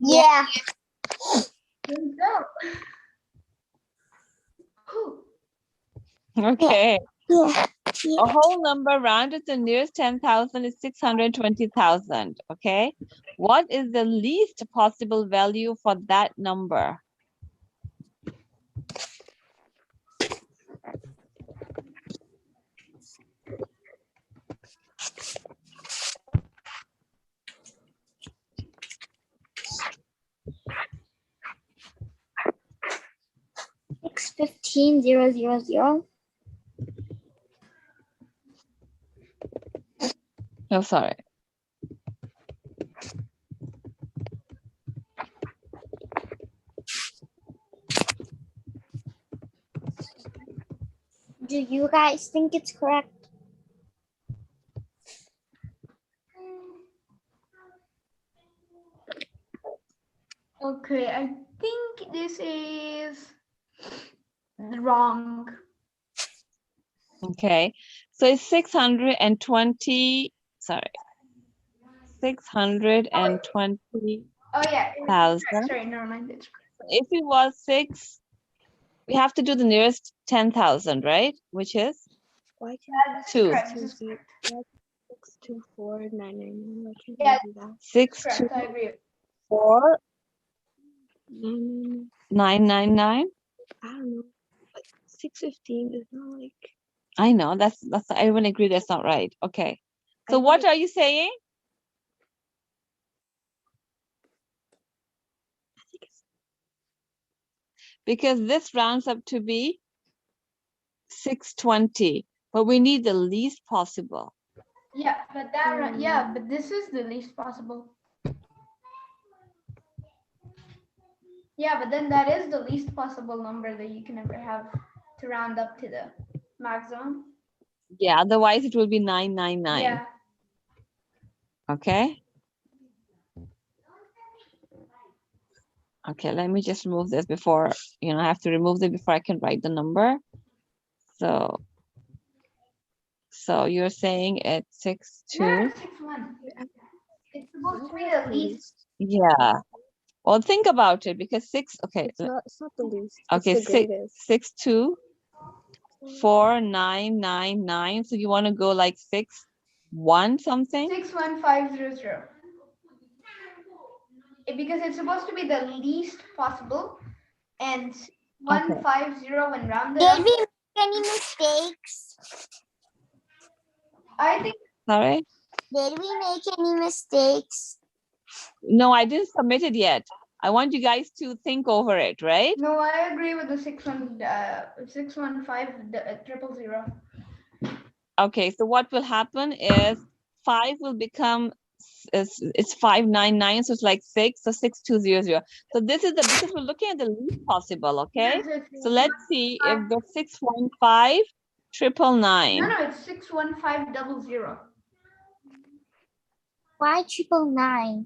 Yeah. Okay. Yeah. A whole number rounded to the nearest 10,000 is 620,000. Okay. What is the least possible value for that number? Six 15 0 0 0. Oh, sorry. Do you guys think it's correct? Okay, I think this is wrong. Okay. So it's 620, sorry. 620,000. Oh yeah. Sorry, never mind. It's If it was 6, we have to do the nearest 10,000, right? Which is Why correct. 2. This is correct. 624,999. Why can't Yeah, I do that? 6, correct. I agree. 4, 999. 999. I don't know. But 615 is not like. I know that's everyone agree that's not right. Okay. So I what think- are you saying? I think it's Because this rounds up to be 620, but we need the least possible. Yeah, but that yeah, but this is the least possible. Yeah, but then that is the least possible number that you can ever have to round up to the maximum. Yeah, otherwise it will be 999. Yeah. Okay. Okay, let me just remove this before, I have to remove it before I can write the number. So you're saying it's 62? No, it's 6-1. It's supposed to be the least. Yeah. Well, think about it because okay. It's not the least. Okay, It's the greatest. 6, 4, 9, 9, 9. So you want to go like 6, 1 something? 61500. Because it's supposed to be the least possible, and 150 when rounded Did up. we make any mistakes? I think. Sorry? Did we make any mistakes? No, I didn't submit it yet. I want you guys to think over it, right? No, I agree with the 615 000. Okay, so what will happen is 5 will become, it's 599, so it's like 6, so 6200. So this is because we're looking at the least possible, okay? So let's see if the 615 999. No, it's 615 000. Why 999?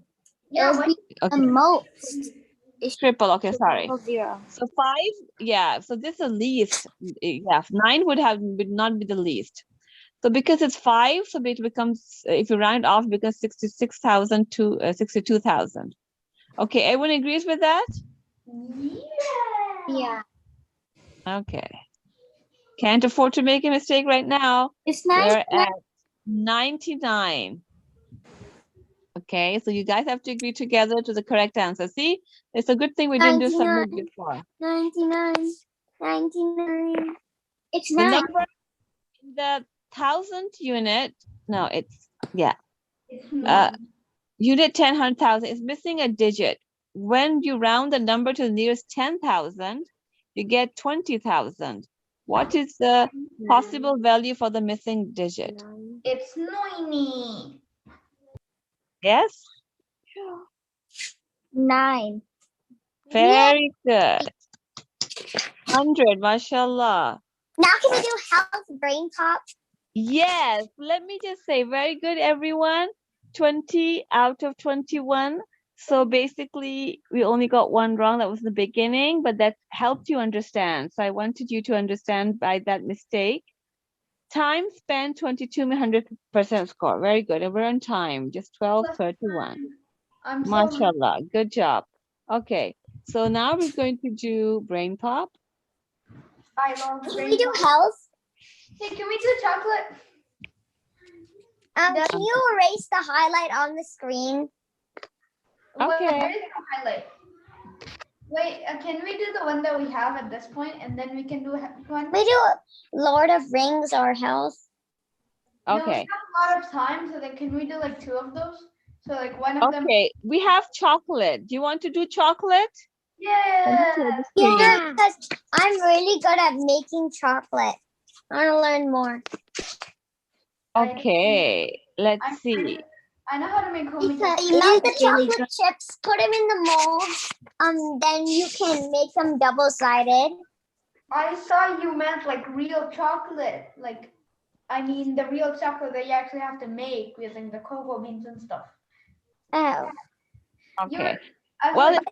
Yeah, It would be Okay. the most. It's triple, okay, sorry. 0. So 5, yeah, so this is the least. Yeah, 9 would not be the least. So because it's 5, so it becomes, if you round off, it becomes 66,000 to 62,000. Okay, everyone agrees with that? Yeah. Okay. Can't afford to make a mistake right now. It's We're 99. at 99. Okay, so you guys have to agree together to the correct answer. See, it's a good thing we didn't do submit 99. before. 99. 99. It's The 9. number in the 1000 unit, no, it's, yeah. Unit 10, 100,000 is missing a digit. When you round the number to the nearest 10,000, you get 20,000. What is the possible value for the missing digit? It's 90. Yes? 9. Very good. 100, mashallah. Now can we do health brain pop? Yes, let me just say, very good, everyone. 20 out of 21. So basically, we only got one wrong. That was the beginning, but that helped you understand. So I wanted you to understand by that mistake. Time spent 100% score. Very good. And we're on time, just 12:31. Mashallah, good job. Okay, so now we're going to do brain pop. I love Can brain we do pop. health? Hey, can we do chocolate? Can you erase the highlight on the screen? Okay. Wait, there is no highlight. Wait, can we do the one that we have at this point, and then we can do one? We do Lord of Rings or health. No, we Okay. have a lot of time, so then can we do like 2 of those? So like one of them. Okay, we have chocolate. Do you want to do chocolate? Yeah. Yeah, because I'm really good at making chocolate. I want to learn more. Okay, let's see. I know how to make homemade Because chocolate. you melt the chocolate chips, put them in the mold, then you can make them double-sided. I saw you meant like real chocolate. Like, I mean the real chocolate that you actually have to make using the cocoa beans and stuff. Oh. Okay. Well, it's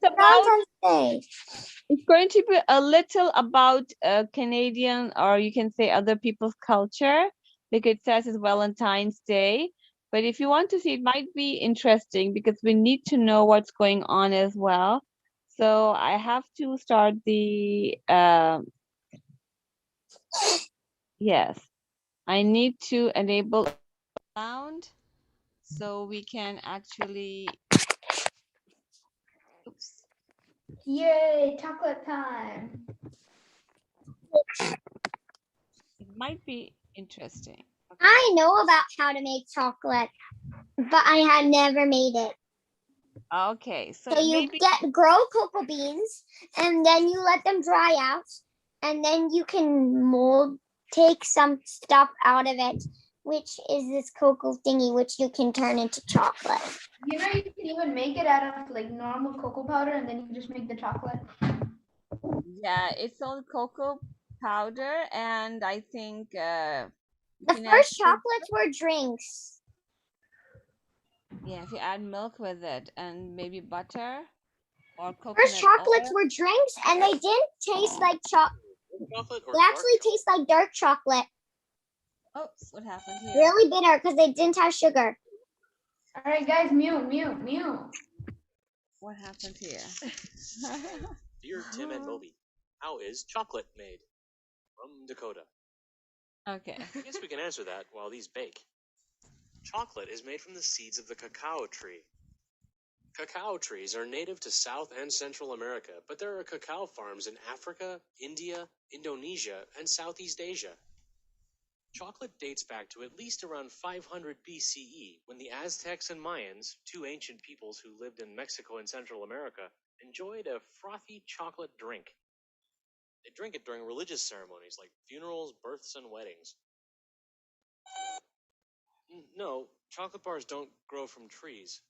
going to be a little about Canadian, or you can say other people's culture, because it says it's Valentine's Day. But if you want to see, it might be interesting because we need to know what's going on as well. So I have to start the, yes, I need to enable sound so we can actually, oops. Yay, chocolate time. It might be interesting. I know about how to make chocolate, but I had never made it. Okay, so you grow cocoa beans, and then you let them dry out, and then you can take some stuff out of it, which is this cocoa thingy, which you can turn into chocolate. You know, you can even make it out of like normal cocoa powder, and then you can just make the chocolate. Yeah, it's all cocoa powder, and I think The you can add first sugar. chocolates were drinks. Yeah, if you add milk with it and maybe butter or First coconut chocolates oil. were drinks, and they didn't taste like Chocolate or They dark actually taste like dark chocolate. Oops, what happened here? Really bitter because they didn't have sugar. All right, guys, mute. What happened here? Dear Tim and Moby, how is chocolate made? From Dakota. Okay. I guess we can answer that while these bake. Chocolate is made from the seeds of the cacao tree. Cacao trees are native to South and Central America, but there are cacao farms in Africa, India, Indonesia, and Southeast Asia. Chocolate dates back to at least around 500 BCE, when the Aztecs and Mayans, two ancient peoples who lived in Mexico and Central America, enjoyed a frothy chocolate drink. They drink it during religious ceremonies like funerals, births, and weddings. No, chocolate bars don't grow from trees.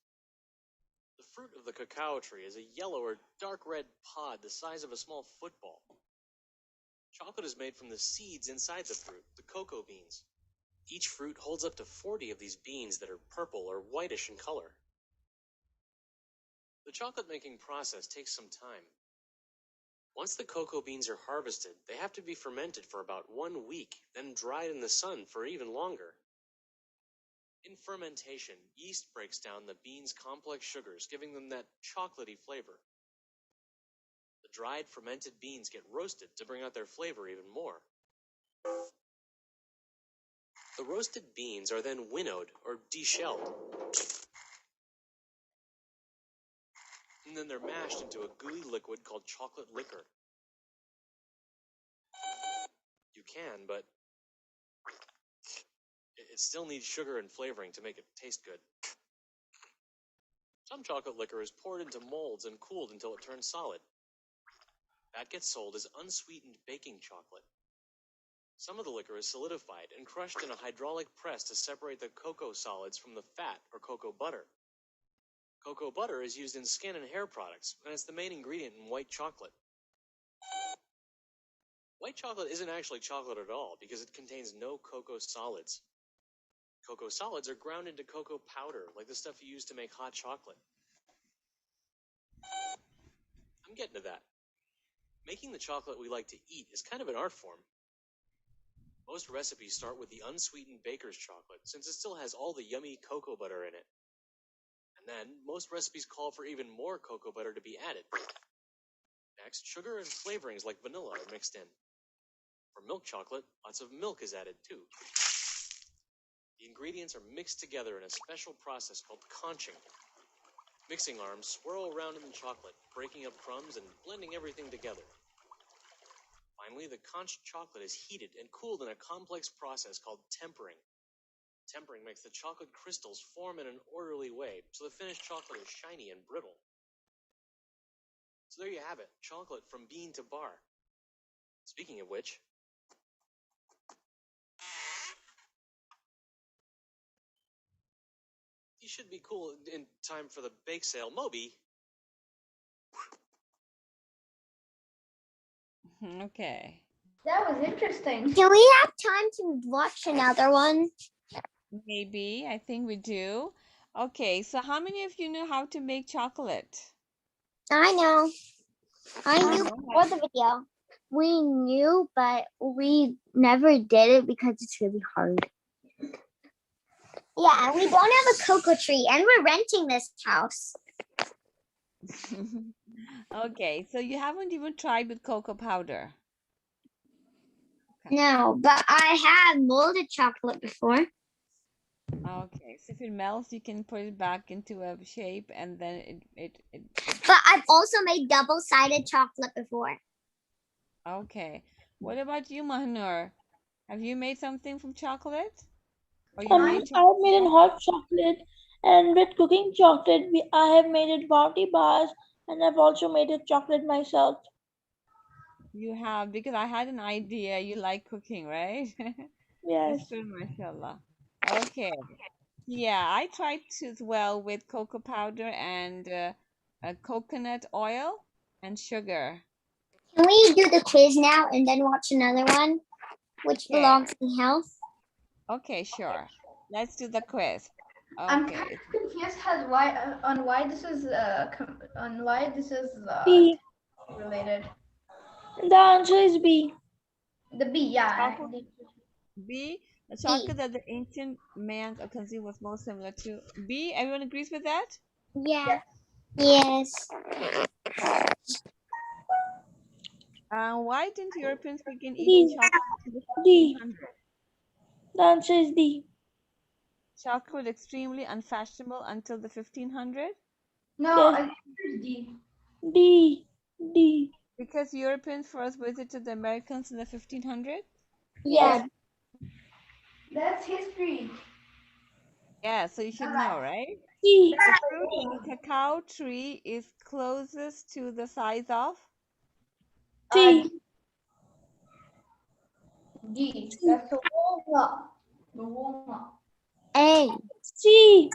The fruit of the cacao tree is a yellow or dark red pod the size of a small football. Chocolate is made from the seeds inside the fruit, the cocoa beans. Each fruit holds up to 40 of these beans that are purple or whitish in color. The chocolate making process takes some time. Once the cocoa beans are harvested, they have to be fermented for about 1 week, then dried in the sun for even longer. In fermentation, yeast breaks down the beans' complex sugars, giving them that chocolatey flavor. The dried fermented beans get roasted to bring out their flavor even more. The roasted beans are then winnowed or deshelled. And then they're mashed into a gooey liquid called chocolate liquor. You can, but it still needs sugar and flavoring to make it taste good. Some chocolate liquor is poured into molds and cooled until it turns solid. That gets sold as unsweetened baking chocolate. Some of the liquor is solidified and crushed in a hydraulic press to separate the cocoa solids from the fat or cocoa butter. Cocoa butter is used in skin and hair products, and it's the main ingredient in white chocolate. White chocolate isn't actually chocolate at all because it contains no cocoa solids. Cocoa solids are ground into cocoa powder, like the stuff you use to make hot chocolate. I'm getting to that. Making the chocolate we like to eat is kind of an art form. Most recipes start with the unsweetened baker's chocolate, since it still has all the yummy cocoa butter in it. And then, most recipes call for even more cocoa butter to be added. Next, sugar and flavorings like vanilla are mixed in. For milk chocolate, lots of milk is added too. The ingredients are mixed together in a special process called conching. Mixing arms swirl around in the chocolate, breaking up crumbs and blending everything together. Finally, the conched chocolate is heated and cooled in a complex process called tempering. Tempering makes the chocolate crystals form in an orderly way, so the finished chocolate is shiny and brittle. So there you have it, chocolate from bean to bar. Speaking of which, you should be cool in time for the bake sale. Moby! Okay. That was interesting. Do we have time to watch another one? Maybe. I think we do. Okay, so how many of you know how to make chocolate? I know. I knew Go before the video. We knew, but we never did it because it's really hard. Yeah, and we don't have a cocoa tree, and we're renting this house. Okay, so you haven't even tried with cocoa powder. No, but I have molded chocolate before. Okay, so if it melts, you can put it back into a shape and then it But I've also made double-sided chocolate before. Okay. What about you, Mahnur? Have you made something from chocolate? Or you I made have chocolate? made hot chocolate, and with cooking chocolate, I have made it bounty bars, and I've also made it chocolate myself. You have, because I had an idea you like cooking, right? Yes. That's good, mashallah. Okay. Yeah, I tried to as well with cocoa powder and coconut oil and sugar. Can we do the quiz now and then watch another one, which Okay. belongs in health? Okay, sure. Let's do the quiz. I'm kind Okay. of confused on why this is B. related. The answer is B. The B, yeah. Chocolate. B. The chocolate that the ancient man consumed was most similar to B. Everyone agrees with that? Yeah. Yes. Why didn't Europeans begin eating D. chocolate in the D. 1500s? The answer is D. Chocolate was extremely unfashionable until the 1500s No, Yes. I think it's D. D. D. because Europeans first visited the Americans in the 1500s. Yeah. That's history. Yeah, so you should know, right? C. The fruit of the cacao tree is closest to the size of C. D. That's the walnut. The walnut. A. C.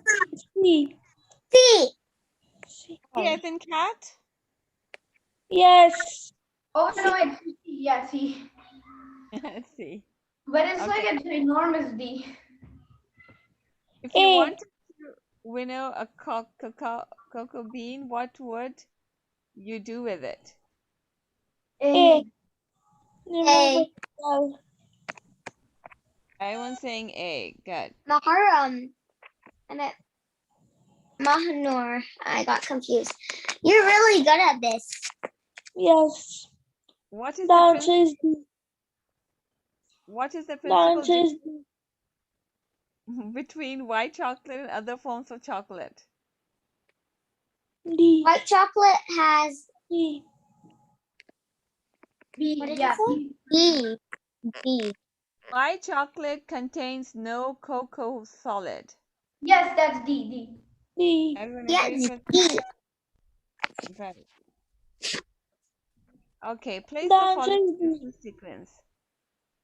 C. C. C. C as in cat. Yes. Oh no, it's C. Yeah, C. C. But it's Okay. like an enormous D. If you A. want to winnow a cocoa bean, what would you do with it? A. A. Remember well. Everyone's saying A. Good. Maharam. Mahanur. I got confused. You're really good at this. Yes. What is The the answer principle? is D. What is the The principal answer is difference between white chocolate and other forms of chocolate? D. White chocolate has D. B. what did Yeah. you say? B. B. White chocolate contains no cocoa solid. Yes, that's D. D. D. Everyone Yes. agrees with D. that? Right. Okay, place The the answer following is D. in sequence.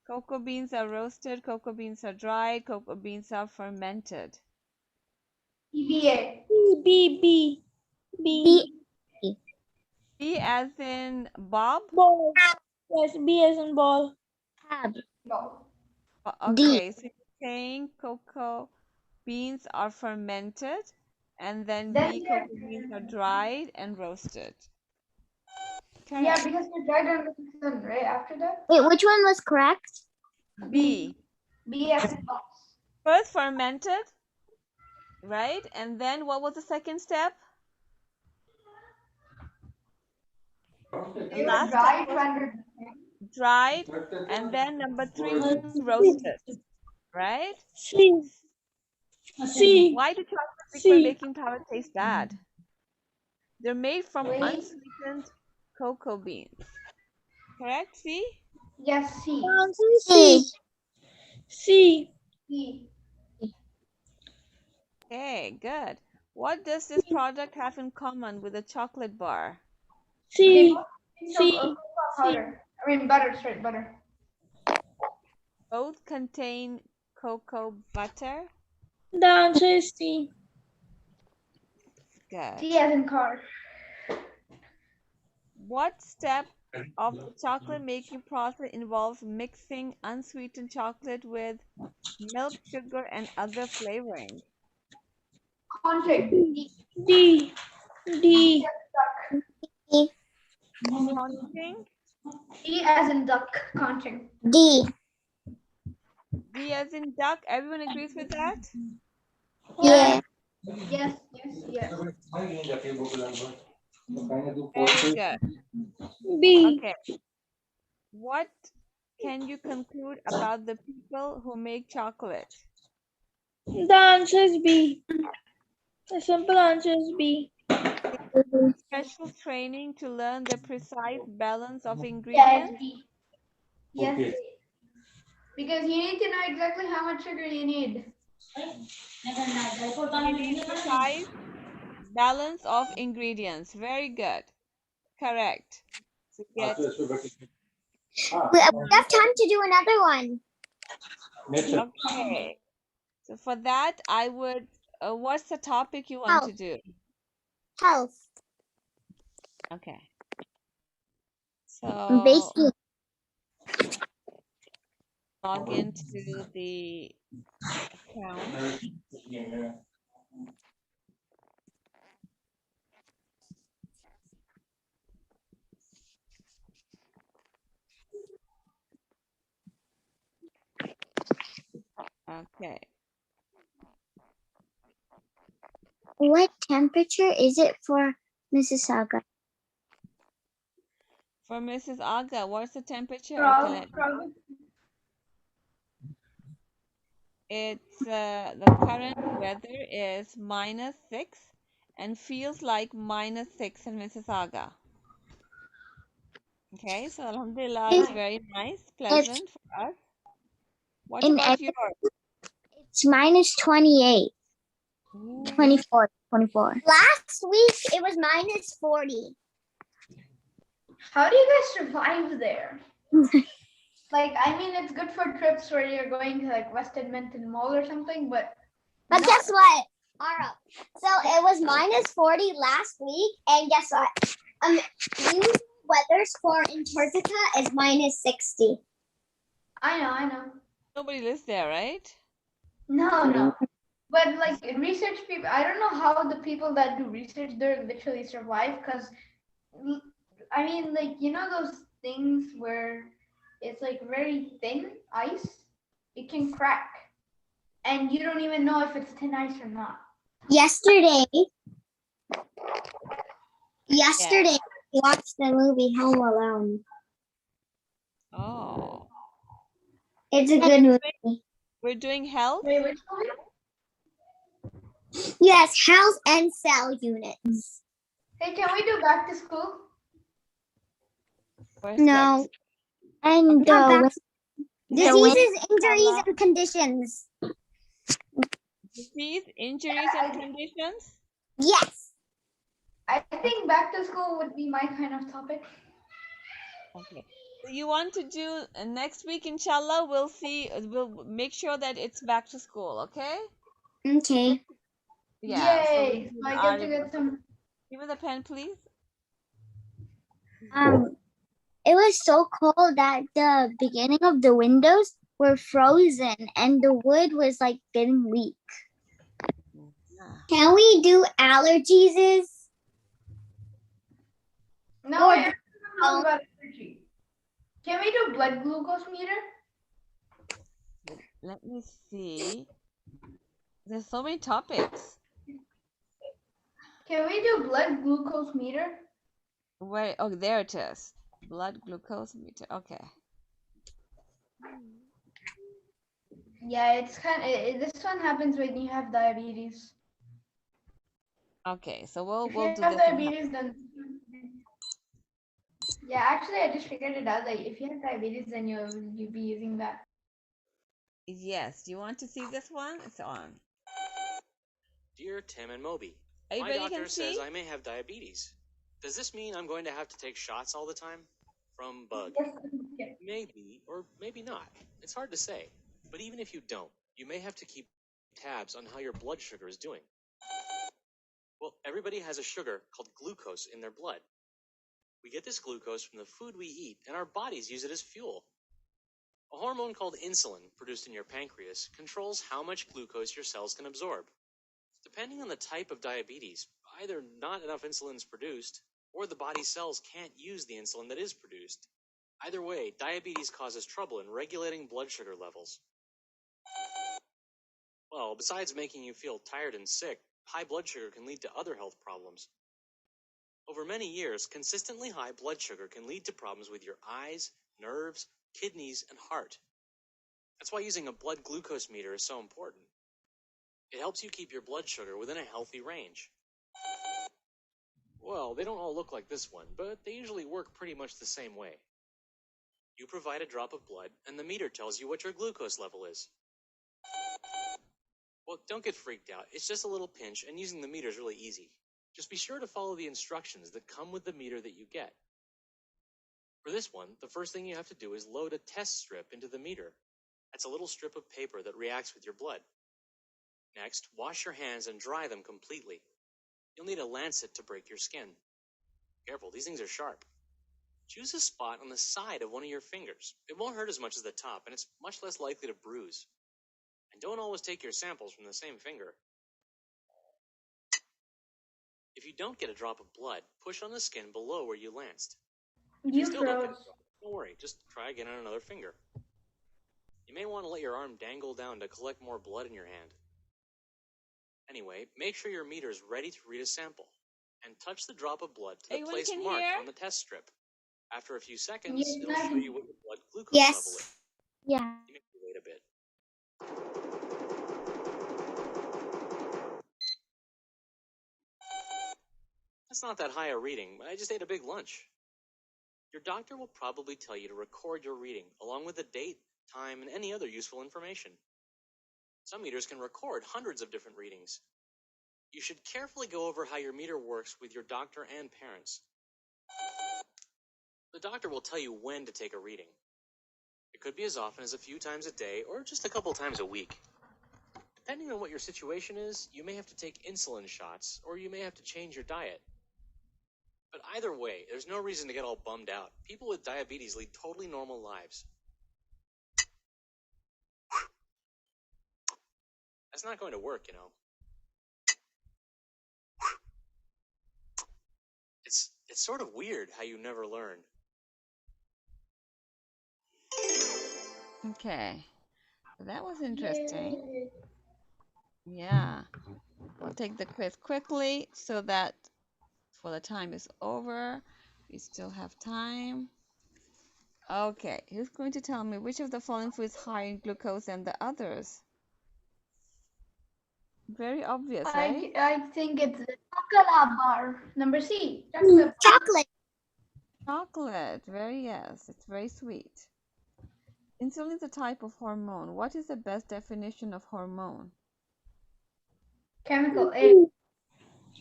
Cocoa beans are roasted, cocoa beans are dried, cocoa beans are fermented. EBA. B. B. B. B. B as in Bob? Ball. Yes. B as in ball. Tab. No. Okay, so you're saying cocoa beans are fermented and then Then B, cocoa beans are dried and roasted. yeah, Correct. because they're dried under the sun, right? After that. Wait, which one was correct? B. B as in box. First fermented, right? And then what was the second step? They were Last dried step was under. dried, and then number 3 was roasted, right? C. C. Why do chocolate liquid C. baking powder taste bad? They're made from Wait. unsweetened cocoa beans. Correct? See? Yes, C. The answer is C. C. C. C. Okay, good. What does this product have in common with a chocolate bar? C. So, C. cocoa powder. I mean butter, straight butter. Both contain cocoa butter. The answer is C. Good. C as in car. What step of the chocolate making process involves mixing unsweetened chocolate with milk, sugar, and other flavoring? Conching. D. D. D. Conching? D as in duck. Conching. D. D as in duck. Everyone agrees with that? Yeah. Yes, yes, yes. Very good. B. Okay. What can you conclude about the people who make chocolate? The answer is B. The simple answer is B. Special training to learn the precise balance of Yes, ingredients? D. Yes. Because you need to know exactly how much sugar you need. You need precise balance of ingredients. Very good. Correct. So get We have time to do another one. okay. So for that, I would, what's the topic you want to do? Health. Okay. So Baking. log into the account. Okay. What temperature is it for Mississauga? For Mrs. Aga, what's the temperature? Okay, it's the current weather is -6 and feels like -6 in Mississauga. Okay, so Alhamdulillah, it's very nice, pleasant for us. What about yours? It's -28. 24. Last week it was -40. How do you guys survive there? Like, I mean, it's good for trips where you're going to like West Edmonton Mall or something, but Guess what? Alright. So it was -40 last week, and guess what? Usual weathers for Antarctica is -60. I know. Nobody lives there, right? No. But like research people, I don't know how the people that do research there literally survive, because I mean, like, you know those things where it's like very thin ice, it can crack, and you don't even know if it's thin ice or not. Yesterday, we watched the movie Home Alone. Oh. It's a good movie. We're doing health? Wait, which movie? Yes, health and cell units. Hey, can we do back to school? No. And diseases, injuries, and conditions. Disease, injuries, and conditions? Yes. I think back to school would be my kind of topic. Okay. So you want to do next week, inshallah, we'll make sure that it's back to school, okay? Okay. Yeah. Yay! So I get to get some. Give me the pen, please. It was so cold that the beginning of the windows were frozen and the wood was like getting weak. Can we do allergies? No, I don't know about allergy. Can we do blood glucose meter? Let me see. There's so many topics. Can we do blood glucose meter? Where? Oh, there it is. Blood glucose meter. Okay. Yeah, it's kind of. This one happens when you have diabetes. Okay, so we'll If do you have this. diabetes, then. Yeah, actually, I just figured it out. Like, if you have diabetes, then you'll be using that. Yes. You want to see this one? It's on. Dear Tim and Moby, my Everybody doctor can says see? I may have diabetes. Does this mean I'm going to have to take shots all the time? From Bug. Maybe, or maybe not. It's hard to say. But even if you don't, you may have to keep tabs on how your blood sugar is doing. Well, everybody has a sugar called glucose in their blood. We get this glucose from the food we eat, and our bodies use it as fuel. A hormone called insulin, produced in your pancreas, controls how much glucose your cells can absorb. Depending on the type of diabetes, either not enough insulin is produced, or the body's cells can't use the insulin that is produced. Either way, diabetes causes trouble in regulating blood sugar levels. Well, besides making you feel tired and sick, high blood sugar can lead to other health problems. Over many years, consistently high blood sugar can lead to problems with your eyes, nerves, kidneys, and heart. That's why using a blood glucose meter is so important. It helps you keep your blood sugar within a healthy range. Well, they don't all look like this one, but they usually work pretty much the same way. You provide a drop of blood, and the meter tells you what your glucose level is. Well, don't get freaked out. It's just a little pinch, and using the meter is really easy. Just be sure to follow the instructions that come with the meter that you get. For this one, the first thing you have to do is load a test strip into the meter. That's a little strip of paper that reacts with your blood. Next, wash your hands and dry them completely. You'll need a lancet to break your skin. Careful, these things are sharp. Choose a spot on the side of one of your fingers. It won't hurt as much as the top, and it's much less likely to bruise. And don't always take your samples from the same finger. If you don't get a drop of blood, push on the skin below where you lanced. If you still don't get a drop, don't worry, just try again on another finger. You may want to let your arm dangle down to collect more blood in your hand. Anyway, make sure your meter is ready to read a sample, and touch the drop of blood to the Anyone place can marked hear? on the test strip. After a few seconds, it'll show you what your blood glucose Yes. level is. Yeah. You may wait a bit. That's not that high a reading, but I just ate a big lunch. Your doctor will probably tell you to record your reading, along with the date, time, and any other useful information. Some meters can record hundreds of different readings. You should carefully go over how your meter works with your doctor and parents. The doctor will tell you when to take a reading. It could be as often as a few times a day or just a couple times a week. Depending on what your situation is, you may have to take insulin shots or you may have to change your diet. But either way, there's no reason to get all bummed out. People with diabetes lead totally normal lives. That's not going to work, you know. It's sort of weird how you never learn. Okay. That was interesting. Yeah. We'll take the quiz quickly so that before the time is over, we still have time. Okay, who's going to tell me which of the following foods is high in glucose than the others? Very obvious, right? I think it's the chocolate bar. Number C. Chocolate. Chocolate. Very yes. It's very sweet. Insulin is a type of hormone. What is the best definition of hormone? Chemical A.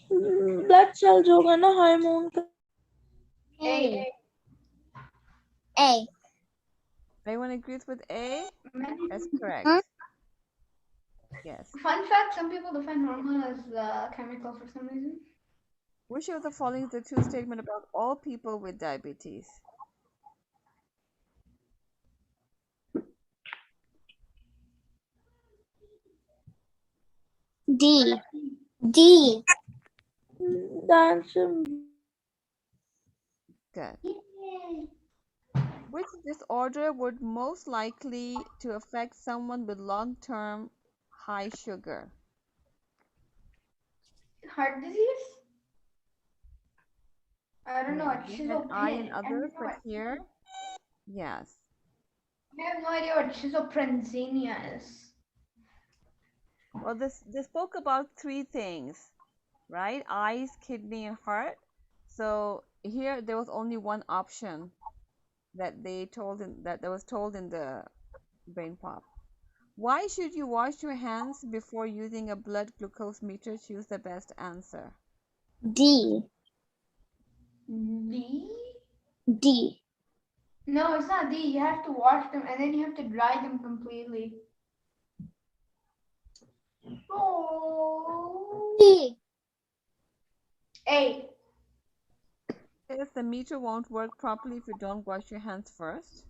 Blood cells होगा ना hormone का. A. A. Everyone agrees with A? That's correct. Huh? Yes. Fun fact, some people define hormone as chemical for some reason. Which of the following is a true statement about all people with diabetes? D. D. That's Good. Which disorder would most likely to affect someone with long-term high sugar? Heart disease? I don't know what We had I and schizophrenia. others, but here, yes. I have no idea what schizophrenia is. Well, they spoke about three things, right? Eyes, kidney, and heart. So here there was only one option that was told in the brain pop. Why should you wash your hands before using a blood glucose meter? Choose the best answer. D. D? D. No, it's not D. You have to wash them and then you have to dry them completely. Oh. D. A. If the meter won't work properly if you don't wash your hands first.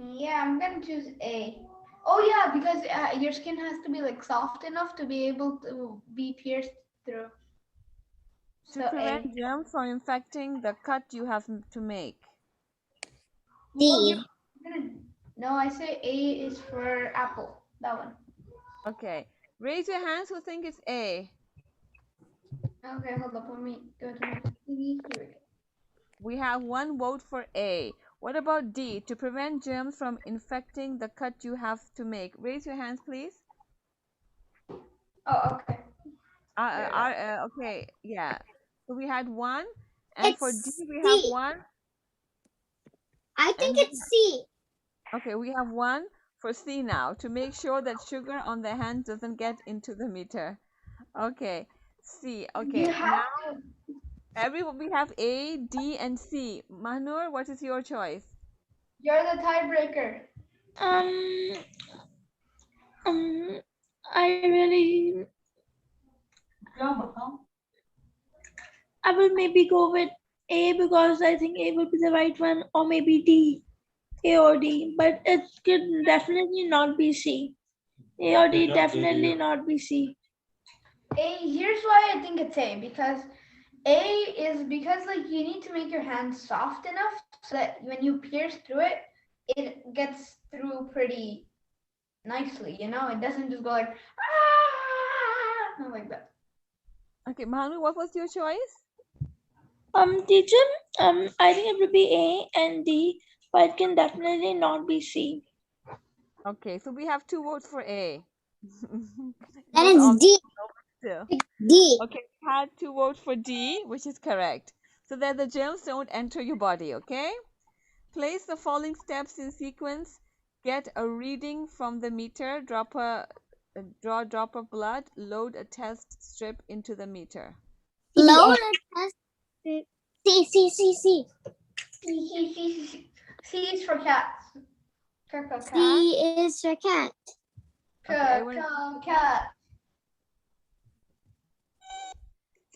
Yeah, I'm gonna choose A. Oh yeah, because your skin has to be like soft enough to be able to be pierced through. To prevent germs from infecting the cut you have to make. D. No, I say A is for apple. That one. Okay. Raise your hands who think it's A. Okay, hold up. Let me go to my thingy. Here we go. We have one vote for A. What about D? To prevent germs from infecting the cut you have to make. Raise your hands, please. Oh, okay. Okay, yeah. So we had one, and It's for D we have C. one. I think it's C. Okay, we have one for C now to make sure that sugar on the hand doesn't get into the meter. Okay, C. Okay, now we have A, D, and C. Mahnur, what is your choice? You're the tiebreaker. I really, I will maybe go with A because I think A will be the right one, or maybe D, A or D, but it could definitely not be C. A or D, definitely not be C. Here's why I think it's A, because A is because like you need to make your hand soft enough so that when you pierce through it, it gets through pretty nicely. You know, it doesn't just go like not like that. Okay, Manu, what was your choice? Teacher, I think it would be A and D, but it can definitely not be C. Okay, so we have 2 votes for A. That is D. Still. D. Okay, we had 2 votes for D, which is correct. So that the germs don't enter your body, okay? Place the following steps in sequence. Get a reading from the meter, draw a drop of blood, load a test strip into the meter. Load a test. C. C is for cats. C is for cat. Cat.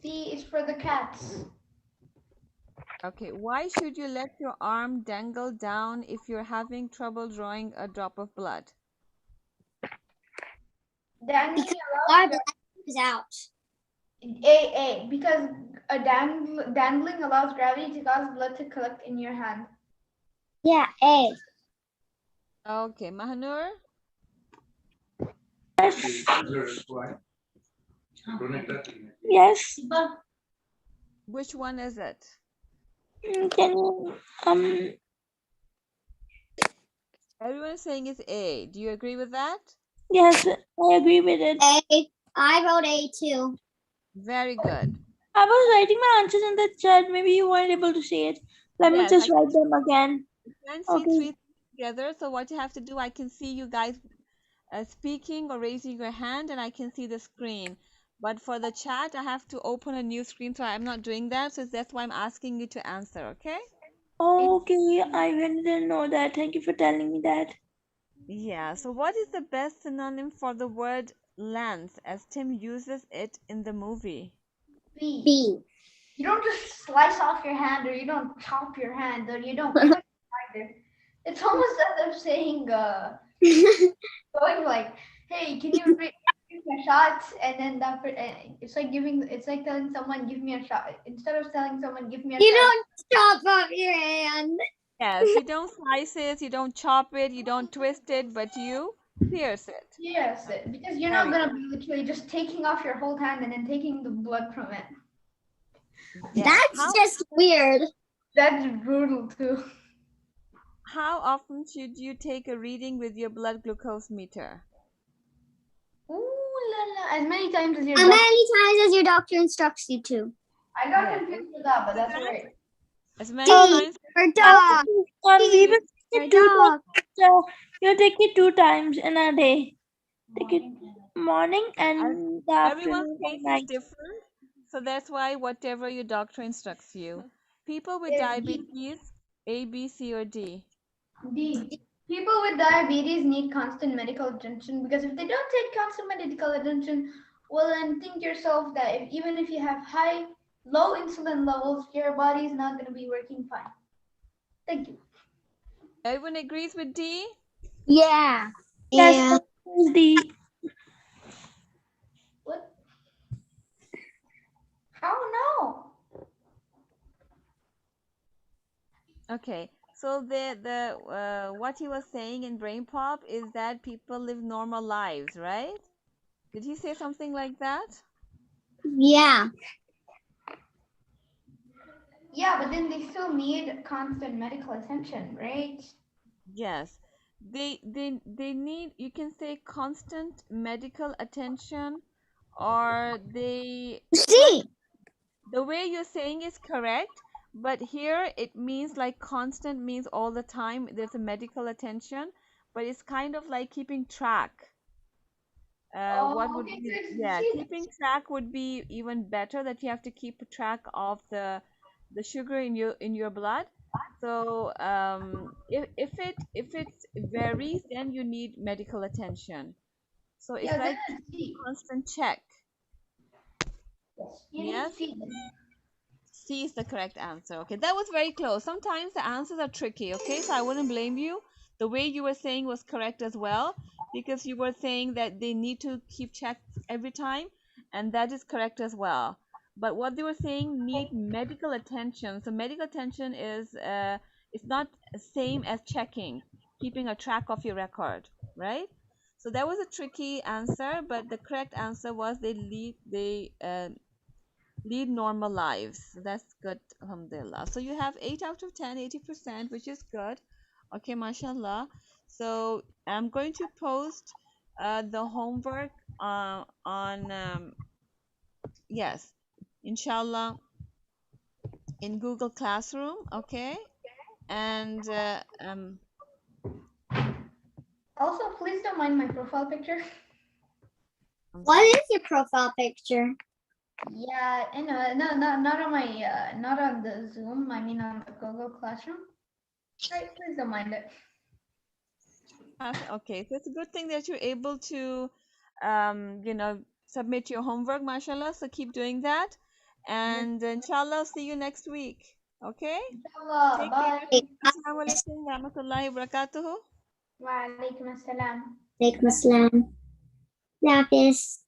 C is for the cats. Okay, why should you let your arm dangle down if you're having trouble drawing a drop of blood? Dangling Our blood is out. A, because dangling allows gravity to cause blood to collect in your hand. Yeah, A. Okay, Mahanur? Yes. Which one is it? Can you Everyone is saying it's A. Do you agree with that? Yes, I agree with it. A. I wrote A too. Very good. I was writing my answers in the chat. Maybe you weren't able to see it. Let me Yes, just write them again. I can see Okay. 3 things together. So what you have to do, I can see you guys speaking or raising your hand, and I can see the screen. But for the chat, I have to open a new screen, so I'm not doing that. So that's why I'm asking you to answer, okay? Okay, I really didn't know that. Thank you for telling me that. Yeah, so what is the best synonym for the word lens as Tim uses it in the movie? B. You don't just slice off your hand, or you don't chop your hand, or you don't cut it. It's almost as if saying, going like, "Hey, can you give me a shot?" And then it's like telling someone, "Give me a shot," instead of telling someone, "Give me a shot." You don't chop off your hand. Yes, you don't slice it, you don't chop it, you don't twist it, but you pierce it. Yes, because you're not gonna be literally just taking off your whole hand and then taking the blood from it. Yeah. That's just weird. That's brutal too. How often should you take a reading with your blood glucose meter? Ooh la la! As many times as your doctor instructs you to. I got confused with that, but that's right. As many times. For dog. We will take it 2 dog. times. So you take it 2 times in a day. Take it morning and the Everyone's afternoon case and is night. different, so that's why whatever your doctor instructs you. People with diabetes, A, B, C, or D? D. People with diabetes need constant medical attention, because if they don't take constant medical attention, well, then think yourself that even if you have low insulin levels, your body is not going to be working fine. Thank you. Everyone agrees with D? Yeah. Yes, D. What? How no? Okay, so the what he was saying in brainpop is that people live normal lives, right? Did he say something like that? Yeah. Yeah, but then they still need constant medical attention, right? Yes. They need, you can say, constant medical attention, or they See. the way you're saying is correct, but here it means like constant means all the time there's a medical attention, but it's kind of like keeping track. What would Okay, be, good. yeah, See, keeping track would be even better, that you have to keep track of the sugar in your blood. So if it varies, then you need medical attention. So it's Yeah, like then it's C. constant check. You Yes. need C. C is the correct answer. Okay, that was very close. Sometimes the answers are tricky. Okay, so I wouldn't blame you. The way you were saying was correct as well, because you were saying that they need to keep check every time, and that is correct as well. But what they were saying, need medical attention. So medical attention is it's not same as checking, keeping a track of your record, right? So that was a tricky answer, but the correct answer was lead normal lives. So that's good, alhamdulillah. So you have 8 out of 10, 80%, which is good. Okay, mashallah. So I'm going to post the homework on yes, inshallah, in Google Classroom. Okay, and Also, please don't mind my profile picture. What is your profile picture? Yeah, no, not on my, not on the Zoom. I mean on the Google Classroom. Right, please don't mind it. okay, so it's a good thing that you're able to, submit your homework, mashallah. So keep doing that, and inshallah, see you next week. Okay. Inshallah, Take bye. care. Assalamu alaikum wa rahmatullahi wa barakatuhu. Wa alaikum assalam. Alaikum assalam. Hafiz.